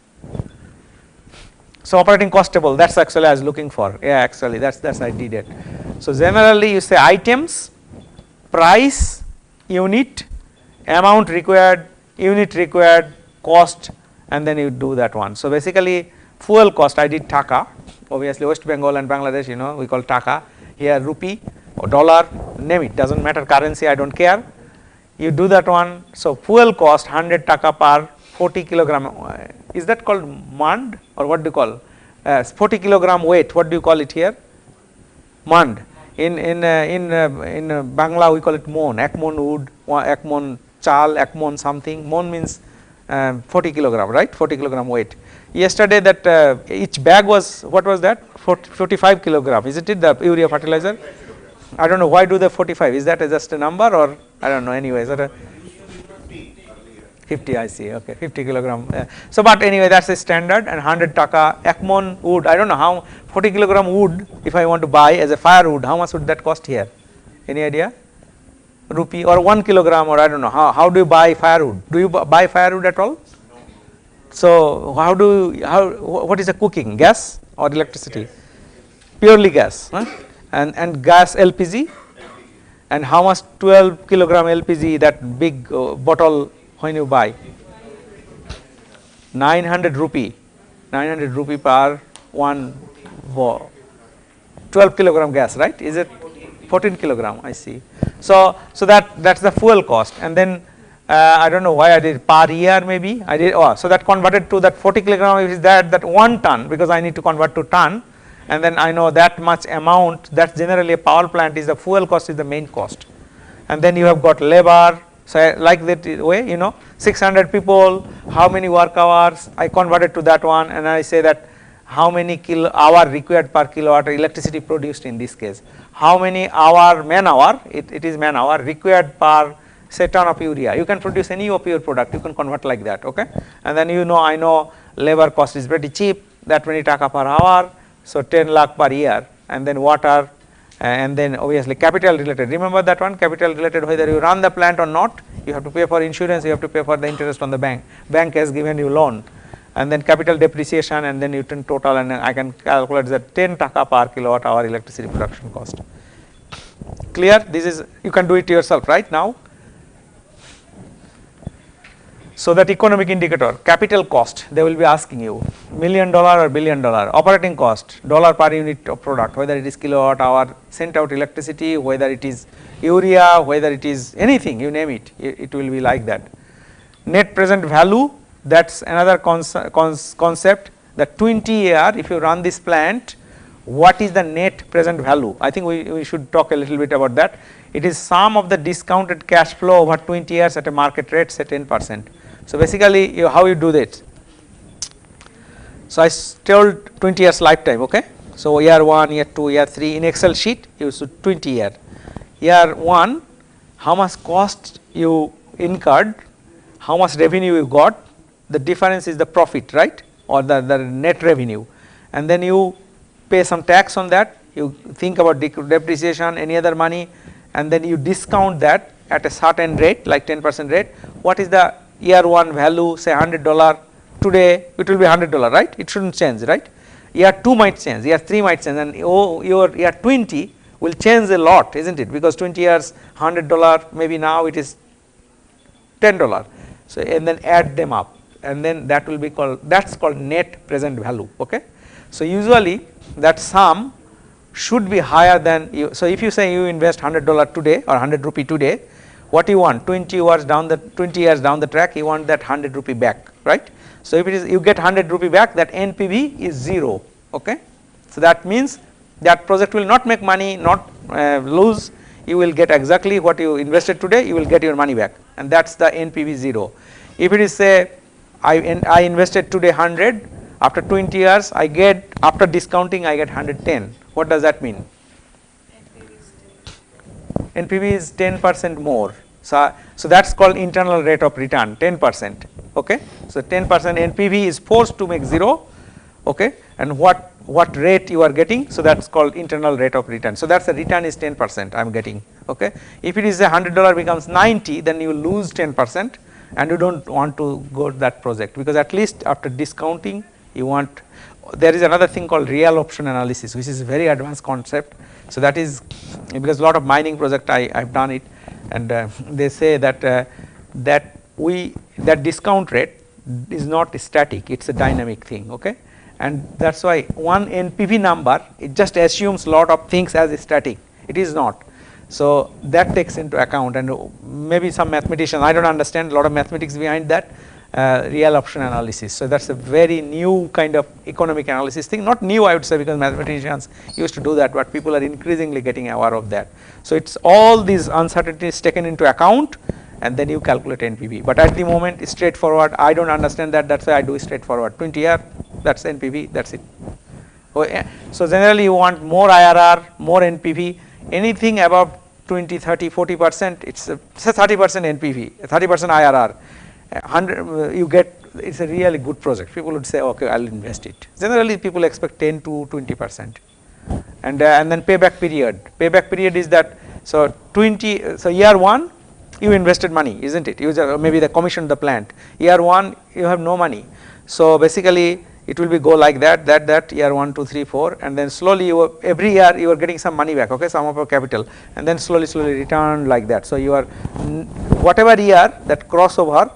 So operating cost table, that's actually I was looking for. Yeah, actually that's I did it. So generally you say items, price, unit, amount required, unit required, cost, and then you do that one. So basically fuel cost, I did taka, obviously West Bengal and Bangladesh, you know, we call taka, here rupee or dollar, name it, doesn't matter currency, I don't care. You do that one. So fuel cost 100 taka per 40 kilogram, is that called mand or what do you call 40 kilogram weight, what do you call it here? Mand. In Bangla we call it mon, ek mon wood, ek mon chal, ek mon something, mon means 40 kilogram, right, 40 kilogram weight. Yesterday that each bag was, what was that, 45 kilogram, isn't it, the urea fertilizer? I don't know why do the 45, is that just a number or I don't know anyways. 50 I see, okay, 50 kilogram. So, but anyway that is a standard, and 100 taka Ekmon wood, I do not know how 40 kilogram wood if I want to buy as a firewood, how much would that cost here? Any idea? Rupee or 1 kilogram, or I do not know, how do you buy firewood? Do you buy firewood at all? So, what is the cooking, gas or electricity? Purely gas, huh? And gas LPG, and how much 12 kilogram LPG, that big bottle when you buy? 900 rupee per 12 kilogram gas, right? Is it 14 kilogram? I see. So that's the fuel cost, and then I don't know why I did per year, maybe I did. So that converted to that 40 kilogram is that 1 ton, because I need to convert to ton, and then I know that much amount. That's generally a power plant is the fuel cost is the main cost, and then you have got labor. So like that way, 600 people, how many work hours, I converted to that one, and I say that how many hour required per kilowatt electricity produced in this case, how many man hour, it is man hour required per say ton of urea. You can produce any of your product, you can convert like that, okay. And then I know labor cost is pretty cheap, that many taka per hour, so 10 lakh per year, and then water, and then obviously capital related. Remember that one, capital related, whether you run the plant or not, you have to pay for insurance, you have to pay for the interest on the bank has given you loan, and then capital depreciation, and then you turn total, and I can calculate that 10 taka per kilowatt hour electricity production cost. Clear? This is, you can do it yourself right now. So that economic indicator, capital cost, they will be asking you $1 million or $1 billion, operating cost, dollar per unit of product, whether it is kilowatt hour sent out electricity, whether it is urea, whether it is anything, you name it, it will be like that. Net present value, that's another concept, the 20 year, if you run this plant, what is the net present value? I think we should talk a little bit about that. It is sum of the discounted cash flow over 20 years at a market rate, say 10%. So basically how you do that? So I told 20 years lifetime, okay. So year 1, year 2, year 3 in Excel sheet you should 20 year. Year 1, how much cost you incurred, how much revenue you got, the difference is the profit, right, or the net revenue, and then you pay some tax on that, you think about depreciation, any other money, and then you discount that at a certain rate like 10% rate. What is the year 1 value, say $100, today it will be $100, right, it shouldn't change, right. Year 2 might change, year 3 might change, and your year 20 will change a lot, isn't it, because 20 years $100, maybe now it is $10. So and then add them up, and then that will be called, that's called net present value, okay. So usually that sum should be higher than you. So if you say you invest $100 today or 100 rupee today, what you want 20 years down the track, you want that 100 rupee back, right. So if it is you get 100 rupee back, that NPV is 0, okay. So that means that project will not make money, not lose, you will get exactly what you invested today, you will get your money back, and that's the NPV 0. If it is say I invested today 100, after 20 years I get, after discounting I get 110, what does that mean? NPV is 10% more. So that's called internal rate of return, 10%, okay. So 10% NPV is forced to make 0, okay, and what rate you are getting, so that's called internal rate of return. So that's the return is 10% I am getting, okay. If it is a $100 becomes 90, then you lose 10%, and you don't want to go to that project, because at least after discounting you want. There is another thing called real option analysis, which is a very advanced concept. So that is because a lot of mining project I have done it, and they say that that discount rate is not static, it's a dynamic thing, okay. And that's why one NPV number, it just assumes lot of things as static, it is not. So that takes into account, and maybe some mathematician, I don't understand a lot of mathematics behind that, real option analysis. So that's a very new kind of economic analysis thing, not new I would say, because mathematicians used to do that, but people are increasingly getting aware of that. So it's all these uncertainties taken into account, and then you calculate NPV, but at the moment it's straightforward. I don't understand that, that's why I do straightforward, 20 year, that's NPV, that's it. So generally you want more IRR, more NPV, anything above 20, 30, 40%, it's say 30% NPV, 30% IRR, 100 you get, it's a really good project. People would say, okay, I'll invest it. Generally, people expect 10 to 20%, and then payback period. Payback period is that, so 20, so year 1 you invested money, isn't it? You just, maybe they commissioned the plant. Year 1 you have no money, so basically it will be go like that year 1, 2, 3, 4, and then slowly every year you are getting some money back, okay, some of your capital, and then slowly return like that. So you are whatever year that crossover,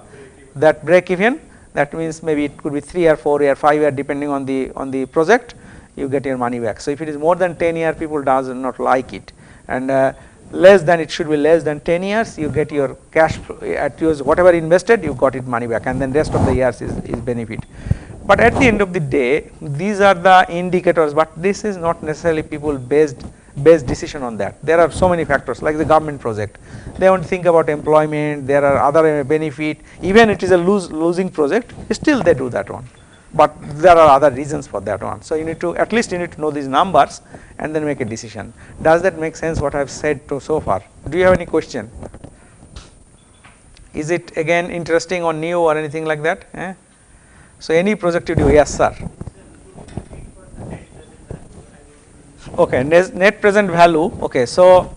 that break even, that means maybe it could be 3 year, 4 year, 5 year, depending on the project, you get your money back. So if it is more than 10 year, people does not like it, and less than, it should be less than 10 years, you get your cash at yours, whatever invested, you got it money back, and then rest of the years is benefit. But at the end of the day, these are the indicators, but this is not necessarily people based decision on that. There are so many factors, like the government project. They want to think about employment, there are other benefit, even it is a losing project, still they do that one. But there are other reasons for that one. So you need to, at least you need to know these numbers and then make a decision. Does that make sense what I have said so far? Do you have any question? Is it again interesting or new or anything like that? Eh? So any project you do, yes sir. Okay, net present value. Okay, so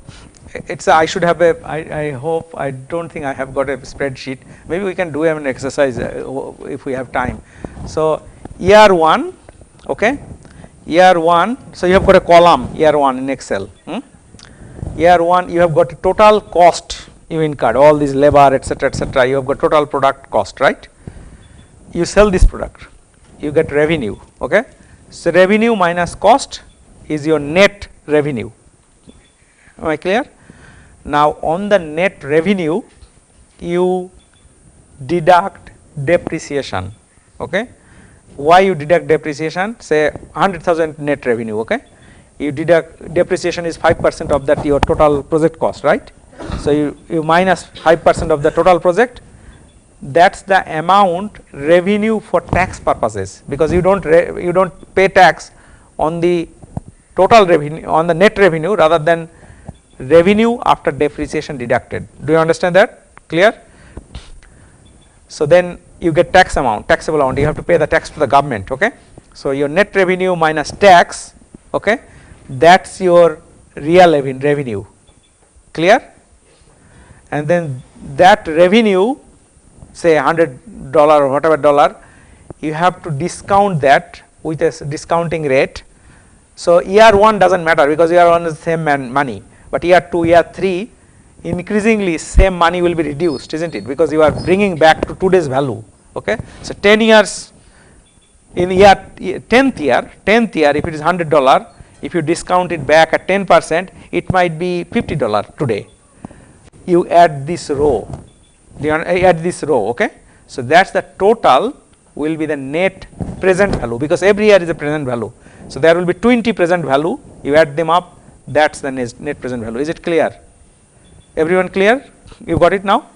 it's I should have a, I hope, I don't think I have got a spreadsheet. Maybe we can do an exercise if we have time. So year 1, okay, year 1. So you have got a column year 1 in Excel. Year 1 you have got a total cost you incurred, all these labor, etc., etc. You have got total product cost, right? You sell this product, you get revenue, okay. So revenue minus cost is your net revenue. Am I clear? Now on the net revenue you deduct depreciation, okay. Why you deduct depreciation? Say 100,000 net revenue, okay. You deduct depreciation is 5% of that your total project cost, right? So you minus 5% of the total project. That's the amount revenue for tax purposes, because you don't pay tax on the total revenue, on the net revenue, rather than revenue after depreciation deducted. Do you understand that? Clear? So then you get tax amount, taxable amount, you have to pay the tax to the government, okay. So your net revenue minus tax, okay, that's your real revenue. Clear? And then that revenue, say $100 or whatever dollar, you have to discount that with a discounting rate. So year 1 doesn't matter, because year 1 is the same money, but year 2, year 3, increasingly same money will be reduced, isn't it? Because you are bringing back to today's value, okay. So 10 years, in year 10th year, if it is $100, if you discount it back at 10%, it might be $50 today. You add this row, add this row, okay. So that's the total will be the net present value, because every year is a present value. So there will be 20 present value, you add them up, that's the net present value. Is it clear? Everyone clear? You got it now?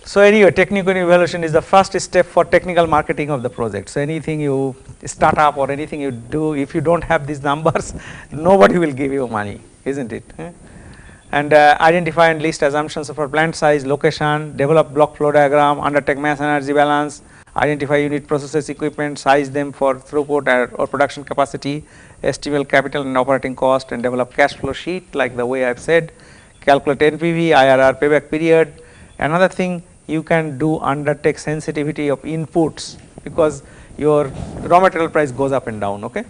So anyway, technical evaluation is the first step for technical marketing of the project. So anything you start up or anything you do, if you don't have these numbers, nobody will give you money, isn't it? And identify and list assumptions for plant size, location, develop block flow diagram, undertake mass energy balance, identify unit processes, equipment, size them for throughput or production capacity, estimate capital and operating cost, and develop cash flow sheet like the way I have said, calculate NPV, IRR, payback period. Another thing you can do, undertake sensitivity of inputs, because your raw material price goes up and down, okay.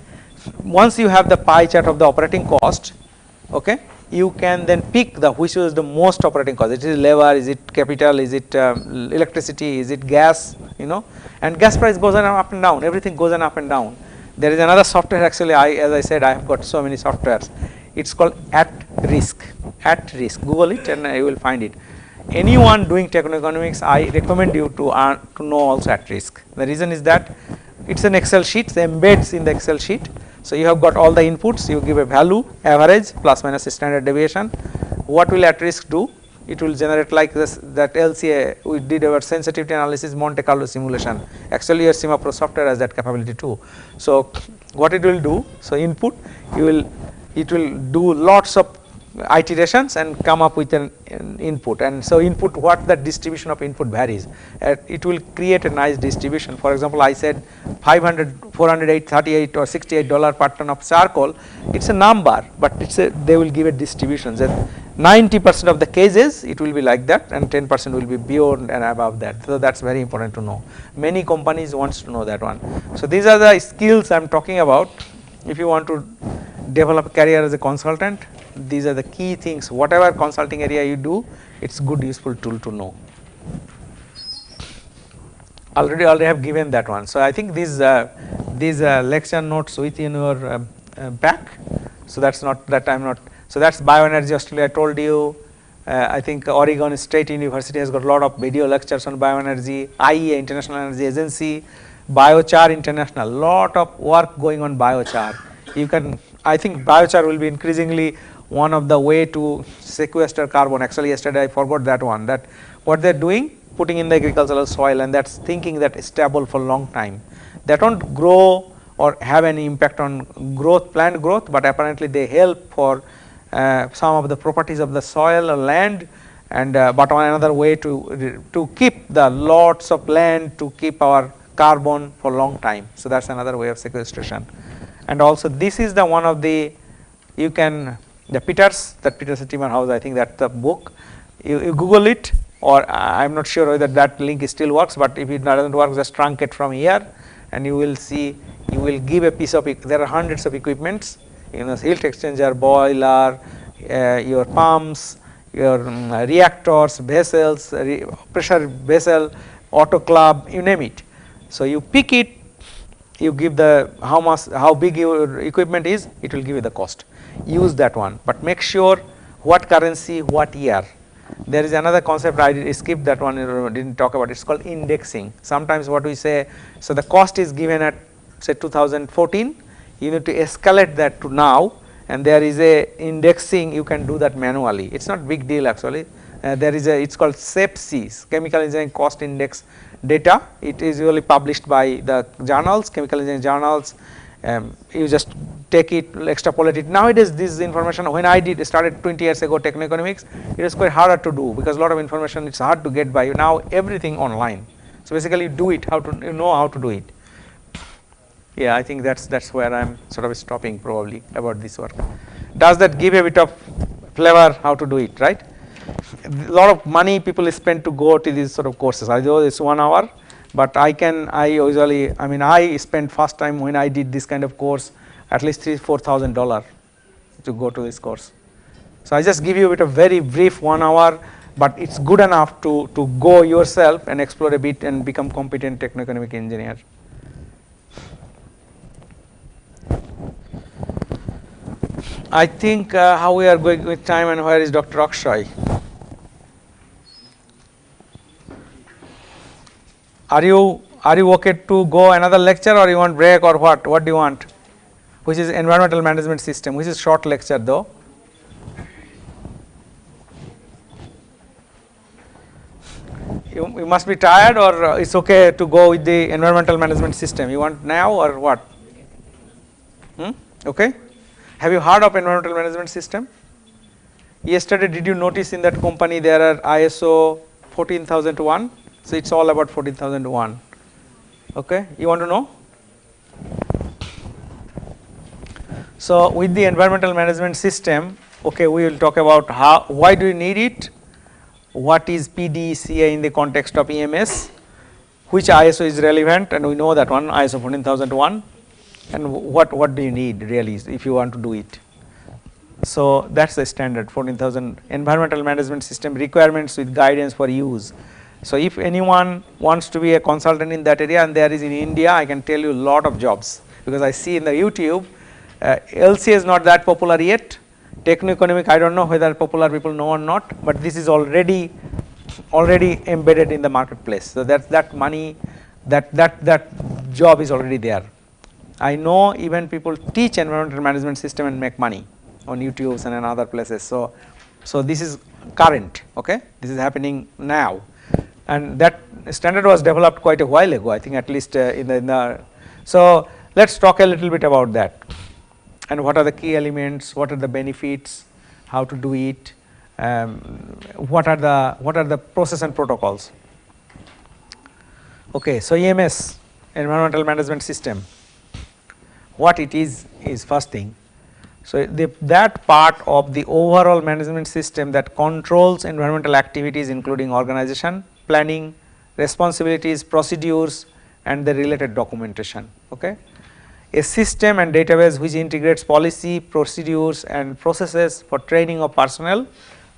Once you have the pie chart of the operating cost, okay, you can then pick the which is the most operating cost. It is labor, is it capital, is it electricity, is it gas, you know, and gas price goes on up and down, everything goes on up and down. There is another software, actually, as I said, I have got so many softwares. It's called at risk. Google it and you will find it. Anyone doing techno-economics, I recommend you to know also at risk. The reason is that it's an Excel sheet, it embeds in the Excel sheet. So you have got all the inputs, you give a value, average, plus minus standard deviation. What will at risk do? it will generate like this, that LCA we did our sensitivity analysis Monte Carlo simulation. Actually your CIMA Pro software has that capability too. So what it will do, so input it will do lots of iterations and come up with an input, and so input, what the distribution of input varies, it will create a nice distribution. For example, I said 500, 408, 38 or $68 per ton of charcoal, it's a number, but it's a, they will give a distribution that 90% of the cases it will be like that and 10% will be beyond and above that. So that's very important to know. Many companies wants to know that one. So these are the skills I am talking about. If you want to develop a career as a consultant, these are the key things. Whatever consulting area you do, it's good useful tool to know. Already have given that one. So I think these lecture notes within your back. So that's not that I'm not. So that's Bioenergy Australia. I told you. I think Oregon State University has got a lot of video lectures on bioenergy. IEA, International Energy Agency, Biochar International, lot of work going on biochar. You can, I think biochar will be increasingly one of the way to sequester carbon. Actually yesterday I forgot that one, that what they are doing, putting in the agricultural soil, and that's thinking that is stable for a long time. They don't grow or have any impact on growth, plant growth, but apparently they help for some of the properties of the soil or land, and but on another way to keep the lots of land to keep our carbon for a long time. So that's another way of sequestration. And also this is the one of the, you can, the Peters Timmer House, I think that's the book. You Google it, or I'm not sure whether that link still works, but if it doesn't work, just trunk it from here and you will see, you will give a piece of, there are hundreds of equipments, you know, heat exchanger, boiler, your pumps, your reactors, vessels, pressure vessel, autoclave, you name it. So you pick it, you give the how big your equipment is, it will give you the cost. Use that one, but make sure what currency, what year. There is another concept I skipped that one, didn't talk about. It's called indexing. Sometimes what we say, so the cost is given at say 2014. You need to escalate that to now, and there is a indexing. You can do that manually. It's not big deal actually. There is a, it's called CEPC, Chemical Engineering Cost Index data. It is usually published by the journals, chemical engineering journals. You just take it, extrapolate it. Nowadays this information, when I started 20 years ago techno-economics, it was quite harder to do because a lot of information it's hard to get by. Now everything online. So basically you do it, you know how to do it. Yeah, I think that's where I'm sort of stopping probably about this work. Does that give a bit of flavor how to do it, right? A lot of money people spend to go to these sort of courses. I know it's 1 hour, but I spent first time when I did this kind of course at least $3,000-4,000 to go to this course. So I just give you a bit of very brief 1 hour, but it's good enough to go yourself and explore a bit and become competent techno-economic engineer. I think how we are going with time, and where is Dr. Akshoy? Are you okay to go another lecture, or you want break, or what? What do you want? Which is environmental management system, which is short lecture though. You must be tired, or it's okay to go with the environmental management system. You want now or what? Okay. Have you heard of environmental management system? Yesterday, did you notice in that company there are ISO 14001? So it's all about 14001. Okay, you want to know? So with the environmental management system, okay, we will talk about how, why do you need it? What is PDCA in the context of EMS? Which ISO is relevant? And we know that one, ISO 14001. And what do you need really if you want to do it? So that's the standard 14,000 environmental management system requirements with guidance for use. So if anyone wants to be a consultant in that area, and there is in India, I can tell you a lot of jobs, because I see in the YouTube, LCA is not that popular yet. Techno-economic, I don't know whether popular people know or not, but this is already embedded in the marketplace. So that money, that job is already there. I know even people teach environmental management system and make money on YouTube and in other places. So this is current, okay. This is happening now, and that standard was developed quite a while ago, I think, at least in the so let us talk a little bit about that, and what are the key elements, what are the benefits, how to do it, what are the process and protocols. Okay, so EMS, environmental management system, what it is first thing. So that part of the overall management system that controls environmental activities, including organization, planning, responsibilities, procedures, and the related documentation. Okay, a system and database which integrates policy, procedures, and processes for training of personnel,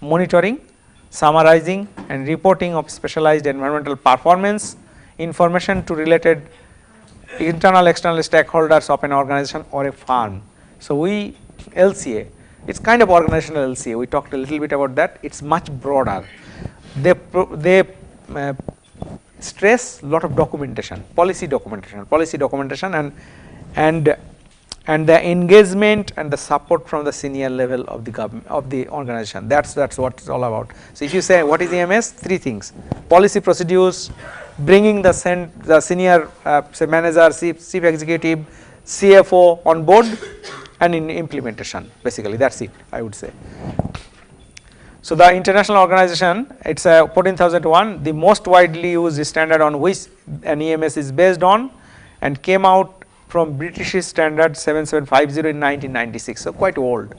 monitoring, summarizing, and reporting of specialized environmental performance information to related internal external stakeholders of an organization or a firm. So we LCA, it's kind of organizational LCA, we talked a little bit about that, it's much broader. They stress lot of documentation, policy documentation, and the engagement and the support from the senior level of the government, of the organization. That's what it's all about. So if you say what is EMS, three things: policy, procedures, bringing the senior say manager, chief executive, CFO on board, and in implementation. Basically, that's it, I would say. So the international organization, it's a 14001, the most widely used standard on which an EMS is based on, and came out from British standard 7750 in 1996, so quite old.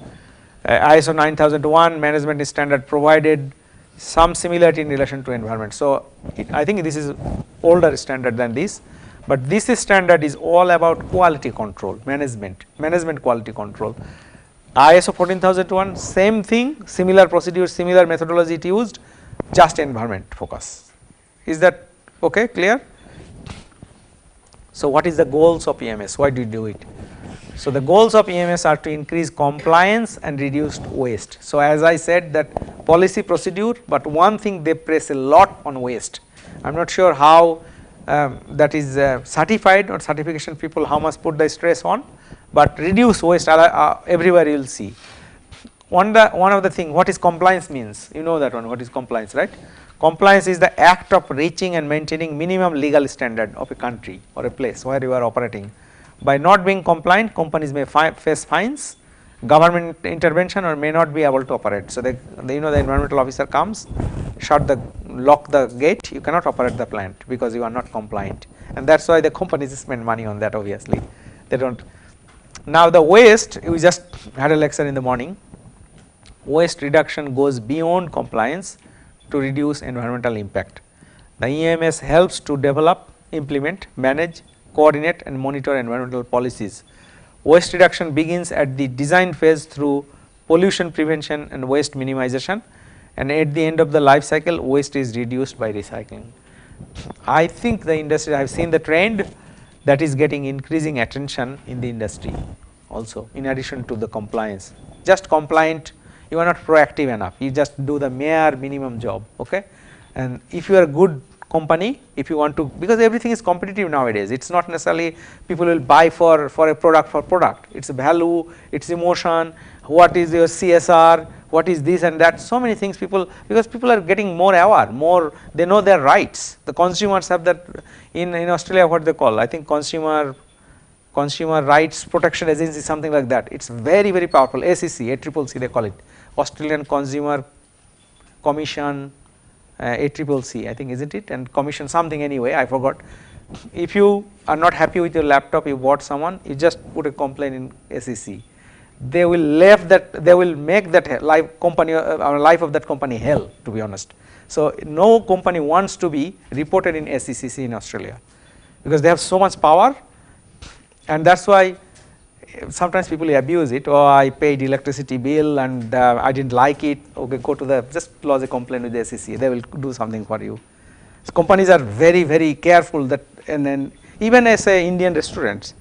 ISO 9001 management standard provided some similarity in relation to environment. So I think this is older standard than this, but this standard is all about quality control, management quality control. ISO 14001, same thing, similar procedures, similar methodology it used, just environment focus. Is that okay, clear? So what is the goals of EMS? Why do you do it? So the goals of EMS are to increase compliance and reduce waste. So as I said, that policy, procedure, but one thing they press a lot on waste. I am not sure how that is certified or certification people how much put the stress on, but reduce waste everywhere you will see. One of the thing, what is compliance means, you know that one, what is compliance, right? Compliance is the act of reaching and maintaining minimum legal standard of a country or a place where you are operating. By not being compliant, companies may face fines, government intervention, or may not be able to operate. So the environmental officer comes, lock the gate, you cannot operate the plant because you are not compliant, and that's why the companies spend money on that. Obviously they don't. Now the waste, we just had a lecture in the morning, waste reduction goes beyond compliance to reduce environmental impact. The EMS helps to develop, implement, manage, coordinate, and monitor environmental policies. Waste reduction begins at the design phase through pollution prevention and waste minimization, and at the end of the life cycle waste is reduced by recycling. I think the industry, I have seen the trend that is getting increasing attention in the industry also, in addition to the compliance. Just compliant, you are not proactive enough, you just do the mere minimum job, okay. And if you are a good company, if you want to, because everything is competitive nowadays, it's not necessarily people will buy for a product, it's a value, it's emotion, what is your CSR, what is this and that, so many things people, because people are getting more aware, more, they know their rights. The consumers have that, in Australia what they call, I think consumer rights protection agency, something like that, it's very very powerful, ACC, ACCC they call it, Australian Consumer Commission, ACCC I think, isn't it, and commission something anyway, I forgot. If you are not happy with your laptop, you bought someone, you just put a complaint in ACC. They will make that life of that company hell, to be honest. So no company wants to be reported in SECC in Australia because they have so much power, and that's why sometimes people abuse it. Oh, I paid electricity bill and I didn't like it. Okay, go to just lodge a complaint with the SEC. They will do something for you. So companies are very very careful that, and then even as Indian restaurants,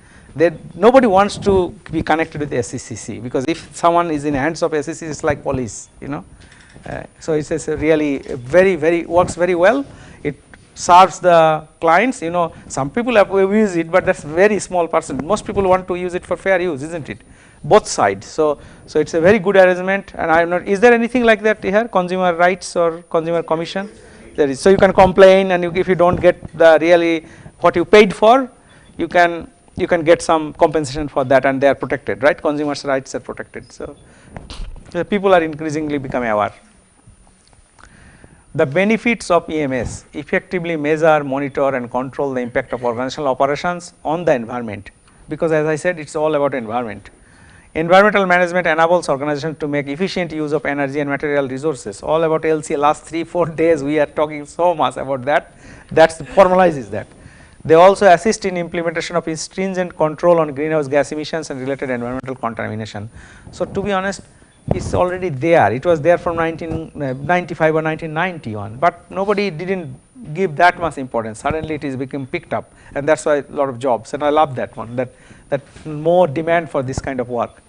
nobody wants to be connected with SECC because if someone is in the hands of SECC, it's like police, so it's really very works very well. It serves the clients. Some people abuse it, but that's very small percent. Most people want to use it for fair use, isn't it? both sides. So it's a very good arrangement, and I am not. Is there anything like that here? Consumer rights or consumer commission? There is. So you can complain, and if you don't get the really what you paid for, you can get some compensation for that, and they are protected, right? Consumers' rights are protected. So the people are increasingly becoming aware. The benefits of EMS: effectively measure, monitor, and control the impact of organizational operations on the environment, because as I said, it's all about environment. Environmental management enables organizations to make efficient use of energy and material resources. All about LCA. Last 3-4 days we are talking so much about that. That formalizes that. They also assist in implementation of stringent control on greenhouse gas emissions and related environmental contamination. So to be honest, it's already there. It was there from 1995 or 1991, but nobody didn't give that much importance. Suddenly it is become picked up, and that's why a lot of jobs. And I love that one. That more demand for this kind of work.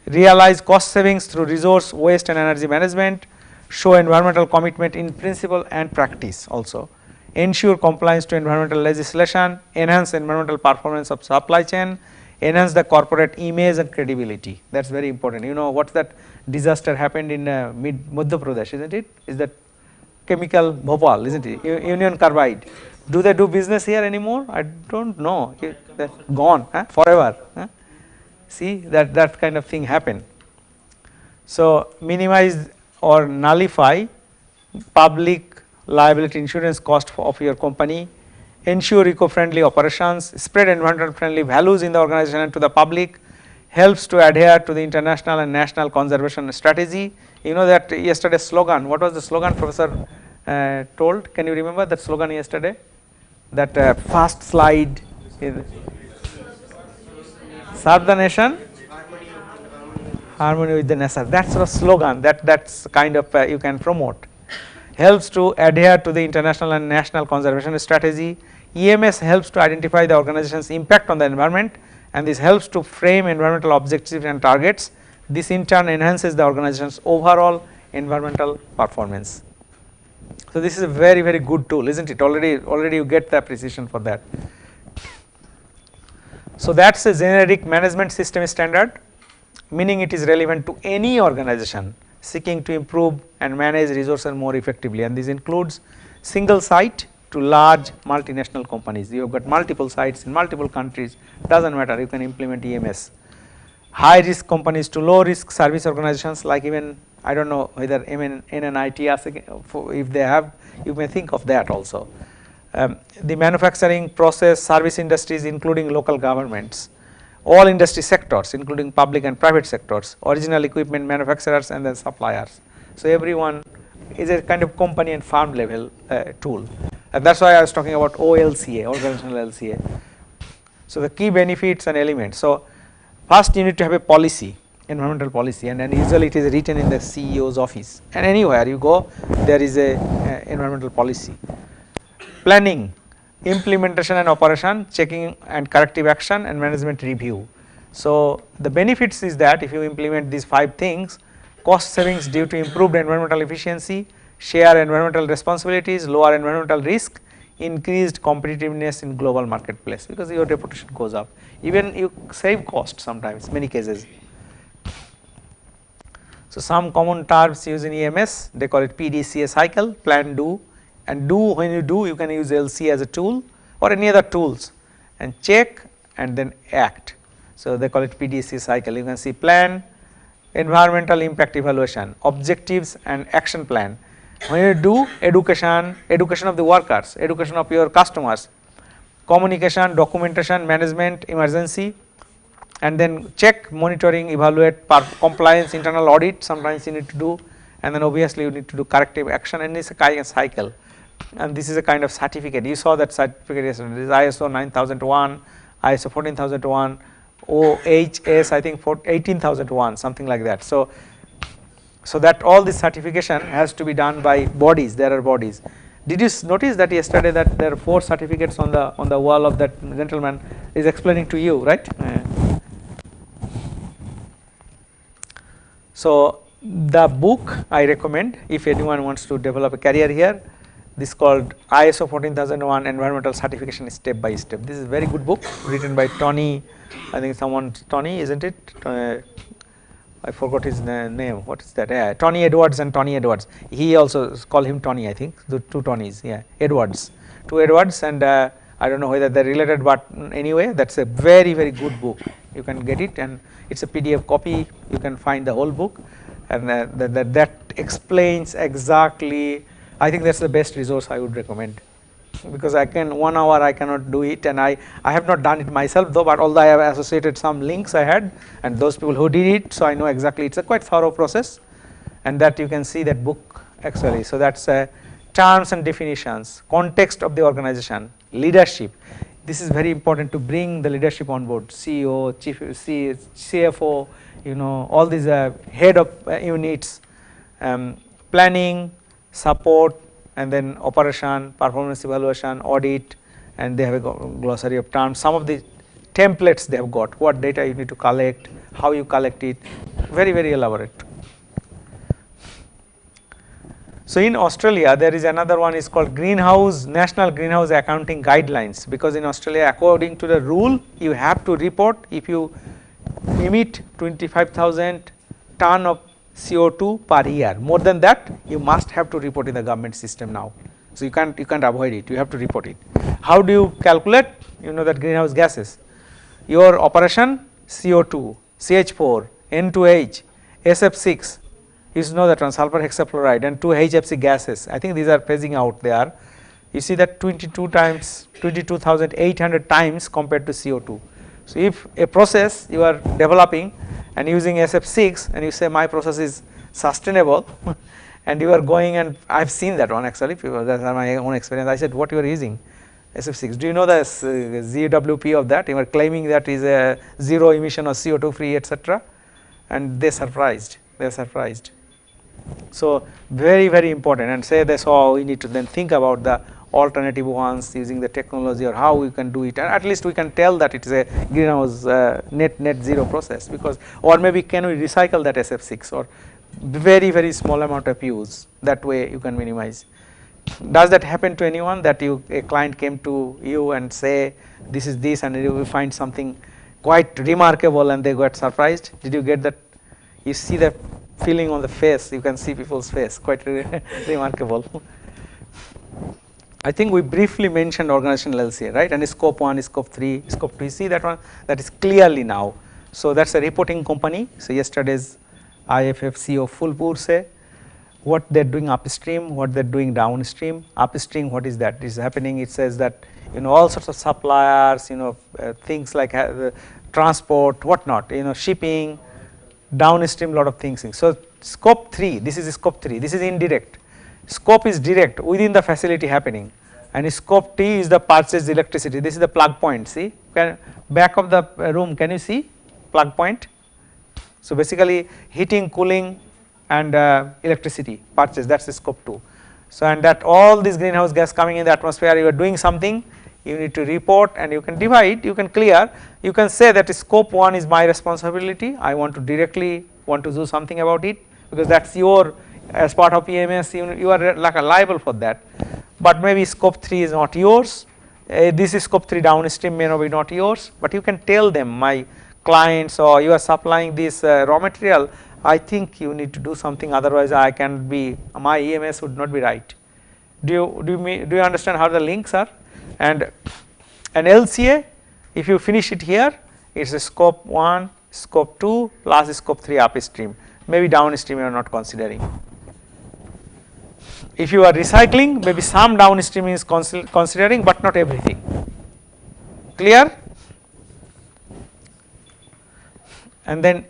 Realize cost savings through resource, waste, and energy management. Show environmental commitment in principle and practice also. Ensure compliance to environmental legislation. Enhance environmental performance of supply chain. Enhance the corporate image and credibility. That's very important. You know what that disaster happened in Madhya Pradesh, isn't it? Is that chemical Bhopal, isn't it? Union Carbide. Do they do business here anymore? I don't know. They're gone, forever. See, that kind of thing happened. So minimize or nullify public liability insurance cost of your company. Ensure eco-friendly operations, spread environmental friendly values in the organization and to the public, helps to adhere to the international and national conservation strategy. You know that yesterday's slogan, what was the slogan Professor told? Can you remember that slogan yesterday? That first slide is serve the nation, harmony with the nature. That's a slogan that's kind of you can promote. Helps to adhere to the international and national conservation strategy. EMS helps to identify the organization's impact on the environment, and this helps to frame environmental objectives and targets. This in turn enhances the organization's overall environmental performance. So this is a very, very good tool, isn't it? Already you get the appreciation for that. So that's a generic management system standard, meaning it is relevant to any organization seeking to improve and manage resources more effectively, and this includes single site to large multinational companies. You have got multiple sites in multiple countries, doesn't matter, you can implement EMS. High risk companies to low risk service organizations, like even I don't know whether NNIT, if they have, you may think of that also. The manufacturing, process, service industries including local governments, all industry sectors including public and private sectors, original equipment manufacturers and then suppliers. So everyone is a kind of company and farm level tool, and that's why I was talking about OLCA, organizational LCA. So the key benefits and elements. So first you need to have a policy, environmental policy, and then usually it is written in the CEO's office, and anywhere you go there is a environmental policy. Planning, implementation and operation, checking and corrective action, and management review. So the benefits is that if you implement these 5 things, cost savings due to improved environmental efficiency, share environmental responsibilities, lower environmental risk, increased competitiveness in global marketplace, because your reputation goes up. Even you save cost sometimes, many cases. So some common terms used in EMS, they call it PDCA cycle, plan, do, and do, when you do, you can use LC as a tool or any other tools, and check and then act. So they call it PDCA cycle. You can see plan, environmental impact evaluation, objectives and action plan. When you do, education of the workers, education of your customers, communication, documentation, management, emergency, and then check, monitoring, evaluate, compliance, internal audit sometimes you need to do, and then obviously you need to do corrective action, and it's a kind of cycle. And this is a kind of certificate. You saw that certificate yesterday. This is ISO 9001, ISO 14001, OHS I think 18001, something like that. So that all this certification has to be done by bodies. There are bodies. Did you notice that yesterday that there are 4 certificates on the wall of that gentleman is explaining to you, right? So the book I recommend if anyone wants to develop a career here, This is called ISO 14001 Environmental Certification Step by Step. This is a very good book written by Tony, I think someone, Tony, isn't it? I forgot his name. What is that? Yeah, Tony Edwards and Tony Edwards. He also call him Tony, I think. The two Tonys, yeah, Edwards. Two Edwards, and I don't know whether they're related, but anyway, that's a very, very good book. You can get it, and it's a PDF copy. You can find the whole book, and that explains exactly. I think that's the best resource I would recommend, because 1 hour I cannot do it, and I have not done it myself though, but although I have associated some links I had and those people who did it, so I know exactly. It's a quite thorough process, and that you can see that book actually. So that's terms and definitions, context of the organization, leadership. This is very important to bring the leadership on board. CEO, CFO, all these head of units, planning, support, and then operation, performance evaluation, audit, and they have a glossary of terms. Some of the templates they have got, what data you need to collect, how you collect it, very, very elaborate. So in Australia, there is another one is called National Greenhouse Accounting Guidelines, because in Australia, according to the rule, you have to report if you emit 25,000 ton of CO2 per year. More than that, you must have to report in the government system now. So you can't avoid it. You have to report it. How do you calculate? That greenhouse gases. Your operation, CO2, CH4, N2H, SF6. You know that one, sulfur hexafluoride, and 2 HFC gases. I think these are phasing out there. You see that 22,800 times compared to CO2. So if a process you are developing and using SF6, and you say my process is sustainable, and you are going, and I have seen that one actually, that's my own experience. I said, what you are using? SF6. Do you know the ZWP of that? You are claiming that is a zero emission or CO2 free, etc. And they are surprised. So very, very important, and say this, oh, we need to then think about the alternative ones using the technology, or how we can do it, and at least we can tell that it is a greenhouse net zero process, because, or maybe can we recycle that SF6, or very, very small amount of use, that way you can minimize. Does that happen to anyone, that a client came to you and say this is this, and you will find something quite remarkable and they got surprised? Did you get that? You see the feeling on the face, you can see people's face, quite remarkable. I think we briefly mentioned organizational LCA, right? And scope 1, scope 3, scope 2. You see that one? That is clearly now. So that's a reporting company. So yesterday's IFF CEO Fulpur say what they're doing upstream, what they're doing downstream. Upstream, what is that is happening? It says that all sorts of suppliers, things like transport, whatnot, shipping. Downstream, lot of things. So scope 3, this is scope 3. This is indirect. Scope is direct, within the facility happening, and scope T is the purchased electricity. This is the plug point. See, back of the room, can you see plug point? So basically, heating, cooling, and electricity purchase. That's the scope 2. So and that all these greenhouse gas coming in the atmosphere, you are doing something. You need to report, and you can divide, you can clear, you can say that scope 1 is my responsibility, I want to directly do something about it, because that's your, as part of EMS, you are like liable for that. But maybe scope 3 is not yours, this is scope 3 downstream may not be not yours, but you can tell them, my clients, or you are supplying this raw material, I think you need to do something, otherwise I can be, my EMS would not be right. Do you understand how the links are? And an LCA, if you finish it here, it's a scope 1, scope 2 plus scope 3 upstream. Maybe downstream you are not considering. If you are recycling, maybe some downstream is considering, but not everything. Clear? And then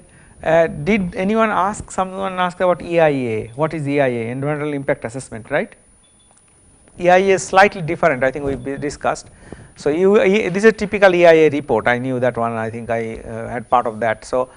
did anyone ask, someone asked about EIA. What is EIA? Environmental Impact Assessment, right? EIA is slightly different, I think we discussed. So this is a typical EIA report. I knew that one, I think I had part of that. So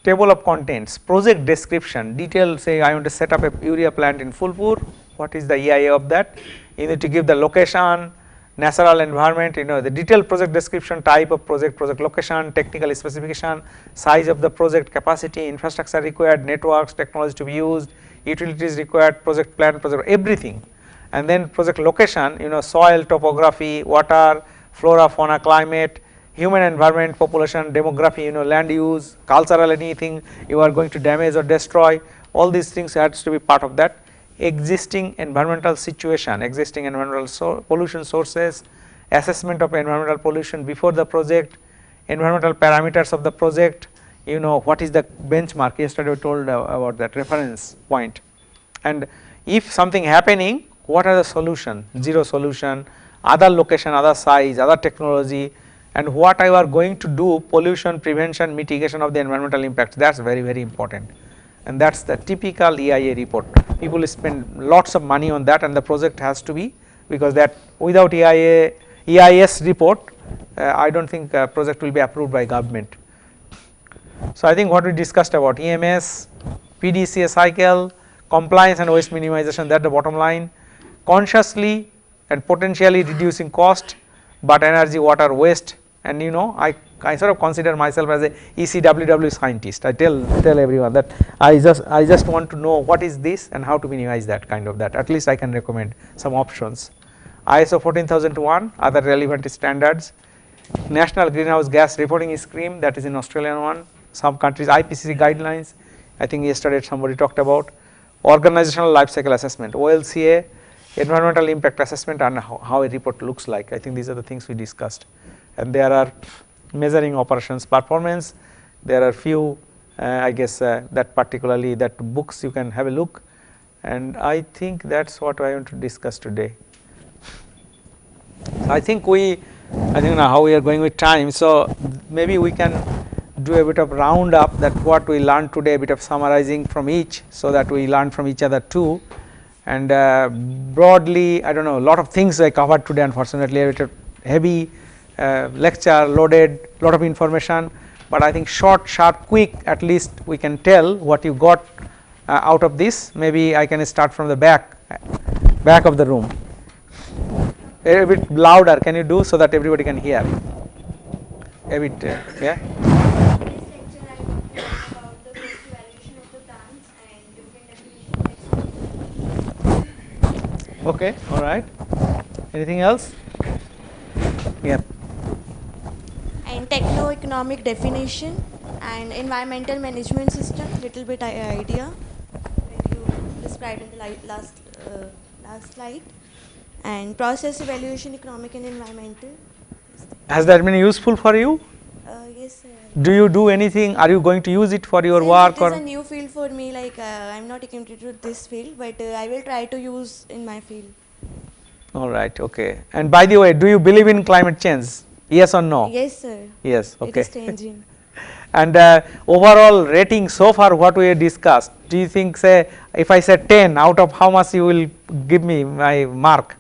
table of contents, project description, detail, say I want to set up a urea plant in Fulpur, what is the EIA of that? You need to give the location, natural environment, the detailed project description, type of project location, technical specification, size of the project, capacity, infrastructure required, networks, technology to be used, utilities required, project plan, project everything, and then project location, soil, topography, water, flora, fauna, climate, human environment, population, demography, land use, cultural, anything you are going to damage or destroy, all these things has to be part of that. Existing environmental situation, existing environmental pollution sources, assessment of environmental pollution before the project, environmental parameters of the project, what is the benchmark, yesterday we told about that reference point, and if something happening, what are the solution, zero solution, other location, other size, other technology, and what I are going to do, pollution prevention, mitigation of the environmental impacts, that is very, very important, and that is the typical EIA report. People spend lots of money on that, and the project has to be, because that without EIS report, I do not think project will be approved by government. So, I think what we discussed about EMS, PDCA cycle, compliance and waste minimization, that is the bottom line, consciously and potentially reducing cost, but energy, water, waste, and I sort of consider myself as a ECWW scientist. I tell everyone that I just want to know what is this and how to minimize that kind of that. At least I can recommend some options. ISO 14001, other relevant standards, National Greenhouse Gas Reporting Scheme, that is in Australian one, some countries IPCC guidelines, I think yesterday somebody talked about, organizational life cycle assessment, OLCA, environmental impact assessment, and how a report looks like. I think these are the things we discussed, and there are measuring operations performance, there are few I guess that particularly that books you can have a look, and I think that is what I want to discuss today. So, I think now how we are going with time, so maybe we can do a bit of round up that what we learned today, a bit of summarizing from each, so that we learn from each other too, and broadly I do not know, a lot of things I covered today, unfortunately a bit of heavy lecture, loaded, lot of information, but I think short, sharp, quick, at least we can tell what you got out of this. Maybe I can start from the back of the room. A bit louder, can you do, so that everybody can hear? A bit, yeah. Okay, all right. Anything else? Yeah. And techno-economic definition and environmental management system, little bit idea that you described in the last slide, and process evaluation, economic and environmental. Has that been useful for you? Yes, sir. Do you do anything? Are you going to use it for your work? It is a new field for me, like I am not acquainted with this field, but I will try to use in my field. All right, okay. And by the way, do you believe in climate change? Yes or no? Yes, sir. Yes, okay. It is changing. And overall rating so far what we have discussed, do you think, say, if I say 10, out of how much you will give me my mark?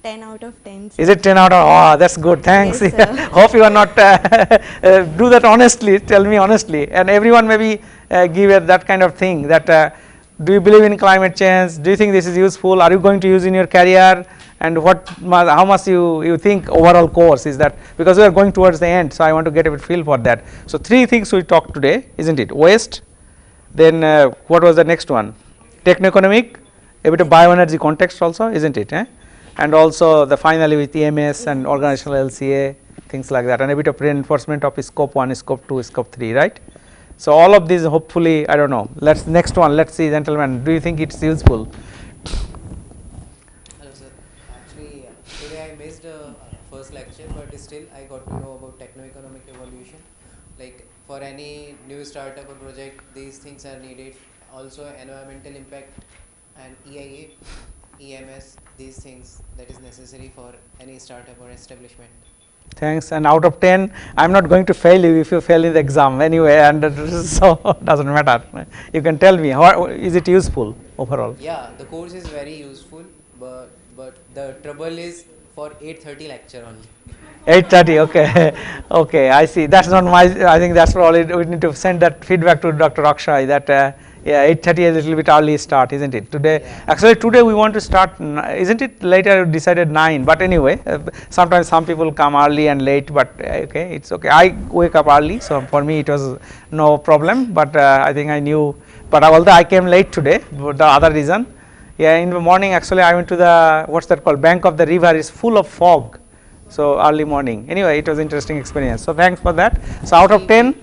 10 out of 10. Is it 10 out of, oh, that's good, thanks. Yes, Hope you are not, do that honestly, tell me honestly, and everyone maybe give it that kind of thing, that do you believe in climate change, do you think this is useful, are you going to use in your career, and how much you think overall course is that, because we are going towards the end, so I want to get a bit feel for that. So 3 things we talked today, isn't it? Waste, then what was the next one? Techno-economic, a bit of bioenergy context also, isn't it? And also the finally with EMS and organizational LCA, things like that, and a bit of reinforcement of scope 1, scope 2, scope 3, right? So all of these hopefully, I don't know, next one, let's see, gentlemen, do you think it's useful? Hello sir, actually today I missed the first lecture, but still I got to know about techno-economic evolution. Like for any new startup or project, these things are needed. Also environmental impact and EIA, EMS, these things that is necessary for any startup or establishment. Thanks. And out of 10, I am not going to fail you if you fail in the exam anyway, and so doesn't matter. You can tell me, how is it useful overall? Yeah, the course is very useful, but the trouble is for 8:30 lecture only. 8:30, okay. Okay, I see. That's not my, I think that's probably, we need to send that feedback to Dr. Akshoy that yeah, 8:30 is a little bit early start, isn't it? Today, yeah. Actually today we want to start, isn't it? Later decided 9, but anyway, sometimes some people come early and late, but okay, it's okay. I wake up early, so for me it was no problem, but I think I knew but although I came late today for the other reason. Yeah, in the morning actually I went to the, what's that called, bank of the river is full of fog. So early morning. Anyway, it was interesting experience. So thanks for that. So out of 10,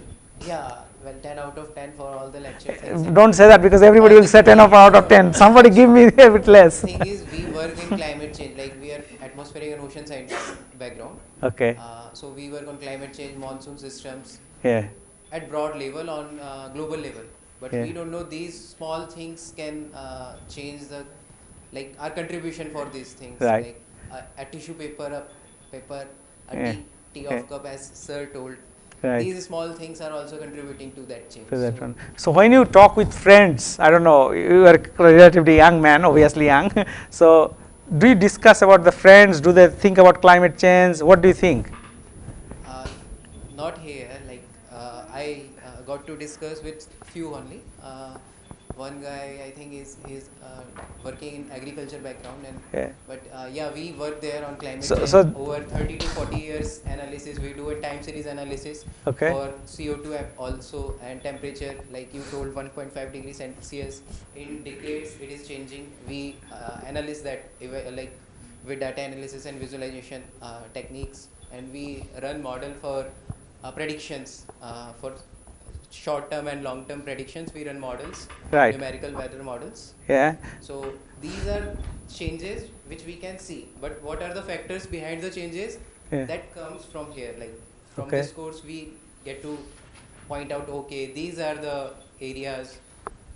Yeah, well, 10 out of 10 for all the lecture things. don't say that because everybody will say 10 out of 10. Somebody give me a bit less. The thing is, we work in climate change, like we are atmospheric and ocean science background. Okay. So we work on climate change, monsoon systems Yeah. at broad level on global level. But Yeah. we don't know these small things can change the, like our contribution for these things. Right. Like a tissue paper, a Yeah. tea Yeah. of cup, as sir told. Right. These small things are also contributing to that change. To that one. So when you talk with friends, I don't know, you are a relatively young man, obviously young. So do you discuss about the friends? Do they think about climate change? What do you think? Not here, like I got to discuss with few only. One guy, I think he's working in agriculture background, and Yeah. but yeah, we work there on climate So- change so- over 30 to 40 years analysis. We do a time series analysis Okay. for CO2 also, and temperature, like you told, 1.5 degrees Celsius in decades it is changing. We analyze that like with data analysis and visualization techniques, and we run model for predictions for short-term and long-term predictions. We run models, Right. numerical weather models. Yeah. So these are changes which we can see, but what are the factors behind the changes? Yeah. That comes from here. Like from Okay. this course, we get to point out, okay, these are the areas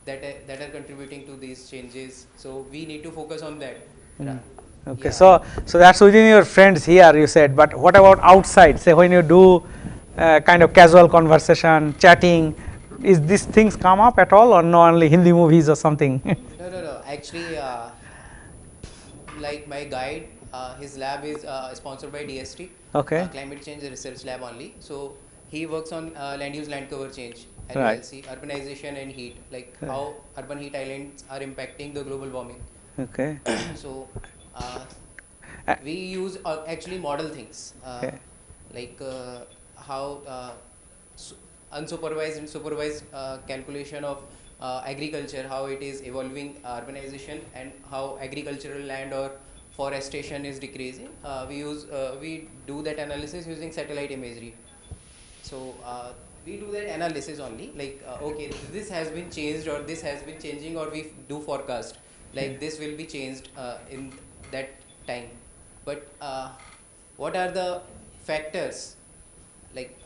that are contributing to these changes. So we need to focus on that. Okay. Yeah. So that's within your friends here, you said. But what about outside? Say when you do kind of casual conversation, chatting, is these things come up at all, or no? Only Hindi movies or something? No. Actually, like my guide, his lab is sponsored by DST. Okay. Climate Change Research Lab only. So he works on land use, land cover change, Right. LULC, urbanization and heat, like Right. how urban heat islands are impacting the global warming. Okay. So we use actually model things, Okay. like how unsupervised and supervised calculation of agriculture, how it is evolving urbanization, and how agricultural land or forestation is decreasing. We do that analysis using satellite imagery. So we do that analysis only, like okay, this has been changed, or this has been changing, or we do forecast like this will be changed in that time. But what are the factors, like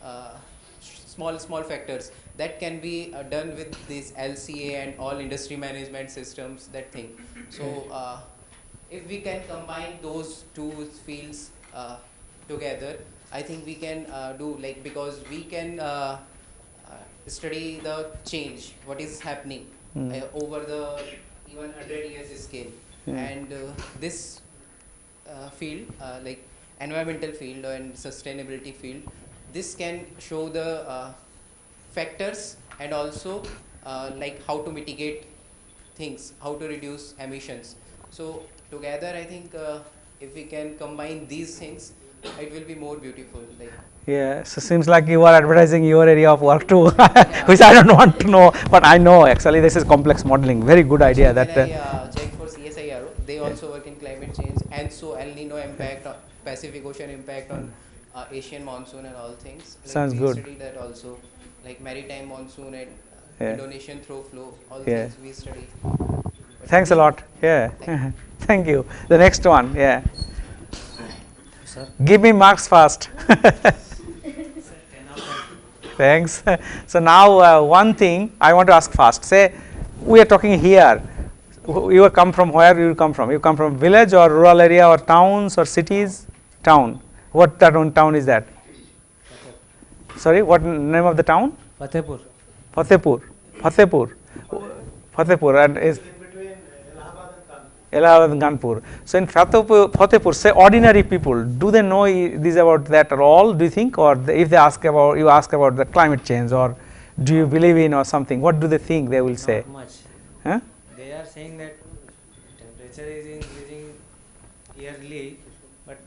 small factors that can be done with this LCA and all industry management systems, that thing. So if we can combine those two fields together, I think we can do, like, because we can study the change, what is happening over the even 100 years scale. And this field, like environmental field and sustainability field, this can show the factors, and also like how to mitigate things, how to reduce emissions. So together, I think if we can combine these things, it will be more beautiful. Like, Yeah, so seems like you are advertising your area of work too, which I don't want to know, but I know actually this is complex modeling. Very good idea. when That I checked for CSIRO, they also work in climate change, and so El Nino impact, Pacific Ocean impact on Asian monsoon and all things. Like Sounds we good. study that also, like maritime monsoon and Yeah. Indonesian throw flow, all Yeah. things we study. But Thanks a lot. Yeah. Thank you. The next one. Yeah. Sir. Give me marks fast. Thanks. So now one thing I want to ask fast. Say we are talking here. You come from where? You come from? You come from village or rural area or towns or cities? Town. What town is that? Sorry, what name of the town? Fatehpur. Fatehpur. Fatehpur. Fatehpur, and is In between Allahabad and Kanpur. Allahabad and Kanpur. So in Fatehpur, say ordinary people, do they know this about that at all? Do you think, or if they ask about, you ask about the climate change, or do you believe in or something? What do they think? They will say. Not much. Huh? They are saying that temperature is increasing yearly, but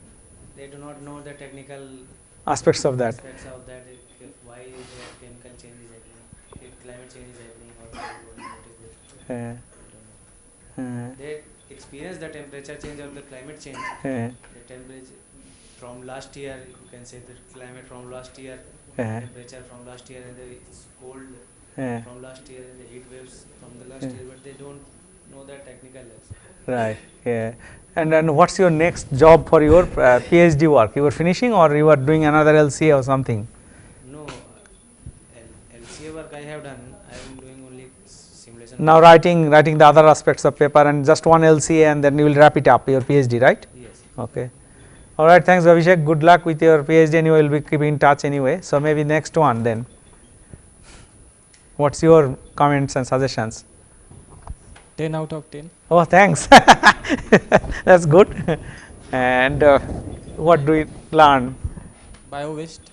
they do not know the technical Aspects of that. aspects of that. Why is there chemical changes happening? if climate change is happening or what is this. I don't know. They experience the temperature change or the climate change. The temperature from last year, you can say the climate from last year, temperature from last year, and it's cold from last year, and the heat waves from the last year, but they don't know the technical less. Right. Yeah. And then what's your next job for your PhD work? You were finishing or you are doing another LCA or something? No, LCA work I have done. I am doing only simulation. Now writing the other aspects of paper and just one LCA and then you will wrap it up your PhD, right? Yes. Okay. All right. Thanks, Abhishek. Good luck with your PhD and you will be keeping in touch anyway. So maybe next one then. What's your comments and suggestions? 10 out of 10. Oh, thanks. That's good. And what do you learn? Bio waste,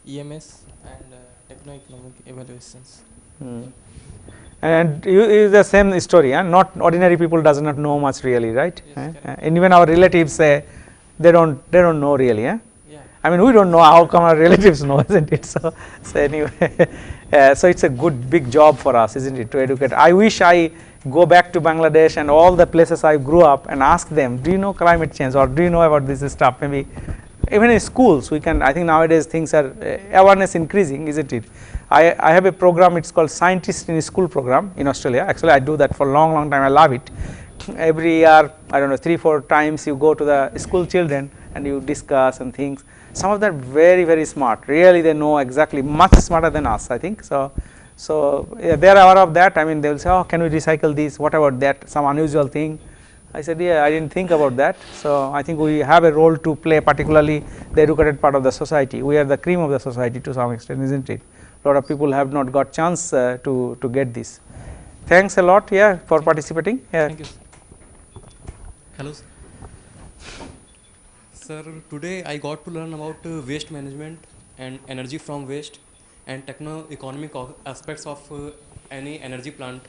EMS, and techno-economic evaluations. And you is the same story, not ordinary people does not know much really, right? Yes, And even our relatives say they don't know really. Yeah. I mean, we don't know how come our relatives know, isn't it? So anyway, so it's a good big job for us, isn't it, to educate. I wish I go back to Bangladesh and all the places I grew up and ask them, do you know climate change or do you know about this stuff? Maybe even in schools we can, I think nowadays things are awareness increasing, isn't it? I have a program, it's called Scientist in School program in Australia. Actually I do that for a long time, I love it. Every year, I don't know, 3-4 times you go to the school children and you discuss and things. Some of them are very smart, really they know exactly, much smarter than us, I think. So they are aware of that. I mean, they will say, oh, can we recycle this? What about that? Some unusual thing. I said, yeah, I didn't think about that. So I think we have a role to play, particularly the educated part of the society. We are the cream of the society to some extent, isn't it? A lot of people have not got chance to get this. Thanks a lot, yeah, for participating. Yeah. Thank you. Hello. Sir, today I got to learn about waste management and energy from waste and techno-economic aspects of any energy plant.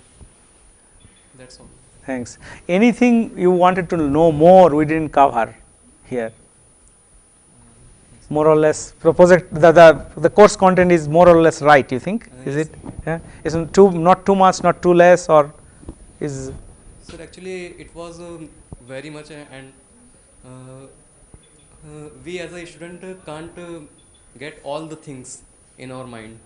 That's all. Thanks. Anything you wanted to know more we didn't cover here? More or less, the course content is more or less right, you think? Is it? Yeah. Isn't not too much, not too less, or is? Sir, actually, it was very much, and we as a student can't get all the things in our mind.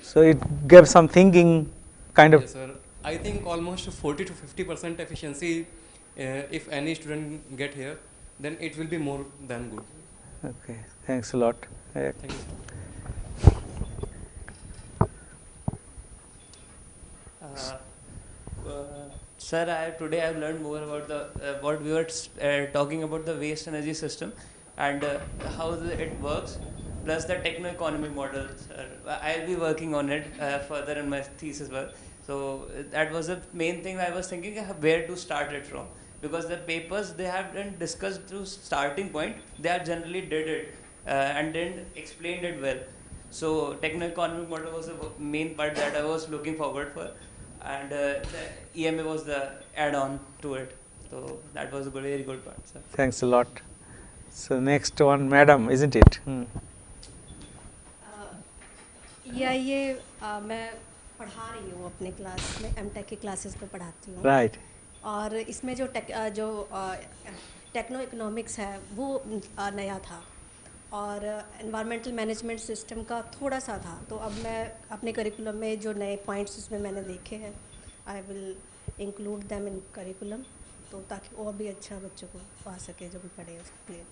So it gave some thinking kind of. Yes, sir. I think almost 40 to 50% efficiency. If any student get here, then it will be more than good. Okay, thanks a lot. Thank you. Sir, today I have learned more about the what we were talking about, the waste energy system and how it works, plus the techno-economic model. I'll be working on it further in my thesis work. So that was the main thing I was thinking where to start it from, because the papers they haven't discussed to starting point, they have generally did it and then explained it well. So techno-economic model was the main part that I was looking forward for, and the EMA was the add-on to it. So that was a very good part, sir. Thanks a lot. So next one, madam, isn't it? ये मैं पढ़ा रही हूँ अपने class में, MTech की classes में पढ़ाती हूँ. Right. और इसमें जो टेक्नो इकोनॉमिक्स है वो नया था और एनवायरमेंटल मैनेजमेंट सिस्टम का थोड़ा सा था. तो अब मैं अपने करिकुलम में जो नए पॉइंट्स इसमें मैंने देखे हैं, I will include them in curriculum, तो ताकि और भी अच्छा बच्चों को आ सके जो भी पढ़े उसके लिए.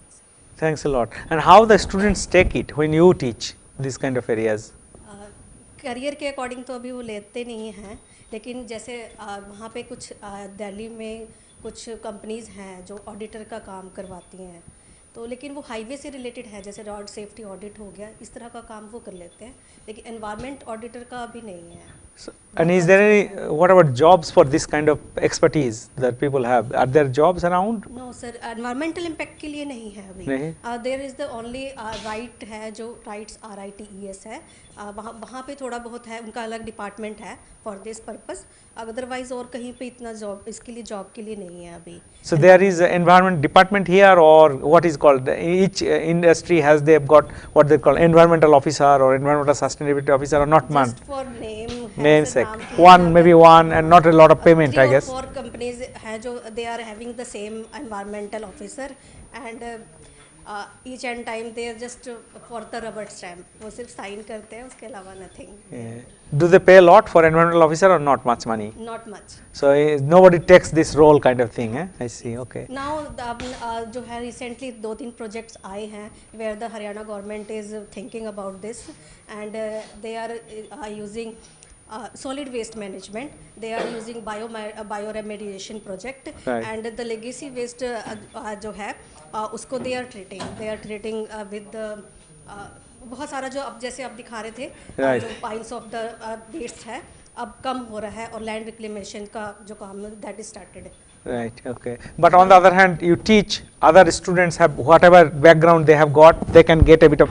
Thanks a lot. And how the students take it when you teach these kind of areas? Career के अकॉर्डिंग तो अभी वो लेते नहीं हैं, लेकिन जैसे वहाँ पे कुछ दिल्ली में कुछ कंपनीज़ हैं जो ऑडिटर का काम करवाती हैं, तो लेकिन वो हाईवे से रिलेटेड है, जैसे रोड सेफ्टी ऑडिट हो गया, इस तरह का काम वो कर लेते हैं, लेकिन एनवायरनमेंट ऑडिटर का अभी नहीं है. So, and is there any, what about jobs for this kind of expertise that people have? Are there jobs around? No sir environmental impact के लिए नहीं है अभी. नहीं. There is the only right है जो राइट्स RITES है. वहाँ पे थोड़ा बहुत है, उनका अलग डिपार्टमेंट है फॉर दिस पर्पस. अदरवाइज और कहीं पे इतना जॉब इसके लिए जॉब के लिए नहीं है अभी. So there is an environment department here, or what is called, each industry has, they have got what they call environmental officer or environmental sustainability officer, or not man? Just for name. Namesake. One, maybe one, and not a lot of payment, I guess. 3 or 4 companies हैं जो they are having the same environmental officer, and each and time they are just for the rubber stamp. वो सिर्फ sign करते हैं, उसके अलावा nothing. Yeah. Do they pay a lot for environmental officer or not much money? Not much. So nobody takes this role kind of thing, eh? I see. Okay. Now जो है recently 2-3 projects आए हैं where the Haryana government is thinking about this, and they are using solid waste management. They are using bioremediation project, right. And the legacy waste जो है उसको they are treating with the बहुत सारा जो अब जैसे आप दिखा रहे थे, right. जो piles of the waste है अब कम हो रहा है, और land reclamation का जो काम है that is started. Right, okay. But on the other hand, you teach other students, have whatever background they have got, they can get a bit of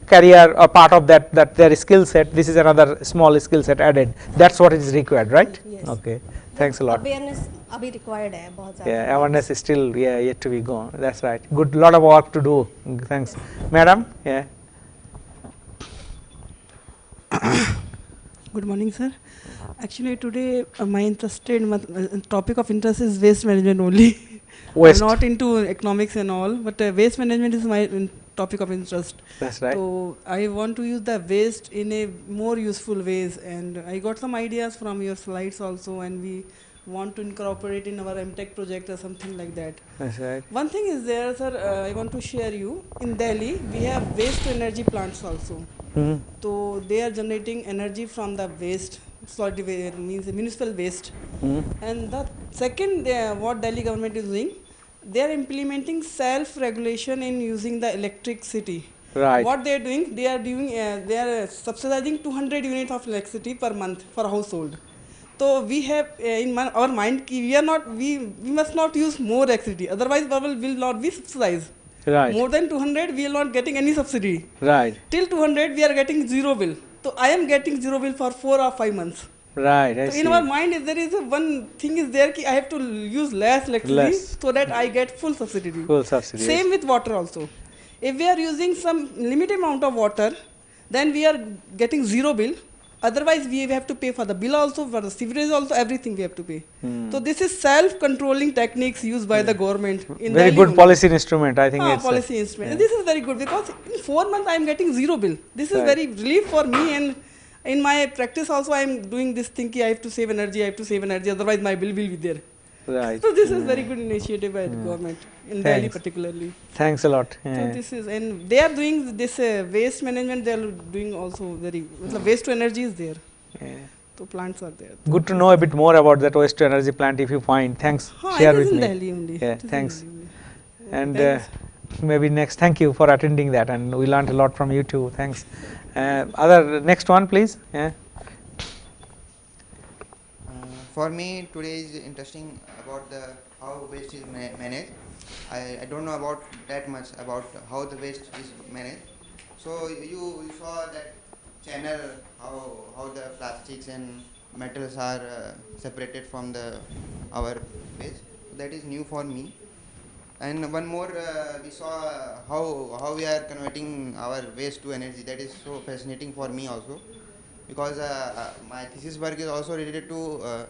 career, a part of that their skill set. This is another small skill set added. That's what is required, right? Yes. Okay. Thanks a lot. Awareness अभी required है बहुत ज़्यादा. Yeah, awareness is still yet to be gone. That's right. Good, lot of work to do. Thanks, madam. Yeah. Good morning, sir. Actually, today my topic of interest is waste management only. Waste. I'm not into economics and all, but waste management is my topic of interest. That's right. So I want to use the waste in a more useful ways, and I got some ideas from your slides also, and we want to incorporate in our MTech project or something like that. That's right. One thing is there, sir, I want to share you. In Delhi, we have waste to energy plants also. Mm-hmm. So they are generating energy from the waste, solid waste, means municipal waste. Mm-hmm. And the second, what Delhi government is doing, they are implementing self-regulation in using the electricity. Right. What they are doing, they are subsidizing 200 units of electricity per month for household. So we have in our mind, we must not use more electricity, otherwise bubble will not be subsidized. Right. More than 200, we are not getting any subsidy. Right. Till 200, we are getting zero bill. So I am getting zero bill for 4 or 5 months. Right. So in our mind, if there is one thing is there, I have to use less electricity so that I get full subsidy. Full subsidy. Same with water also. If we are using some limited amount of water, then we are getting zero bill. Otherwise, we have to pay for the bill also, for the sewerage also, everything we have to pay. So this is self-controlling techniques used by the government. In very Delhi good only. Policy instrument, I think. Ah, it's policy instrument. Yeah. And this is very good because in 4 months I am getting zero bill. This is very relief for me, and in my practice also I am doing this thinking I have to save energy, otherwise my bill will be there. Right. So this is very good initiative by the government, in Delhi particularly. Thanks a lot. So this is, and they are doing this waste management, they are doing also very, waste to energy is there. Yeah. So plants are there. Good to know a bit more about that waste to energy plant if you find. Thanks. Share it is with in me. Delhi only. Yeah, It is in thanks. Delhi And Thanks. maybe next, thank you for attending that, and we learned a lot from you too. Thanks. Other next one, please. Yeah. For me, today is interesting about how waste is managed. I don't know about that much about how the waste is managed. So you saw that channel, how the plastics and metals are separated from our waste. That is new for me. And one more, we saw how we are converting our waste to energy. That is so fascinating for me also, because my thesis work is also related to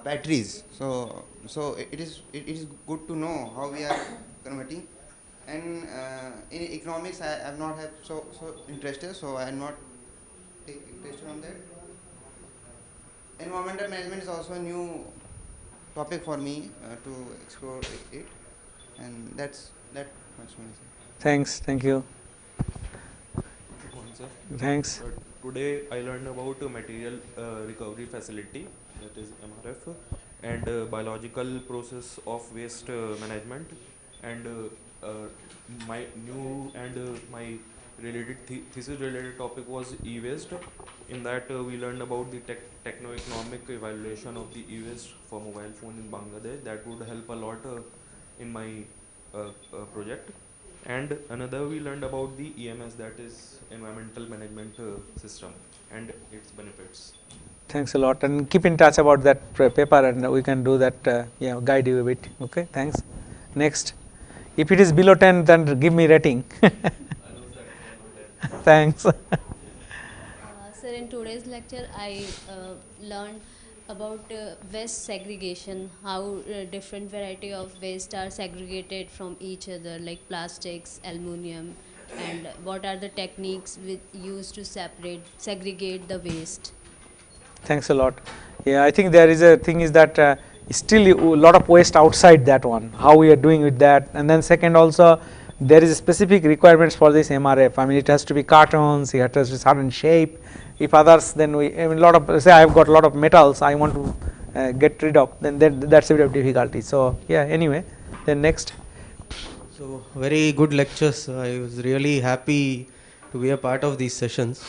batteries. So it is good to know how we are converting. And in economics, I am not have so interested. So I am not interested on that. Environmental management is also a new topic for me to explore it. And that's that much. Thanks. Thank you. Thanks. Today I learned about material recovery facility, that is MRF, and biological process of waste management, and my new and my thesis related topic was e-waste. In that we learned about the techno-economic evaluation of the e-waste for mobile phone in Bangladesh. That would help a lot in my project. And another we learned about the EMS, that is environmental management system, and its benefits. Thanks a lot, and keep in touch about that paper, and we can do that, guide you a bit. Okay, thanks. Next, if it is below 10, then give me rating. Thanks. Sir, in today's lecture, I learned about waste segregation, how different variety of waste are segregated from each other, like plastics, aluminium, and what are the techniques used to segregate the waste. Thanks a lot. Yeah, I think there is a thing is that still a lot of waste outside that one. How we are doing with that, and then second also there is specific requirements for this MRF. I mean, it has to be cartons, it has to be certain shape. If others, then we, I mean, lot of, say I have got a lot of metals I want to get rid of, then that's a bit of difficulty. So yeah, anyway, then next. So very good lectures. I was really happy to be a part of these sessions.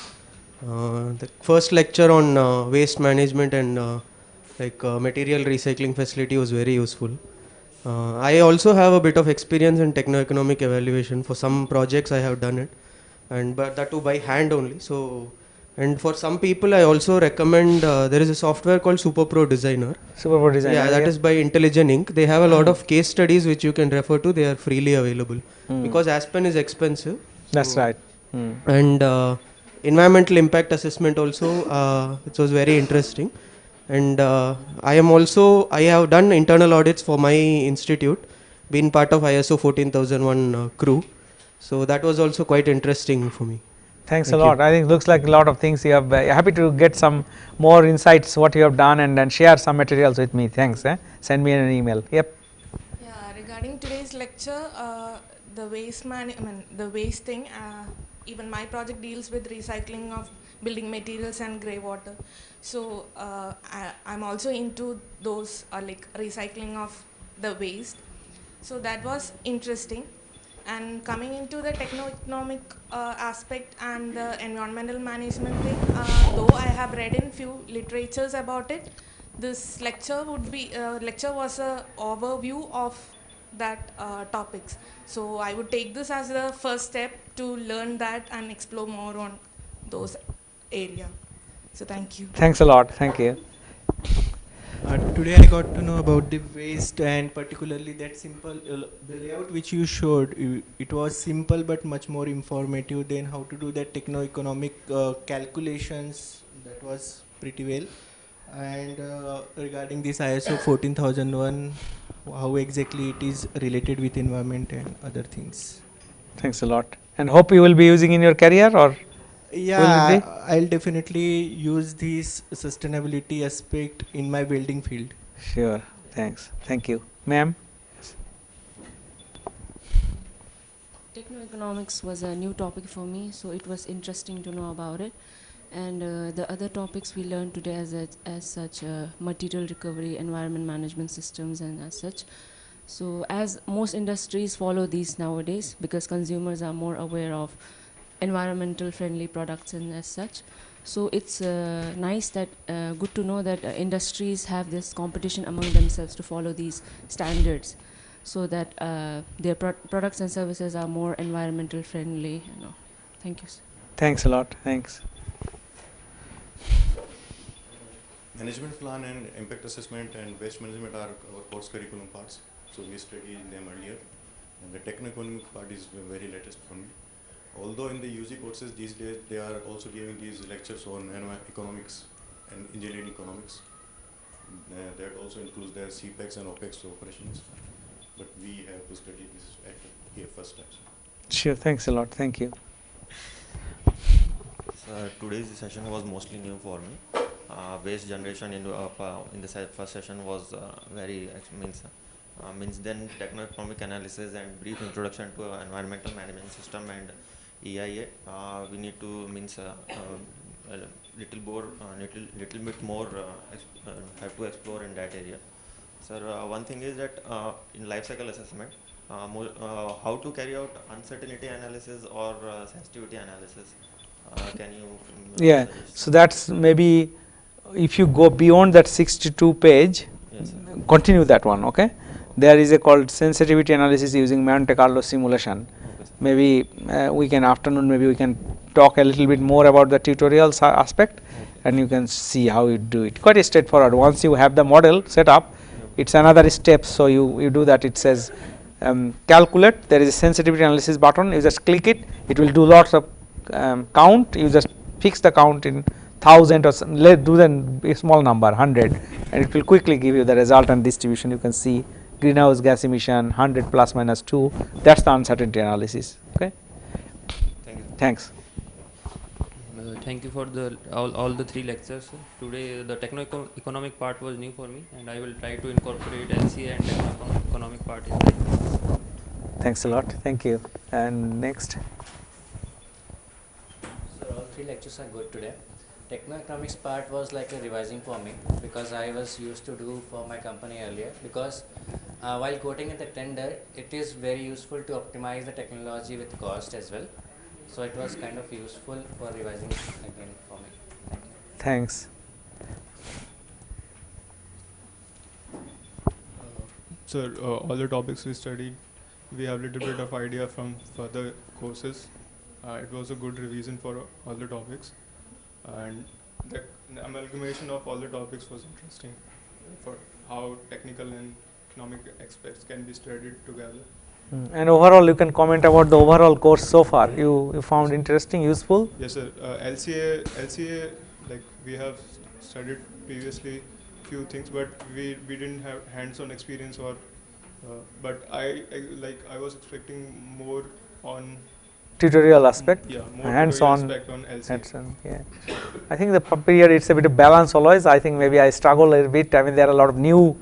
The first lecture on waste management and material recycling facility was very useful. I also have a bit of experience in techno-economic evaluation. For some projects I have done it, but that too by hand only. So, and for some people I also recommend, there is a software called SuperPro Designer. SuperPro Designer. Yeah, that is by Intelligent Inc. They have a lot of case studies which you can refer to. They are freely available because Aspen is expensive. That's right. And environmental impact assessment also, it was very interesting. And I have done internal audits for my institute, been part of ISO 14001 crew. So that was also quite interesting for me. Thanks a lot. I think looks like a lot of things you have. Happy to get some more insights what you have done, and then share some materials with me. Thanks. Send me an email. Yep. Yeah. Regarding today's lecture, the waste thing. Even my project deals with recycling of building materials and grey water. So I'm also into those like recycling of the waste. So that was interesting. And coming into the techno-economic aspect and the environmental management thing, though I have read in few literatures about it, this lecture was a overview of that topics. So I would take this as the first step to learn that and explore more on those area. So thank you. Thanks a lot. Thank you. Today I got to know about the waste, and particularly that simple the layout which you showed. It was simple but much more informative than how to do that techno-economic calculations. That was pretty well. And regarding this ISO 14001, how exactly it is related with environment and other things. Thanks a lot. And hope you will be using in your career, or yeah, I'll definitely use this sustainability aspect in my building field. Sure. Thanks. Thank you. Ma'am? Techno-economics was a new topic for me, so it was interesting to know about it. And the other topics we learned today as such, material recovery, environment management systems, and as such. So as most industries follow these nowadays, because consumers are more aware of environmental friendly products and as such. So it's nice that, good to know that industries have this competition among themselves to follow these standards, so that their products and services are more environmental friendly. Thank you, sir. Thanks a lot. Thanks. Management plan and impact assessment and waste management are our course curriculum parts. So we studied them earlier. And the techno-economic part is very latest for me. Although in the UG courses these days they are also giving these lectures on economics and engineering economics. That also includes their CPEX and OPEX operations. But we have to study this at here first time. Sure. Thanks a lot. Thank you. Today's session was mostly new for me. Waste generation in the first session was means then techno-economic analysis and brief introduction to environmental management system and EIA. We need to a little bit more have to explore in that area. Sir, one thing is that in life cycle assessment, how to carry out uncertainty analysis or sensitivity analysis. Can you Yeah, suggest so that's maybe if you go beyond that 62 page, Yes, sir. continue that one, okay? There is a called sensitivity analysis using Monte Carlo simulation. Maybe we can afternoon, maybe we can talk a little bit more about the tutorials aspect, and you can see how you do it. Quite straightforward. Once you have the model set up, it's another step. So you do that. It says calculate. There is a sensitivity analysis button. You just click it. It will do lots of count. You just fix the count in 1000 or some, let do then a small number 100, and it will quickly give you the resultant distribution. You can see greenhouse gas emission 100 plus minus 2. That's the uncertainty analysis. Okay. Thank you. Thanks. Thank you for all the 3 lectures. Today the techno-economic part was new for me, and I will try to incorporate LCA and techno-economic part in that. Thanks a lot. Thank you. And next. So all 3 lectures are good today. Techno-economics part was like a revising for me, because I was used to do for my company earlier, because while quoting in the tender, it is very useful to optimize the technology with cost as well. So it was kind of useful for revising again for me. Thank you. Thanks. Sir, all the topics we studied, we have little bit of idea from further courses. It was a good revision for all the topics, and the amalgamation of all the topics was interesting for how technical and economic aspects can be studied together. And overall, you can comment about the overall course so far. You found interesting, useful? Yes, sir. LCA, like we have studied previously few things, but we didn't have hands-on experience, or but I was expecting more on tutorial aspect, yeah, more hands-on aspect on LCA. Hands-on, yeah. I think the period it's a bit of balance always. I think maybe I struggle a bit. I mean, there are a lot of new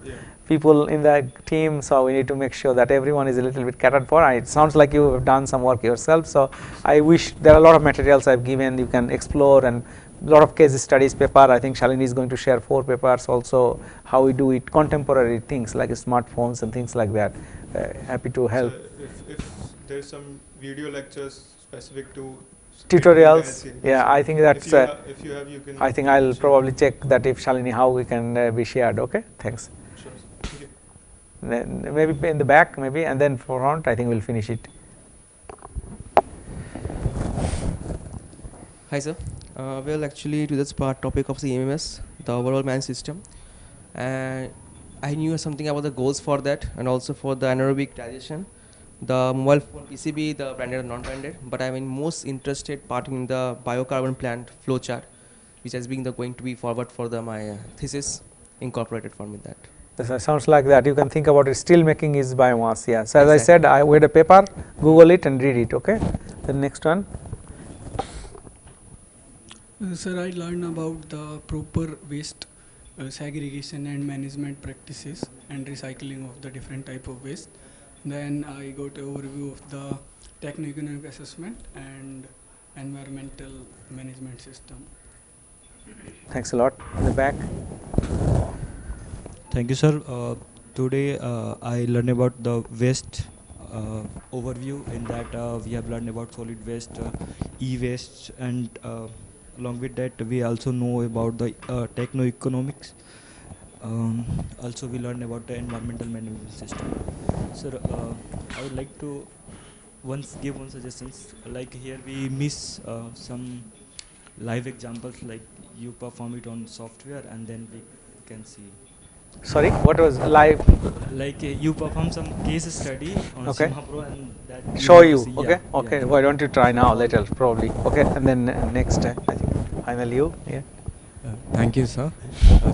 people in the team, so we need to make sure that everyone is a little bit catered for. It sounds like you have done some work yourself, so I wish there are a lot of materials I've given. You can explore, and a lot of case studies paper. I think Shalini is going to share 4 papers also, how we do it, contemporary things like smartphones and things like that. Happy to help. So if there's some video lectures specific to Tutorials, yeah, I think that's. If you have, you can. I think I'll probably check that if Shalini how we can be shared. Okay, thanks. Sure. Thank you. Then maybe in the back, maybe, and then front. I think we'll finish it. Hi, sir. Well, actually, to this part topic of the EMMS, the overall man system, and I knew something about the goals for that, and also for the anaerobic digestion, the mobile phone PCB, the branded and non-branded. But I'm most interested part in the biocarbon plant flowchart, which has been going to be forward for my thesis incorporated for me that. That sounds like that. You can think about it. Steel making is biomass. Yeah. So as I said, I read a paper, Google it and read it. Okay. The next one. Sir, I learned about the proper waste segregation and management practices and recycling of the different type of waste. Then I got an overview of the techno-economic assessment and environmental management system. Thanks a lot. In the back. Thank you, sir. Today I learned about the waste overview. In that we have learned about solid waste, e-waste, and along with that we also know about the techno-economics. Also we learned about the environmental management system. Sir, I would like to give one suggestions. Like here we miss some live examples, like you perform it on software and then we can see. Sorry, what was live? Like you perform some case study on Pro and that show you. Okay, yeah, okay. yeah. Why don't you try now later probably? Okay, and then next I think final you. Yeah. Thank you, sir.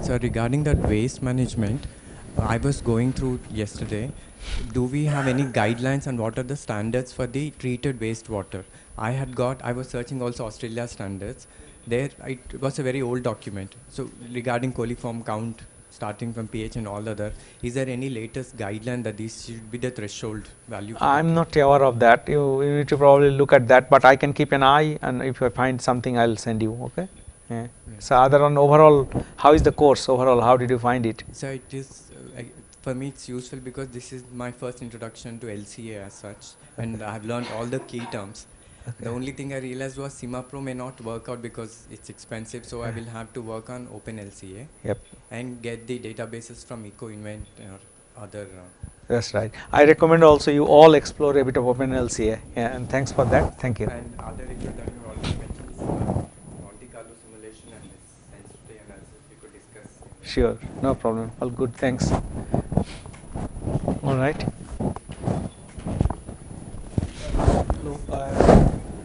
So regarding that waste management, I was going through yesterday. Do we have any guidelines on what are the standards for the treated wastewater? I was searching also Australia standards. There it was a very old document. So regarding coliform count, starting from pH and all other, is there any latest guideline that this should be the threshold value? I'm not aware of that. You need to probably look at that, but I can keep an eye, and if I find something, I'll send you. Okay. Yeah. So other on overall, how is the course overall? How did you find it? So it is For me, it's useful because this is my first introduction to LCA as such, and I've learned all the key terms. Okay. The only thing I realized was CIMA-Pro may not work out because it's expensive, so I will have to work on OpenLCA Yep. and get the databases from EcoInvent or other. That's right. I recommend also you all explore a bit of OpenLCA. Yeah, and thanks for that. Thank you. And other areas that you already mentioned, Monte Carlo simulation and this sensitivity analysis we could discuss. Sure, no problem. All good, thanks. All right. Hello.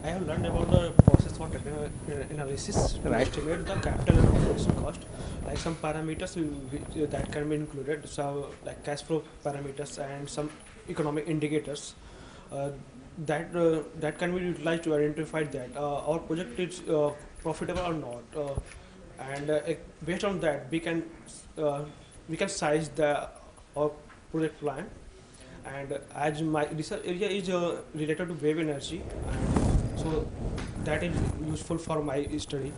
I have learned about the process for technical analysis to Right. estimate the capital and operation cost. Like some parameters that can be included, so like cash flow parameters and some economic indicators that can be utilized to identify that our project is profitable or not, and based on that we can size our project plan. And as my research area is related to wave energy, and so that is useful for my study,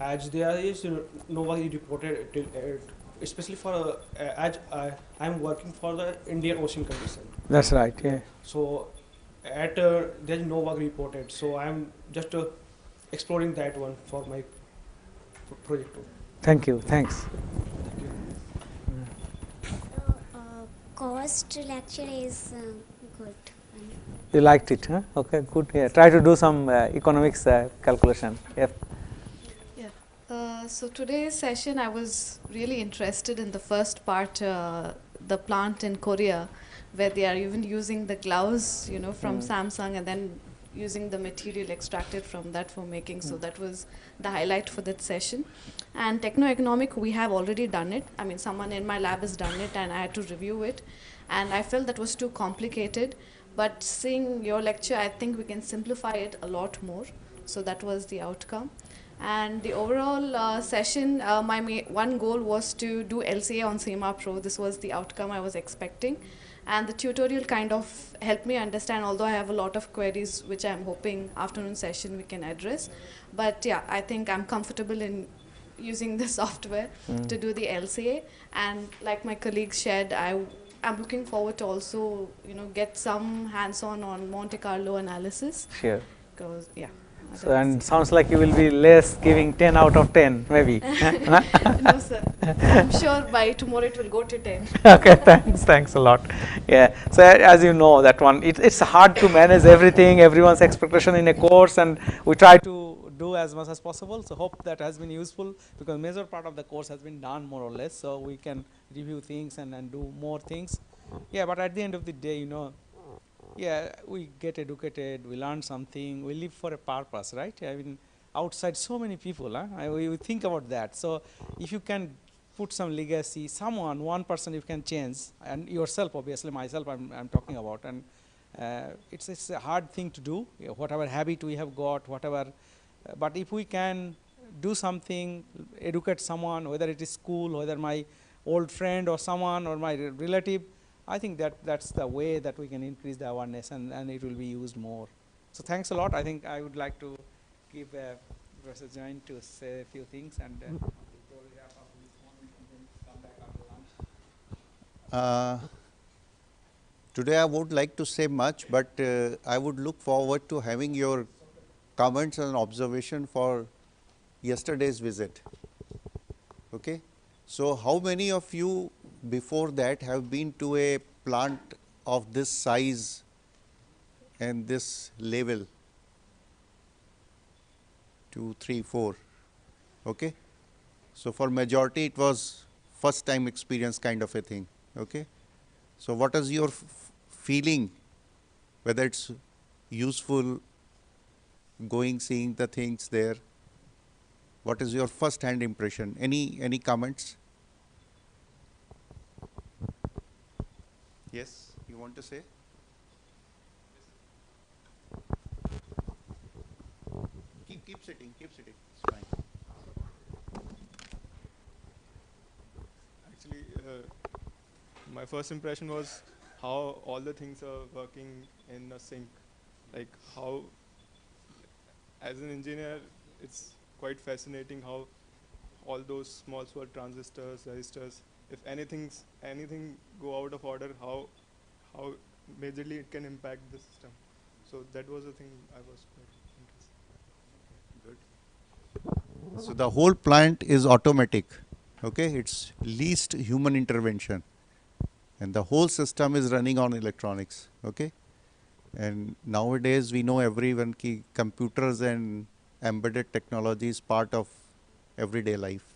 as there is nobody reported especially for as I am working for the Indian Ocean condition. That's right, yeah. So at there is no work reported, so I am just exploring that one for my project. Thank you, thanks. Cost lecture is good. You liked it, huh? Okay, good. Yeah, try to do some economics calculation. Yep. Yeah. So today's session, I was really interested in the first part, the plant in Korea, where they are even using the gloves, from Samsung, and then using the material extracted from that for making. So that was the highlight for that session. And techno-economic, we have already done it. I mean, someone in my lab has done it, and I had to review it. And I felt that was too complicated. But seeing your lecture, I think we can simplify it a lot more. So that was the outcome. And the overall session, my one goal was to do LCA on CIMA-Pro. This was the outcome I was expecting. And the tutorial kind of helped me understand, although I have a lot of queries which I'm hoping afternoon session we can address. But yeah, I think I'm comfortable in using the software to do the LCA. And like my colleagues shared, I'm looking forward to also, get some hands-on on Monte Carlo analysis. Sure. Because, yeah. So, and sounds like you will be less giving 10 out of 10, maybe. No, sir. I'm sure by tomorrow it will go to 10. Okay, thanks a lot. Yeah, so as you know, that one, it's hard to manage everything, everyone's expectation in a course, and we try to do as much as possible. So hope that has been useful, because major part of the course has been done more or less, so we can review things and do more things. Yeah, but at the end of the day, yeah, we get educated, we learn something, we live for a purpose, right? I mean, outside so many people, we think about that. So if you can put some legacy, someone, one person you can change, and yourself, obviously, myself I'm talking about, and it's a hard thing to do, whatever habit we have got, whatever, but if we can do something, educate someone, whether it is school, whether my old friend or someone or my relative, I think that's the way that we can increase the awareness, and it will be used more. So thanks a lot. I think I would like to give Professor Jain to say a few things, and before we wrap up this one, we can then come back after lunch. Today I would like to say much, but I would look forward to having your comments and observation for yesterday's visit. Okay? So how many of you before that have been to a plant of this size and this level? 2, 3, 4. Okay? So for majority it was first time experience kind of a thing. Okay? So what is your feeling, whether it's useful going, seeing the things there? What is your first hand impression? Any comments? Yes, you want to say? Keep sitting, it's fine. Actually, my first impression was how all the things are working in a sync. Like how, as an engineer, it's quite fascinating how all those small transistors, resistors if anything go out of order, how majorly it can impact the system. So that was the thing I was quite interested. Good. So the whole plant is automatic. Okay, it's least human intervention, and the whole system is running on electronics. Okay, and nowadays we know everyone ki computers and embedded technology is part of everyday life,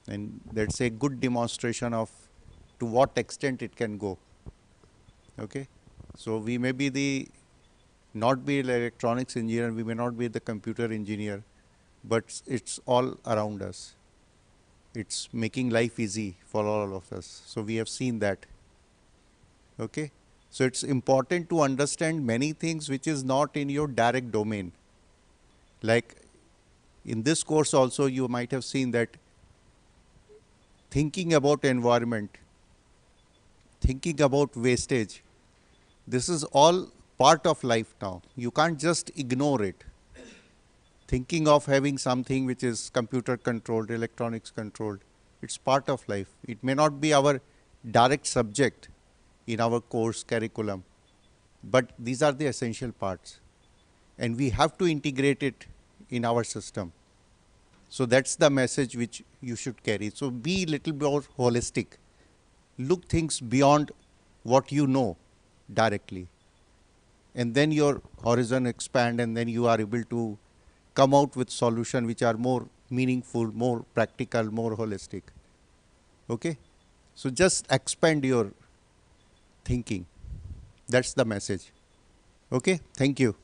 and that's a good demonstration of to what extent it can go. Okay, so we may be the not be the electronics engineer, we may not be the computer engineer, but it's all around us. It's making life easy for all of us. So we have seen that. Okay, so it's important to understand many things which is not in your direct domain. Like in this course also you might have seen that thinking about environment, thinking about wastage, this is all part of life now. You can't just ignore it. Thinking of having something which is computer controlled, electronics controlled, it's part of life. It may not be our direct subject in our course curriculum, but these are the essential parts, and we have to integrate it in our system. So that's the message which you should carry. So be little more holistic. Look things beyond what you know directly, and then your horizon expand, and then you are able to come out with solution which are more meaningful, more practical, more holistic. Okay, so just expand your thinking. That's the message. Okay, thank you.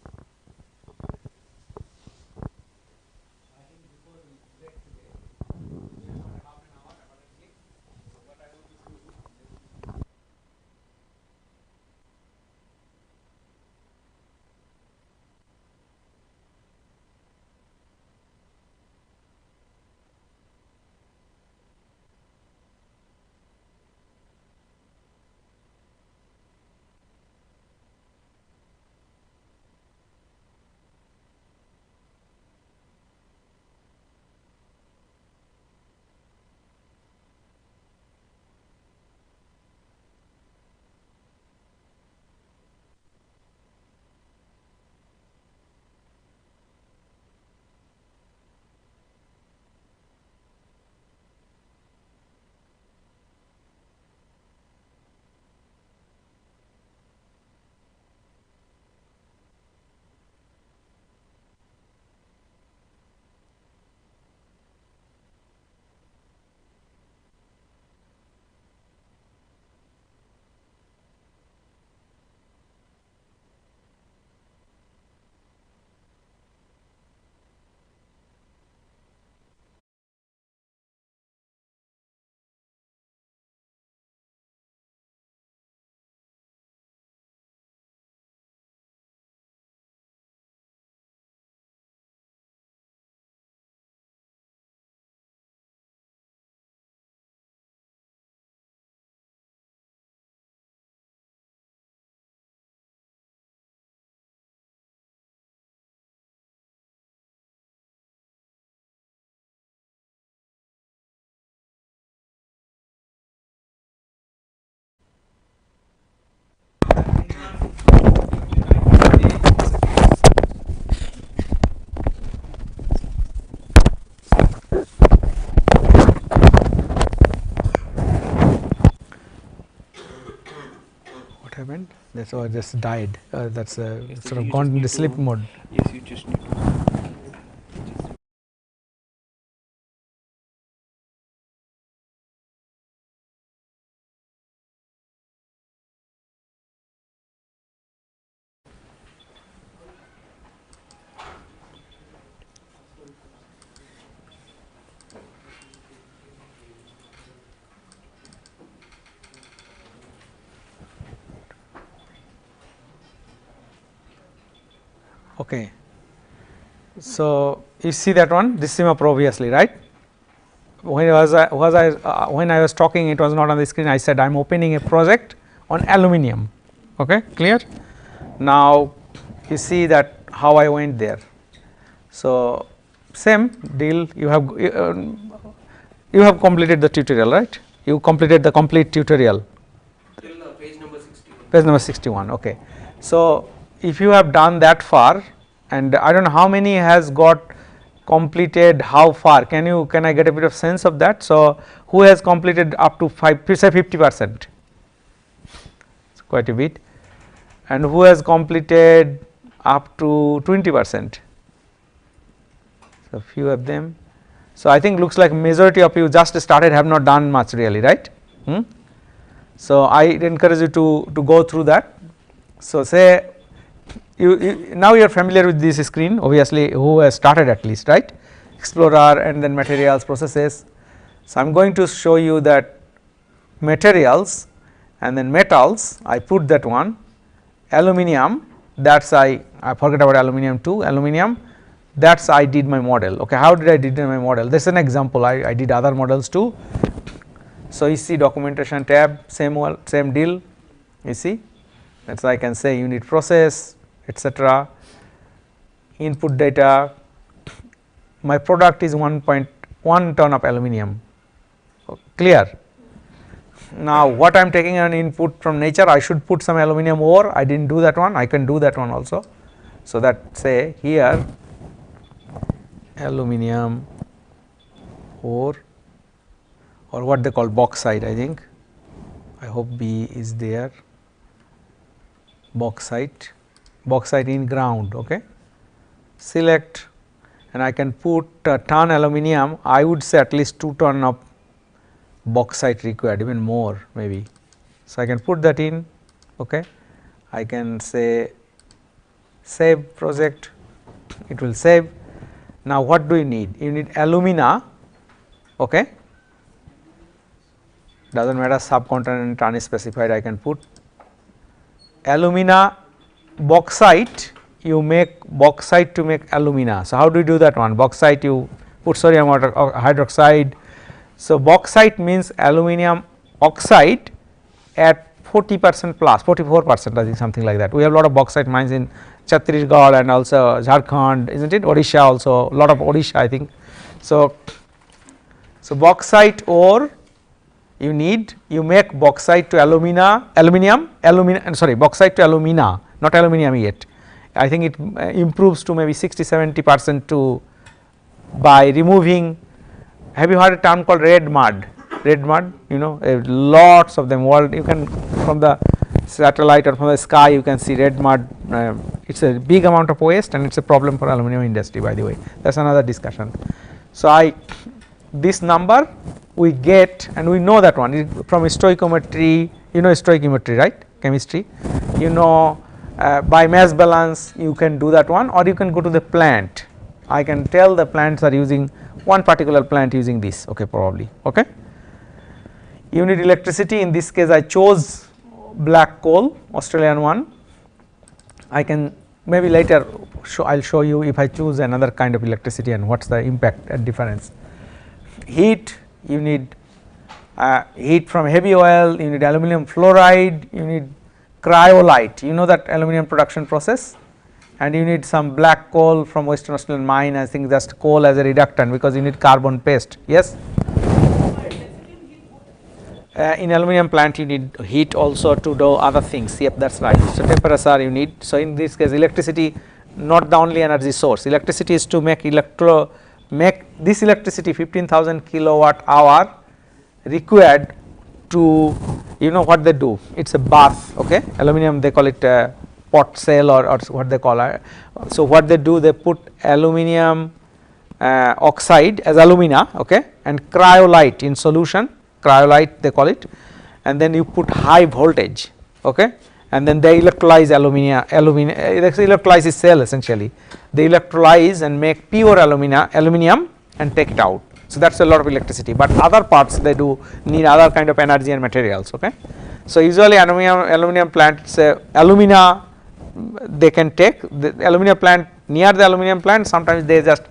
What happened? That's all just died. That's Yes, so sort of you gone just into need sleep to, mode. yes, you just need to. Okay. So you see that one, this is obviously, right? When I was talking, it was not on the screen. I said I am opening a project on aluminium. Okay, clear? Now you see that how I went there. So same deal. You have completed the tutorial, right? You completed the complete tutorial. Till page number 61. Page number 61, okay. So, if you have done that far, and I do not know how many has got completed how far, can I get a bit of sense of that? So, who has completed up to 5, say 50%, it's quite a bit, and who has completed up to 20%, so few of them. So, I think looks like majority of you just started, have not done much really, right? So, I encourage you to go through that. So, say now you are familiar with this screen, obviously who has started at least, right? Explorer and then materials, processes. So, I am going to show you that materials and then metals, I put that one, aluminum, that is I forget about aluminum too, aluminum, that is I did my model. Okay, how did I did my model? This is an example, I did other models too. So, you see documentation tab, same deal, you see, that is I can say unit process, etc. Input data, my product is 1.1 ton of aluminum, clear. Now, what I am taking an input from nature, I should put some aluminum ore, I did not do that one, I can do that one also. So, that say here aluminum ore, or what they call bauxite, I think, I hope B is there, bauxite in ground, okay. Select, and I can put ton aluminum, I would say at least 2 ton of bauxite required, even more maybe. So, I can put that in, okay. I can say save project, it will save. Now, what do you need? You need alumina, okay, does not matter subcontinent unspecified, I can put alumina, bauxite, you make bauxite to make alumina. So, how do you do that one? Bauxite you put sodium hydroxide. So, bauxite means aluminum oxide at 40% plus 44%, I think something like that. We have a lot of bauxite mines in Chhattisgarh and also Jharkhand, isn't it? Odisha also, a lot of Odisha I think. So, bauxite ore you need, you make bauxite to bauxite to alumina, not aluminum yet. I think it improves to maybe 60-70% to by removing. Have you heard a term called red mud? Red mud, you know, lots of them. World, you can from the satellite or from the sky, you can see red mud. It is a big amount of waste, and it is a problem for aluminum industry. By the way, that is another discussion. So, this number we get, and we know that one from stoichiometry. You know stoichiometry, right? Chemistry. You know. By mass balance you can do that one, or you can go to the plant. I can tell the plants are using one particular plant using this, okay, probably, okay. You need electricity, in this case I chose black coal, Australian one. I can maybe later I will show you if I choose another kind of electricity and what is the impact and difference. Heat, you need heat from heavy oil, you need aluminum fluoride, you need cryolite, you know that aluminum production process, and you need some black coal from Western Australian mine. I think just coal as a reductant, because you need carbon paste. Yes, in aluminum plant you need heat also to do other things. Yep, that is right. So, temperature you need. So, in this case electricity not the only energy source, electricity is to make this electricity 15,000 kilowatt hour required to, you know what they do, it is a bath, okay. Aluminum they call it pot cell or what they call it. So, what they do, they put aluminum oxide as alumina, okay, and cryolite in solution, cryolite they call it, and then you put high voltage, okay, and then they electrolyze electrolyze cell essentially, they electrolyze and make pure aluminum and take it out. So, that is a lot of electricity, but other parts they do need other kind of energy and materials, okay. So, usually aluminum plant, it is a alumina they can take, the aluminum plant, near the aluminum plant sometimes they just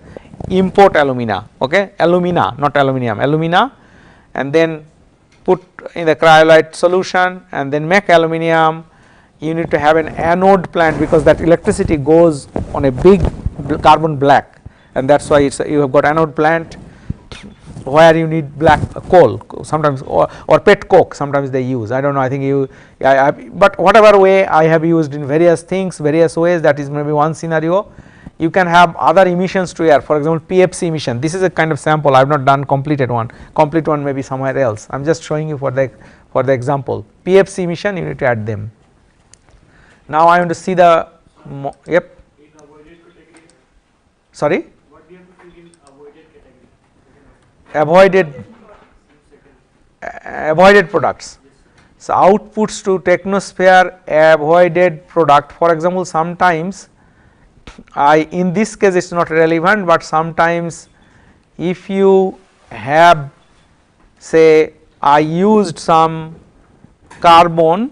import alumina, okay, alumina not aluminum, alumina, and then put in the cryolite solution and then make aluminum. You need to have an anode plant, because that electricity goes on a big carbon black, and that is why you have got anode plant where you need black coal, sometimes, or pet coke sometimes they use, I do not know, I think you, but whatever way I have used in various things, various ways, that is maybe one scenario. You can have other emissions to air, for example PFC emission, this is a kind of sample, I have not done complete one may be somewhere else, I am just showing you for the example. PFC emission you need to add them. Now I want to see the, yep, sorry, avoided products. So outputs to technosphere avoided product, for example sometimes in this case it is not relevant, but sometimes if you have, say I used some carbon,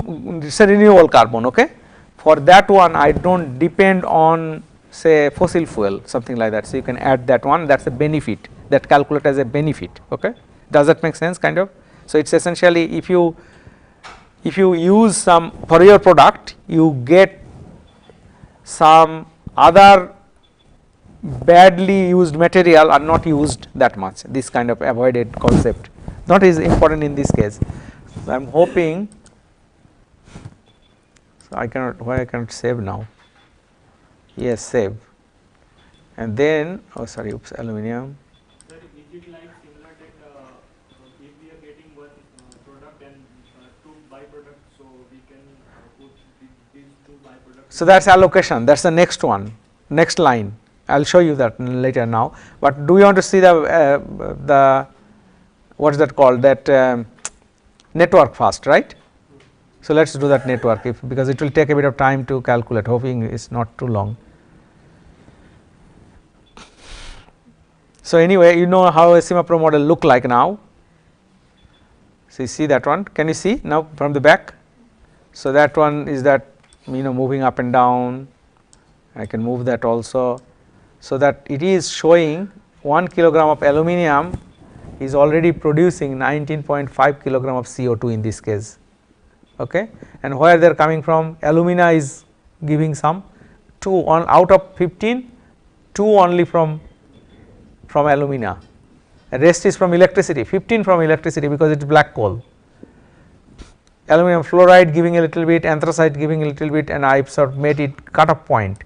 it is a renewable carbon, okay, for that one I do not depend on say fossil fuel, something like that, so you can add that one, that is a benefit, that calculate as a benefit, okay. Does that make sense kind of? So it is essentially if you use some for your product, you get some other badly used material are not used that much, this kind of avoided concept not is important in this case. So I am hoping, so I cannot, why I cannot save now, yes save, and then oh sorry, oops, aluminium. Sir, is it like similar that if we are getting one product and two byproducts, so we can put these two byproducts? So that is allocation, that is the next one, next line, I will show you that later now, but do you want to see the what is that called, that network first, right? So let us do that network, because it will take a bit of time to calculate, hoping it is not too long. So anyway, you know how a CIMAPRO model look like now. So you see that one, can you see now from the back? So that one is that, you know, moving up and down, I can move that also, so that it is showing 1 kilogram of aluminium is already producing 19.5 kilogram of CO2 in this case, okay. And where they are coming from, alumina is giving some 2 out of 15, 2 only from alumina, the rest is from electricity, 15 from electricity because it is black coal. Aluminum fluoride giving a little bit, anthracite giving a little bit, and I have sort of made it cut off point.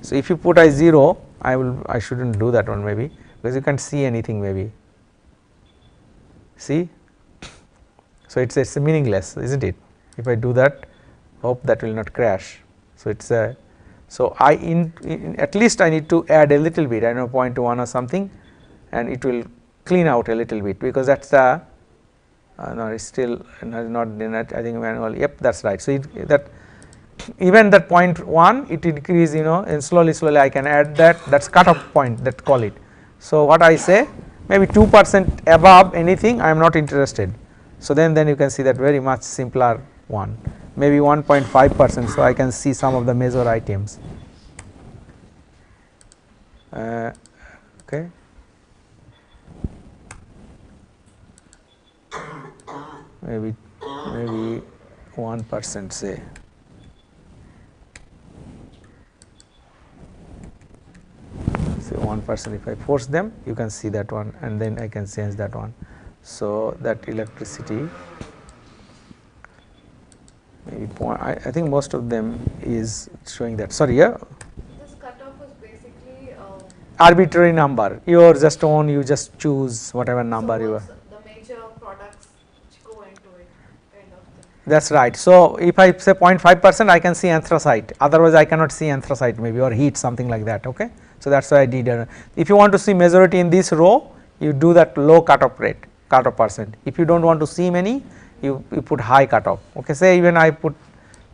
So if you put I 0, I should not do that one maybe, because you can't see anything maybe, see. So it is meaningless, isn't it? If I do that, hope that will not crash. So it is a, so I at least I need to add a little bit, I know 0.1 or something, and it will clean out a little bit, because that is the no, it is still not I think manual, yep, that is right. So that even that 0.1 it increase, you know, and slowly I can add that is cutoff point, that call it. So what I say, maybe 2% above anything I am not interested. So then you can see that very much simpler one, maybe 1.5%, so I can see some of the major items. Okay. Maybe 1% say. Say 1%, if I force them, you can see that one, and then I can change that one. So that electricity, maybe I think most of them is showing that. Sorry, yeah. This cutoff is basically arbitrary number. You are just on, you just choose whatever number you are. The major products which go into it, kind of thing. That is right. So if I say 0.5%, I can see anthracite, otherwise I cannot see anthracite maybe, or heat, something like that, okay. So that is why I did. If you want to see majority in this row, you do that low cutoff rate, cutoff percent. If you do not want to see many, you put high cutoff, okay. Say even I put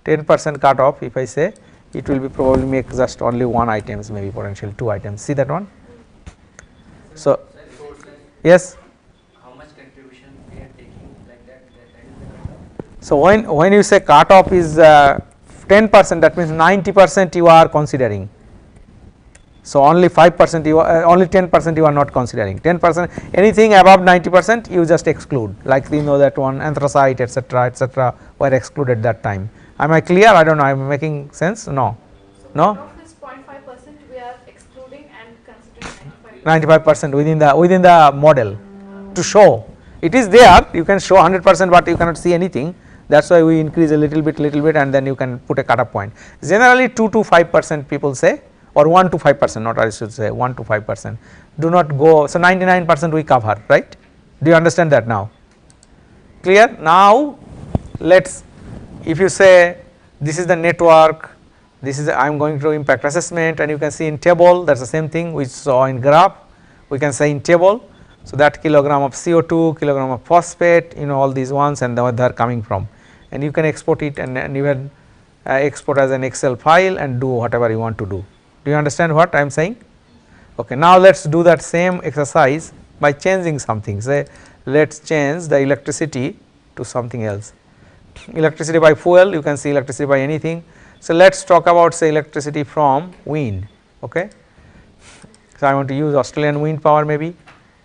10% cutoff, if I say, it will be probably make just only 1 items, maybe potential 2 items, see that one. So yes. How much contribution we are taking like that? So when you say cutoff is 10%, that means 90% you are considering. So only 5% you are, only 10% you are not considering. 10%, anything above 90% you just exclude, like you know that one anthracite, etc. were excluded that time. Am I clear? I don't know. I am making sense? No. So no. Of this 0.5% we are excluding and considering 95% within the model to show. It is there, you can show 100%, but you cannot see anything. That is why we increase a little bit and then you can put a cutoff point. Generally 2 to 5% people say, or 1 to 5%, not I should say 1 to 5%, do not go. So 99% we cover, right? Do you understand that now? Clear? Now let us, if you say this is the network, this is I am going to impact assessment, and you can see in table that is the same thing we saw in graph, we can say in table. So that kilogram of CO2, kilogram of phosphate, you know, all these ones and where they are coming from, and you can export it and even export as an Excel file and do whatever you want to do. Do you understand what I am saying? Okay, now let us do that same exercise by changing something. Say let us change the electricity to something else. Electricity by fuel, you can see electricity by anything. So let us talk about say electricity from wind. Okay. So I want to use Australian wind power maybe.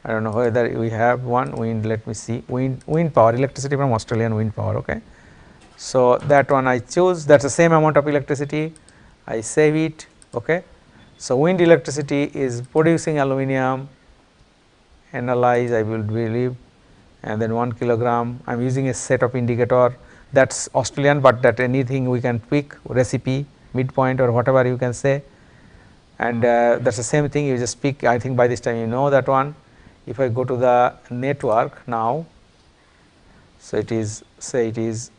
I do not know whether we have one wind, let me see, wind power, electricity from Australian wind power. Okay. So that one I choose, that is the same amount of electricity, I save it. Okay. So wind electricity is producing aluminium, analyze I will believe, and then 1 kilogram. I am using a set of indicator that is Australian, but that anything we can pick, recipe, midpoint or whatever you can say, and that is the same thing, you just pick. I think by this time you know that one. If I go to the network now, so it is say it is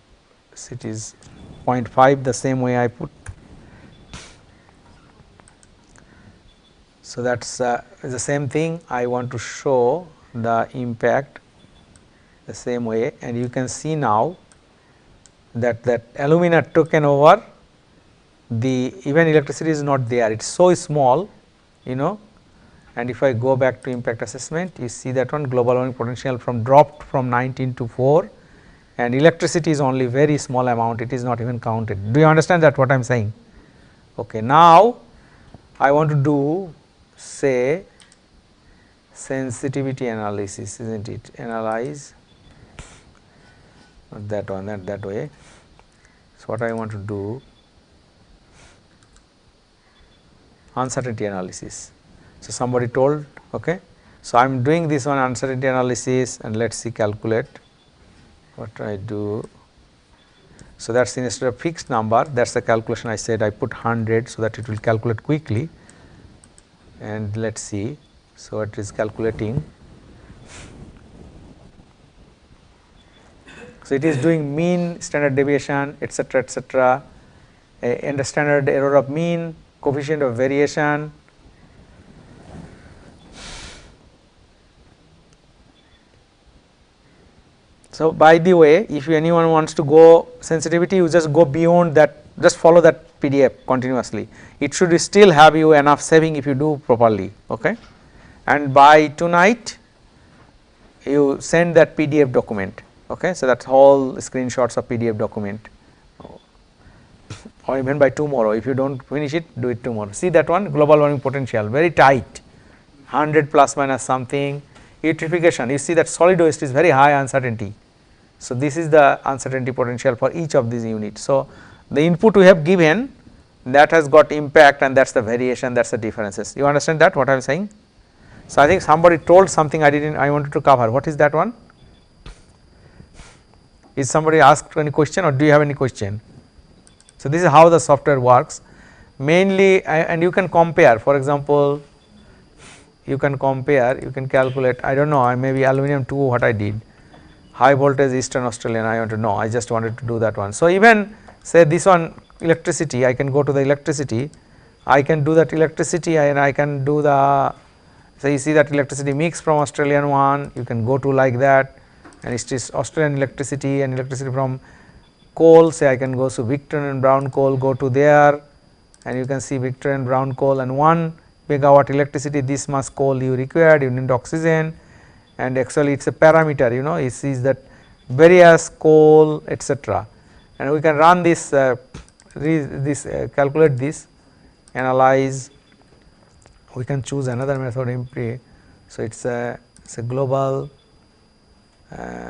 0.5, the same way I put. So that is the same thing, I want to show the impact the same way, and you can see now that alumina taken over, the even electricity is not there, it is so small, you know. And if I go back to impact assessment, you see that one global warming potential from dropped from 19 to 4, and electricity is only very small amount, it is not even counted. Do you understand that what I am saying? Okay. Now I want to do say sensitivity analysis, isn't it? Analyze, not that one, that way. So what I want to do, uncertainty analysis. So somebody told, okay. So I am doing this one uncertainty analysis, and let us see calculate what I do. So that is instead of fixed number, that is the calculation I said, I put 100 so that it will calculate quickly, and let us see. So it is calculating. So it is doing mean, standard deviation, etc., and the standard error of mean, coefficient of variation. So by the way, if anyone wants to go sensitivity, you just go beyond that, just follow that PDF continuously. It should still have you enough saving if you do properly. Okay. And by tonight you send that PDF document. Okay. So that is all screenshots of PDF document, or even by tomorrow. If you do not finish it, do it tomorrow. See that one, global warming potential, very tight, 100 plus minus something. Eutrophication, you see that solid waste is very high uncertainty. So this is the uncertainty potential for each of these units. So the input we have given, that has got impact, and that is the variation, that is the differences. You understand that what I am saying? So I think somebody told something I wanted to cover. What is that one? Is somebody asked any question, or do you have any question? So this is how the software works mainly, and you can compare. For example, you can compare, you can calculate, I do not know, maybe aluminium 2 what I did, high voltage Eastern Australian, I want to know, I just wanted to do that one. So even say this one electricity, I can go to the electricity, I can do that electricity, and I can do the, so you see that electricity mix from Australian one, you can go to like that, and it is Australian electricity and electricity from coal, say I can go to Victorian and brown coal, go to there, and you can see Victorian brown coal, and 1 megawatt electricity, this much coal you required, you need oxygen, and actually it is a parameter, you know, it sees that various coal, etc. And we can run this, calculate this, analyze, we can choose another method empty. So it is a global,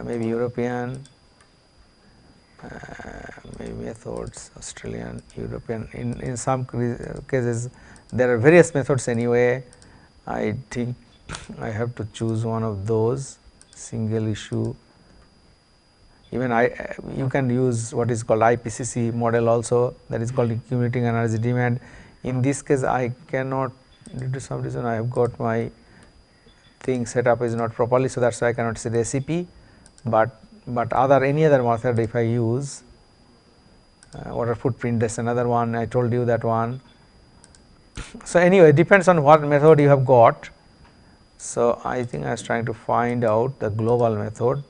maybe European, maybe methods, Australian, European, in some cases there are various methods anyway. I think I have to choose one of those. single issue. Even you can use what is called IPCC model also, that is called accumulating energy demand. In this case I cannot, due to some reason I have got my thing set up is not properly, so that is why I cannot see recipe, but any other method if I use water footprint, that is another one, I told you that one. So anyway, depends on what method you have got. So I think I was trying to find out the global method.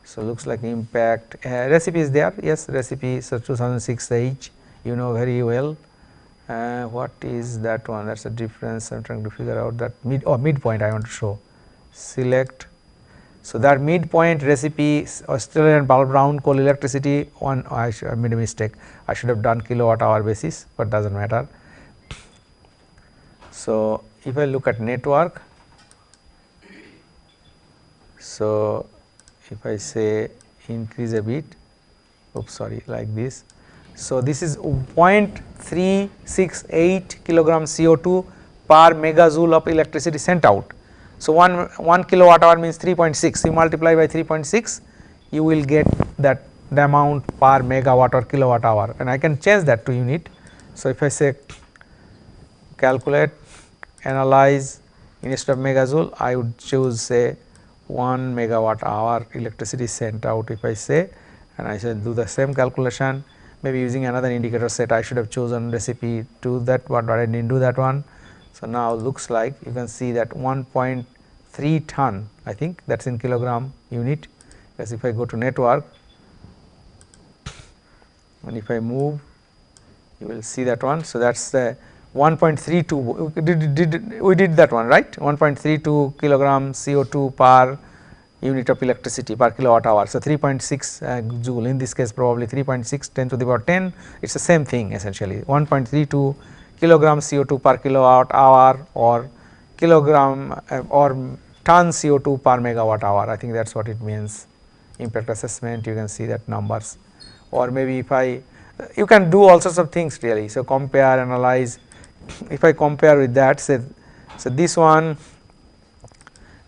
So looks like impact recipe is there, yes, recipe, so 2006 H, you know very well. What is that one? That's a difference. I'm trying to figure out that midpoint I want to show. Select. So that midpoint recipe, Australian bulb round coal electricity. I made a mistake. I should have done kilowatt hour basis, but doesn't matter. So if I look at network, so if I say increase a bit, oops, sorry, like this. So this is 0.368 kilogram CO2 per megajoule of electricity sent out. So 1 kilowatt hour means 3.6, you multiply by 3.6, you will get that the amount per megawatt or kilowatt hour, and I can change that to unit. So if I say calculate, analyze, instead of megajoule I would choose say 1 megawatt hour electricity sent out, if I say, and I should do the same calculation, maybe using another indicator set. I should have chosen recipe to that one, but I did not do that one. So now looks like you can see that 1.3 ton, I think that is in kilogram unit, because if I go to network and if I move, you will see that one. So that is the 1.32, we did that one, right, 1.32 kilogram CO2 per unit of electricity per kilowatt hour. So 3.6 joule, in this case probably 3.6 10 to the power 10, it is the same thing essentially, 1.32 kilogram CO2 per kilowatt hour or kilogram or ton CO2 per megawatt hour. I think that is what it means. Impact assessment, you can see that numbers, or maybe if you can do all sorts of things really. So compare, analyze. If I compare with that, say, so this one,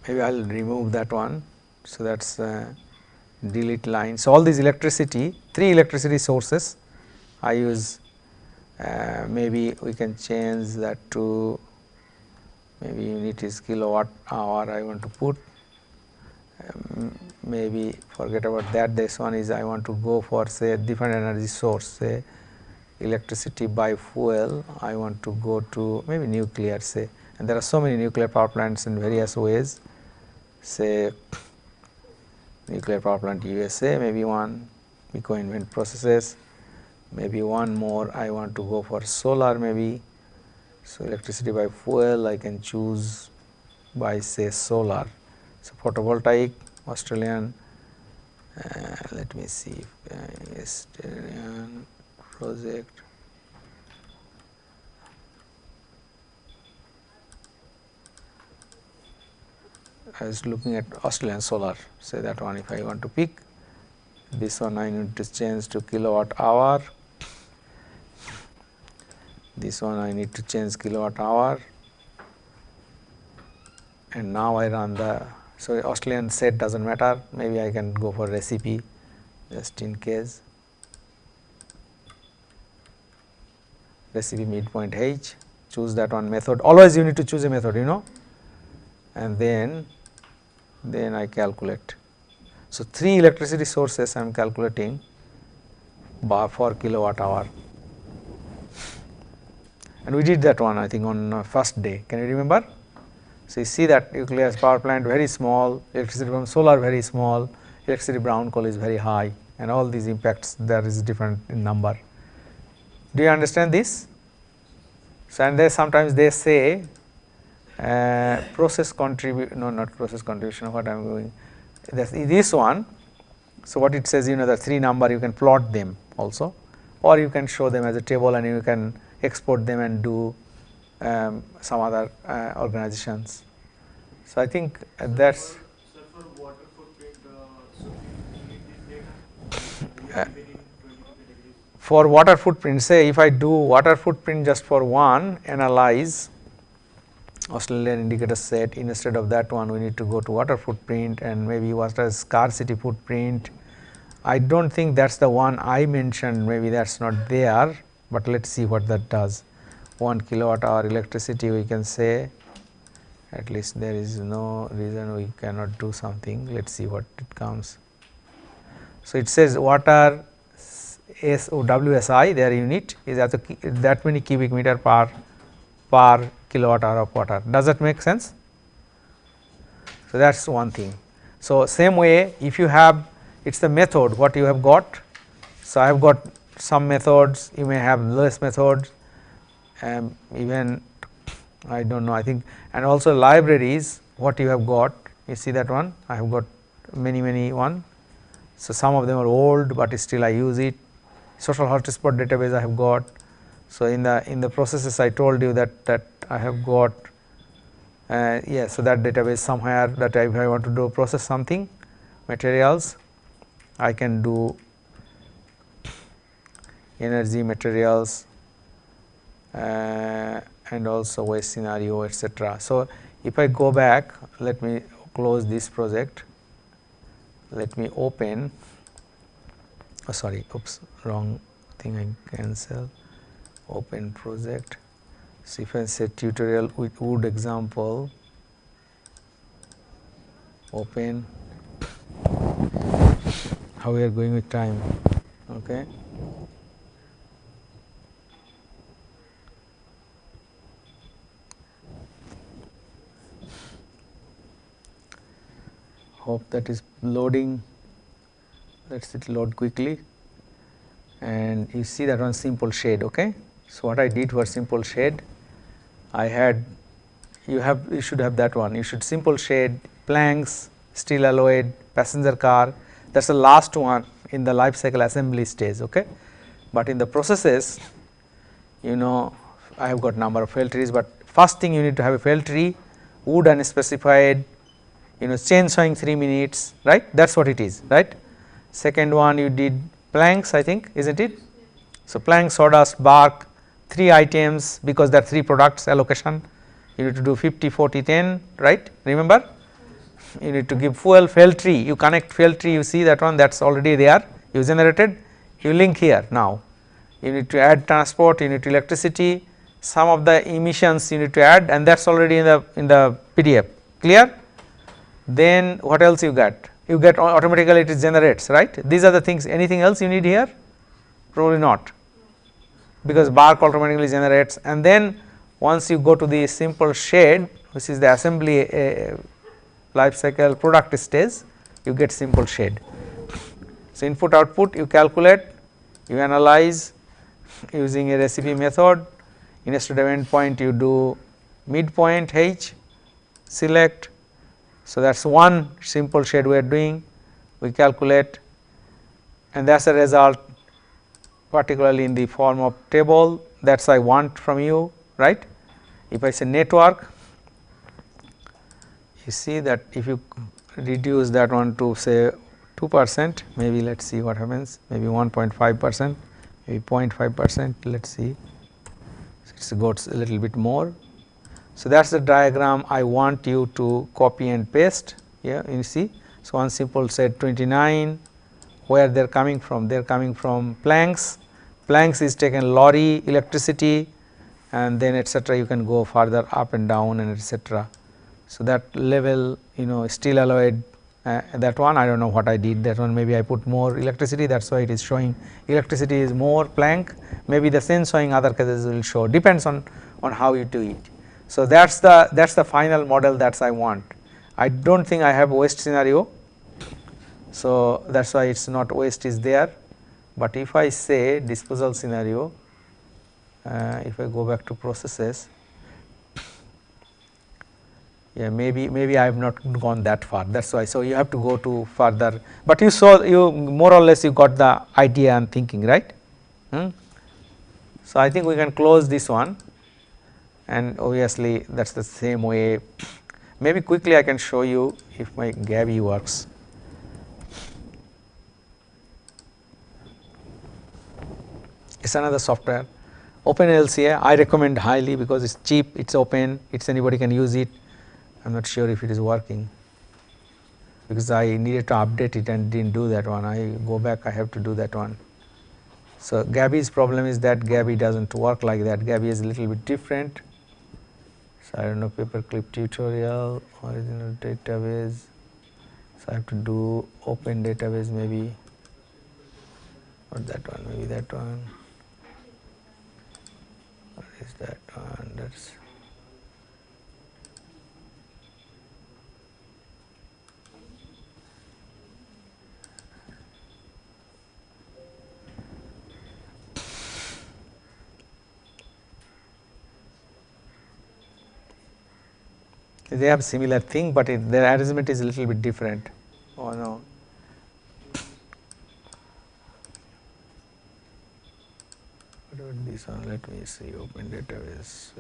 maybe I will remove that one. So that is delete line. So all these electricity, 3 electricity sources I use, maybe we can change that to, maybe unit is kilowatt hour I want to put, maybe forget about that. This one is I want to go for say different energy source, say electricity by fuel, I want to go to maybe nuclear, say, and there are so many nuclear power plants in various ways, say nuclear power plant USA, maybe one, eco-invent processes, maybe one more I want to go for solar maybe. So electricity by fuel I can choose by say solar. So photovoltaic, Australian, let me see, Australian project. I was looking at Australian solar, say that one if I want to pick. This one I need to change to kilowatt hour. This one I need to change kilowatt hour. And now I run the, so Australian set does not matter, maybe I can go for recipe just in case. Recipe midpoint H, choose that one method, always you need to choose a method, you know, and then I calculate. So 3 electricity sources I am calculating bar for kilowatt hour, and we did that one I think on first day, can you remember? So you see that nuclear power plant very small, electricity from solar very small, electricity brown coal is very high, and all these impacts there is different in number. Do you understand this? So and sometimes they say process contribution, no, not process contribution, what I am doing, this one. So what it says, you know, the 3 number you can plot them also, or you can show them as a table and you can export them and do some other organizations. So I think that's for water footprint. Say if I do water footprint just for one, analyze, Australian indicator set. Instead of that one, we need to go to water footprint and maybe water scarcity footprint. I don't think that's the one I mentioned, maybe that's not there, but let's see what that does. 1 kilowatt hour electricity, we can say, at least there is no reason we cannot do something. Let's see what it comes. So, it says water WSI, their unit is at that many cubic meter per kilowatt hour of water. Does that make sense? So, that is one thing. So, same way, if you have, it is the method what you have got. So, I have got some methods, you may have less methods, even I do not know, I think, and also libraries what you have got, you see that one, I have got many one. So, some of them are old, but still I use it. Social hotspot database I have got. So, in the processes I told you that I have got, yes, so that database somewhere, that if I want to do process something materials, I can do energy materials and also waste scenario, etc. So, if I go back, let me close this project, let me open, oh sorry, oops, wrong thing, I cancel, open project. So, if I say tutorial with wood example, open, how we are going with time, okay. Hope that is loading, let us load quickly, and you see that one simple shade, okay. So, what I did for simple shade, I had, you should have that one, you should simple shade, planks, steel alloyed, passenger car, that is the last one in the life cycle assembly stage, okay. But in the processes, you know, I have got number of fail trees, but first thing you need to have a fail tree, wood unspecified, you know, chain sawing 3 minutes, right, that is what it is, right. Second one you did planks, I think, isn't it? So, plank, sawdust, bark, 3 items, because there are 3 products allocation, you need to do 50, 40, 10, right, remember. You need to give fuel, fail tree, you connect fail tree, you see that one, that is already there, you generated, you link here now. You need to add transport, you need electricity, some of the emissions you need to add, and that is already in the PDF, clear. Then what else you get? You get automatically it generates, right. These are the things, anything else you need here? Probably not, because bark automatically generates, and then once you go to the simple shade, which is the assembly life cycle product stage, you get simple shade. So, input output you calculate, you analyze using a recipe method, instead of endpoint you do midpoint H, select. So, that is one simple shade we are doing, we calculate, and that is a result, particularly in the form of table, that is I want from you, right. If I say network, you see that if you reduce that one to say 2%, maybe let us see what happens, maybe 1.5%, maybe 0.5%, let us see, it goes a little bit more. So, that is the diagram I want you to copy and paste here, you see. So, one simple set 29, where they are coming from, they are coming from planks, planks is taken lorry, electricity, and then etc. you can go further up and down and etc. So, that level, you know, steel alloyed, that one I do not know what I did, that one maybe I put more electricity, that is why it is showing electricity is more plank, maybe the same showing other cases will show, depends on how you do it. So, that is the final model that I want. I do not think I have waste scenario. So, that is why it is not waste is there, but if I say disposal scenario, if I go back to processes, yeah, maybe I have not gone that far, that is why. So, you have to go to further, but you saw, you more or less you got the idea and thinking, right. So, I think we can close this one, and obviously that is the same way. Maybe quickly I can show you if my Gabi works. It is another software. Open LCA I recommend highly because it's cheap, it's open, it's anybody can use it. I am not sure if it is working because I needed to update it and didn't do that one. I go back, I have to do that one. So Gabi's problem is that Gabi doesn't work like that. Gabi is a little bit different. So I don't know, paperclip tutorial, original database. So I have to do open database maybe, or that one, maybe that one. What is that one? That's they have similar thing, but their arrangement is a little bit different. Oh no. What about this one? Let me see. Open database.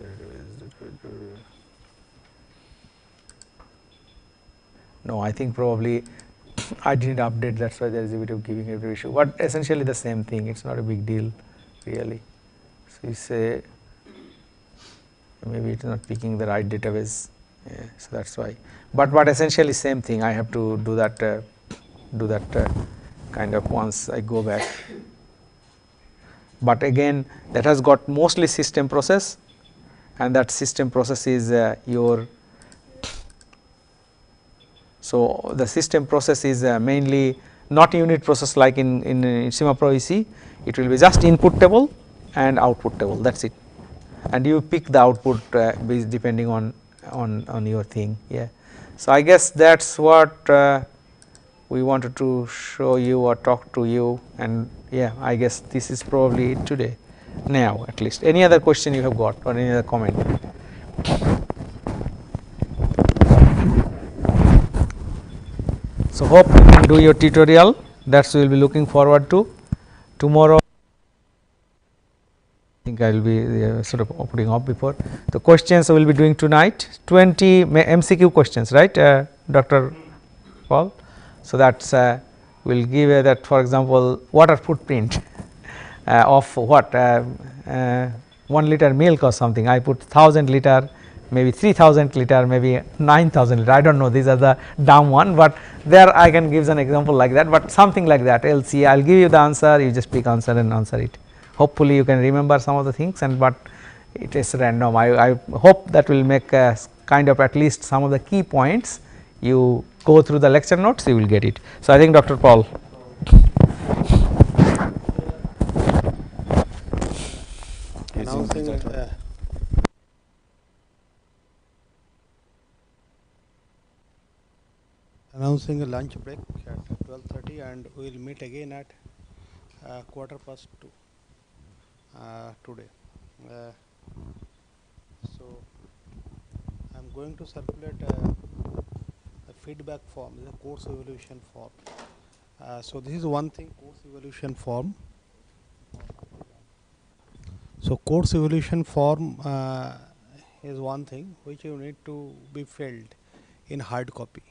No, I think probably I didn't update. That's why there is a bit of giving error issue. But essentially the same thing. It's not a big deal, really. So you say maybe it's not picking the right database. Yeah, so that's why. But essentially same thing. I have to do that. Kind of once I go back. But again, that has got mostly system process, and that system process is your. So the system process is mainly not unit process like in Sima Pro EC. It will be just input table and output table. That's it, and you pick the output depending on your thing. Yeah. So I guess that's what we wanted to show you or talk to you, and yeah, I guess this is probably it today. Now at least. Any other question you have got or any other comment? So hope you can do your tutorial. That's we will be looking forward to. Tomorrow I think I will be sort of putting off before. The questions we will be doing tonight, 20 MCQ questions, right, Dr. Paul? So that's we will give that, for example, water footprint of what 1 liter milk or something. I put 1000 liter, maybe 3000 liter, maybe 9000 liter. I don't know. These are the dumb one, but there I can give an example like that. But something like that. LC, I'll give you the answer. You just pick answer and answer it. Hopefully you can remember some of the things, and but it is random. I hope that will make kind of at least some of the key points. You go through the lecture notes, you will get it. So I think Dr. Paul. Announcing a lunch break at 12:30, and we will meet again at 2:15 today. So I am going to circulate a feedback form, the course evaluation form. So this is one thing, course evaluation form. So course evaluation form is one thing which you need to be filled in hard copy,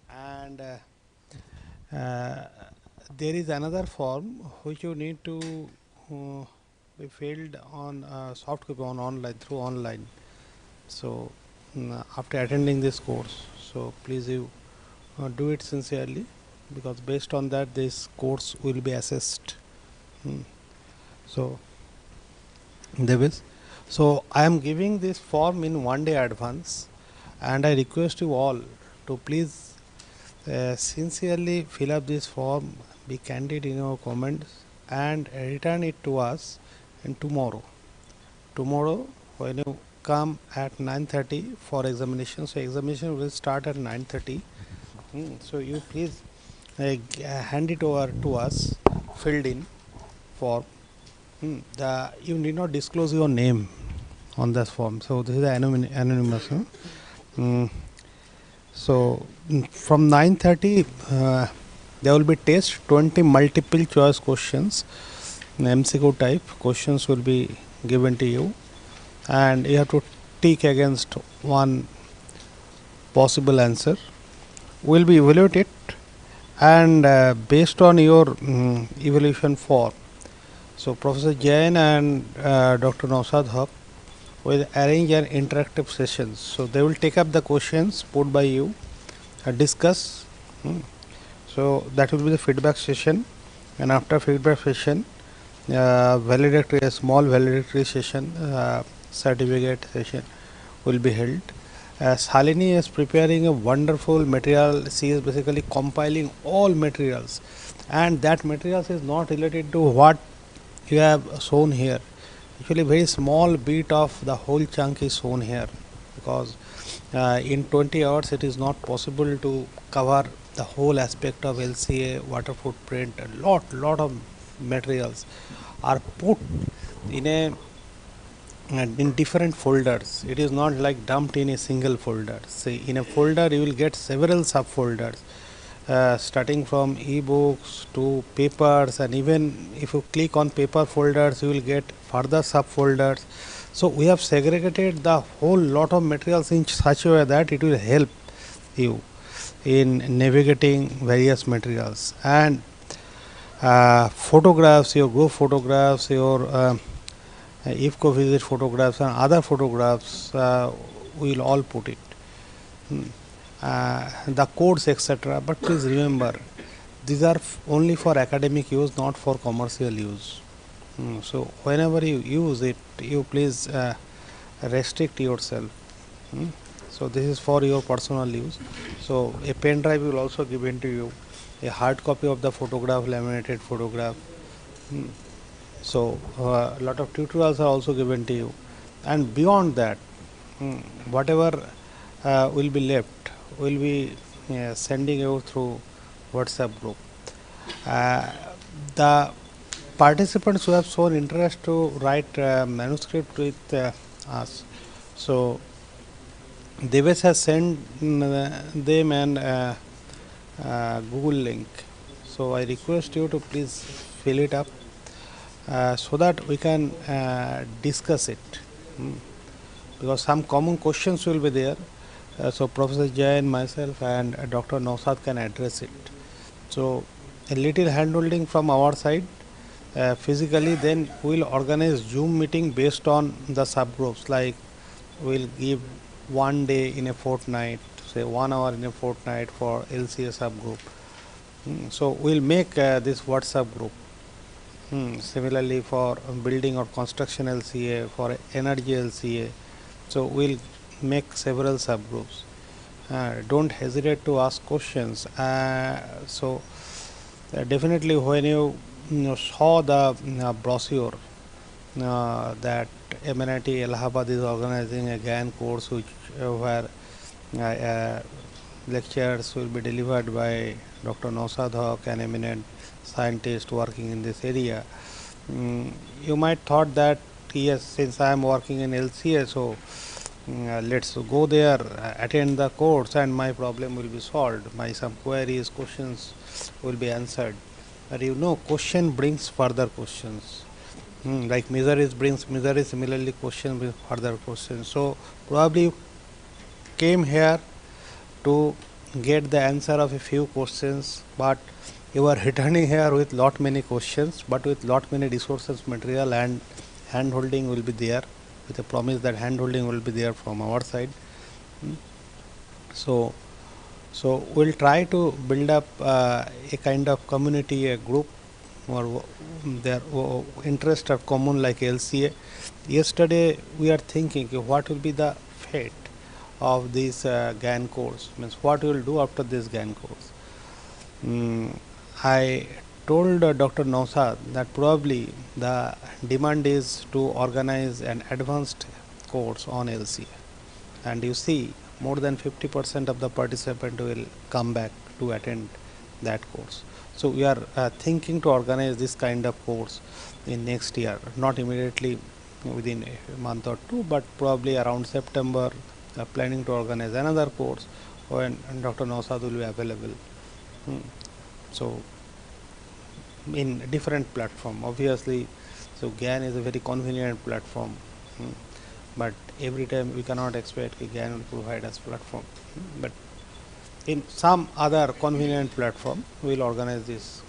and there is another form which you need to be filled on soft copy on online, through online. So after attending this course, so please you do it sincerely, because based on that this course will be assessed. So so I am giving this form in 1 day advance, and I request you all to please sincerely fill up this form, be candid in your comments, and return it to us in tomorrow when you come at 9:30 for examination. So examination will start at 9:30. So you please hand it over to us filled in form. You need not disclose your name on this form. So this is anonymous. So from 9:30 there will be test, 20 multiple choice questions, MCQ type questions will be given to you, and you have to tick against one possible answer. Will be evaluated, and based on your evaluation form, So Professor Jain and Dr. Nawshad Haque will arrange an interactive sessions. So they will take up the questions put by you, discuss. So that will be the feedback session, and after feedback session, valedictory, a small valedictory session, certificate session will be held. Shalini is preparing a wonderful material. She is basically compiling all materials, and that materials is not related to what you have shown here. Actually, very small bit of the whole chunk is shown here, because in 20 hours it is not possible to cover the whole aspect of LCA, water footprint. A lot of materials are put in in different folders. It is not like dumped in a single folder. See, in a folder you will get several subfolders, starting from ebooks to papers, and even if you click on paper folders you will get further subfolders. So we have segregated the whole lot of materials in such a way that it will help you in navigating various materials. And photographs, your group photographs, your IFCO visit photographs and other photographs, we will all put it. The codes, etc. But please remember, these are only for academic use, not for commercial use. So whenever you use it, you please restrict yourself. So this is for your personal use. So a pen drive will also given to you, a hard copy of the photograph, laminated photograph. So a lot of tutorials are also given to you, and beyond that, whatever will be left will be sending you through WhatsApp group. The participants who have shown interest to write manuscript with us, so Deves has sent them an Google link. So I request you to please fill it up, so that we can discuss it, because some common questions will be there. So Professor Jain, myself and Dr. Nawshad can address it. So a little handholding from our side physically, then we will organize Zoom meeting based on the subgroups, like we will give one day in a fortnight, say 1 hour in a fortnight for LCA subgroup. So we will make this WhatsApp group. Similarly for building or construction LCA, for energy LCA. So we will make several subgroups. Don't hesitate to ask questions. So definitely when you saw the brochure that MNIT Allahabad is organizing a GIAN course, which where lectures will be delivered by Dr. Nawshad Haque, an eminent scientist working in this area. You might thought that, yes, since I am working in LCA, so let's go there, attend the course, and my problem will be solved. My some queries, questions will be answered. But you know, question brings further questions. Like miseries brings misery, similarly question brings further questions. So probably you came here to get the answer of a few questions, but you are returning here with lot many questions, but with lot many resources, material, and hand holding will be there, with a promise that hand holding will be there from our side. So we'll try to build up a kind of community, a group, or their interests are common like LCA. Yesterday we are thinking what will be the fate of this GIAN course, means what we will do after this GIAN course. I told Dr. Nawshad that probably the demand is to organize an advanced course on LCA, and you see more than 50% of the participant will come back to attend that course. So we are thinking to organize this kind of course in next year, not immediately within a month or two, but probably around September, planning to organize another course when Dr. Nawshad will be available. So in different platform, obviously, so GIAN is a very convenient platform, but every time we cannot expect GIAN will provide us platform, but in some other convenient platform we will organize this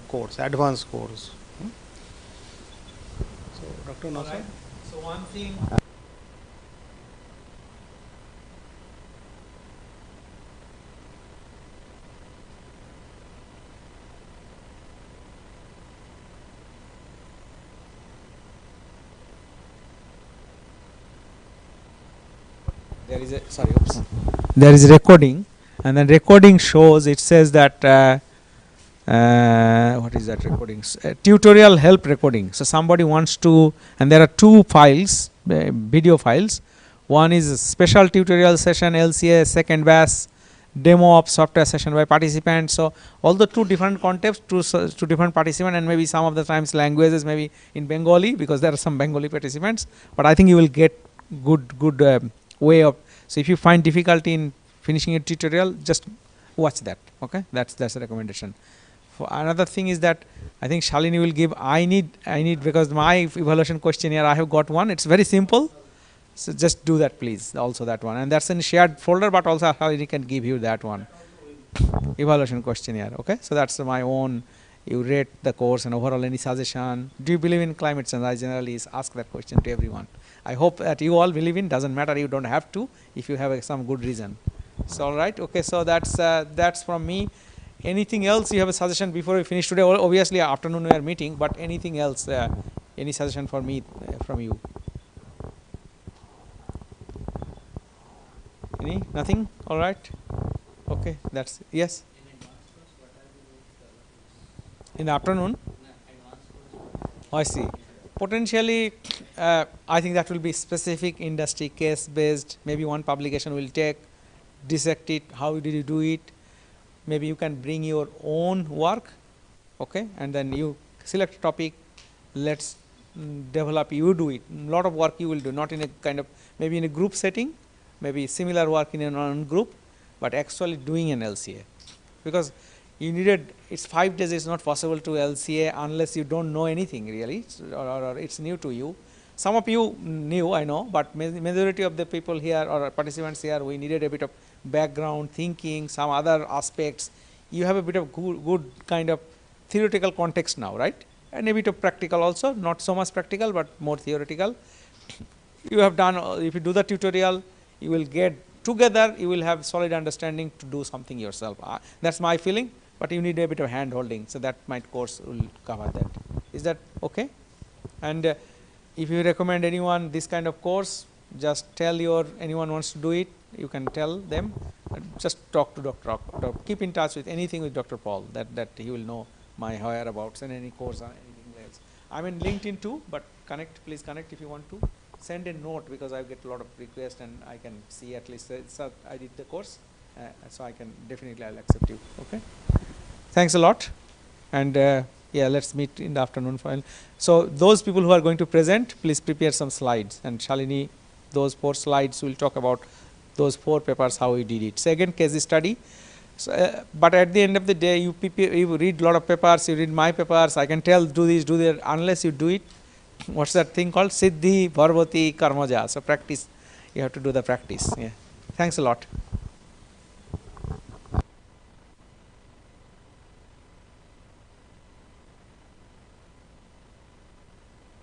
course, advanced course. Dr. Nawshad. So one thing. There is a there is recording, and then recording shows, it says that what is that recording? Tutorial help recording. So somebody wants to, and there are two files, video files. One is a special tutorial session LCA, second batch demo of software session by participants. So all the two different contexts, two different participants, and maybe some of the times languages maybe in Bengali, because there are some Bengali participants. But I think you will get good way of. So if you find difficulty in finishing a tutorial, just watch that. Okay, that's a recommendation. For another thing is that I think Shalini will give. I need because my evaluation questionnaire, I have got one. It's very simple. So just do that, please. Also that one, and that's in shared folder. But also Shalini can give you that one. Evaluation questionnaire. Okay, so that's my own. You rate the course and overall any suggestion. Do you believe in climate change? I generally ask that question to everyone. I hope that you all believe in. Doesn't matter. You don't have to if you have some good reason. So all right. Okay. So that's from me. Anything else you have a suggestion before we finish today? Obviously afternoon we are meeting, but anything else? Any suggestion for me from you? Any? Nothing? All right. Okay. That's yes. In the afternoon? Oh, I see. Potentially, I think that will be specific industry case based. Maybe one publication will take, dissect it. How did you do it? Maybe you can bring your own work, okay, and then you select a topic. Let's develop. You do it. A lot of work you will do, not in a kind of maybe in a group setting, maybe similar work in a non-group, but actually doing an LCA, because you needed, it's 5 days, it's not possible to LCA unless you don't know anything really, or it's new to you. Some of you knew, I know, but majority of the people here or participants here, we needed a bit of background thinking, some other aspects. You have a bit of good kind of theoretical context now, right? And a bit of practical also, not so much practical, but more theoretical. You have done, if you do the tutorial, you will get together, you will have solid understanding to do something yourself. That's my feeling. But you need a bit of hand holding, so that my course will cover that. Is that okay? And if you recommend anyone this kind of course, just tell anyone wants to do it, you can tell them. Just talk to Dr. Keep in touch with anything with Dr. Paul, that he will know my whereabouts and any course or anything else. I'm in LinkedIn too, but please connect if you want to. Send a note, because I get a lot of requests and I can see at least I did the course, so I can definitely I'll accept you. Okay. Thanks a lot, and yeah, let's meet in the afternoon. So those people who are going to present, please prepare some slides, and Shalini, those 4 slides will talk about those 4 papers, how we did it. Second case study. So, but at the end of the day, you read a lot of papers, you read my papers, I can tell do this, do that, unless you do it. What's that thing called? Siddhi, Bharvati, Karmaja. So practice, you have to do the practice. Yeah. Thanks a lot.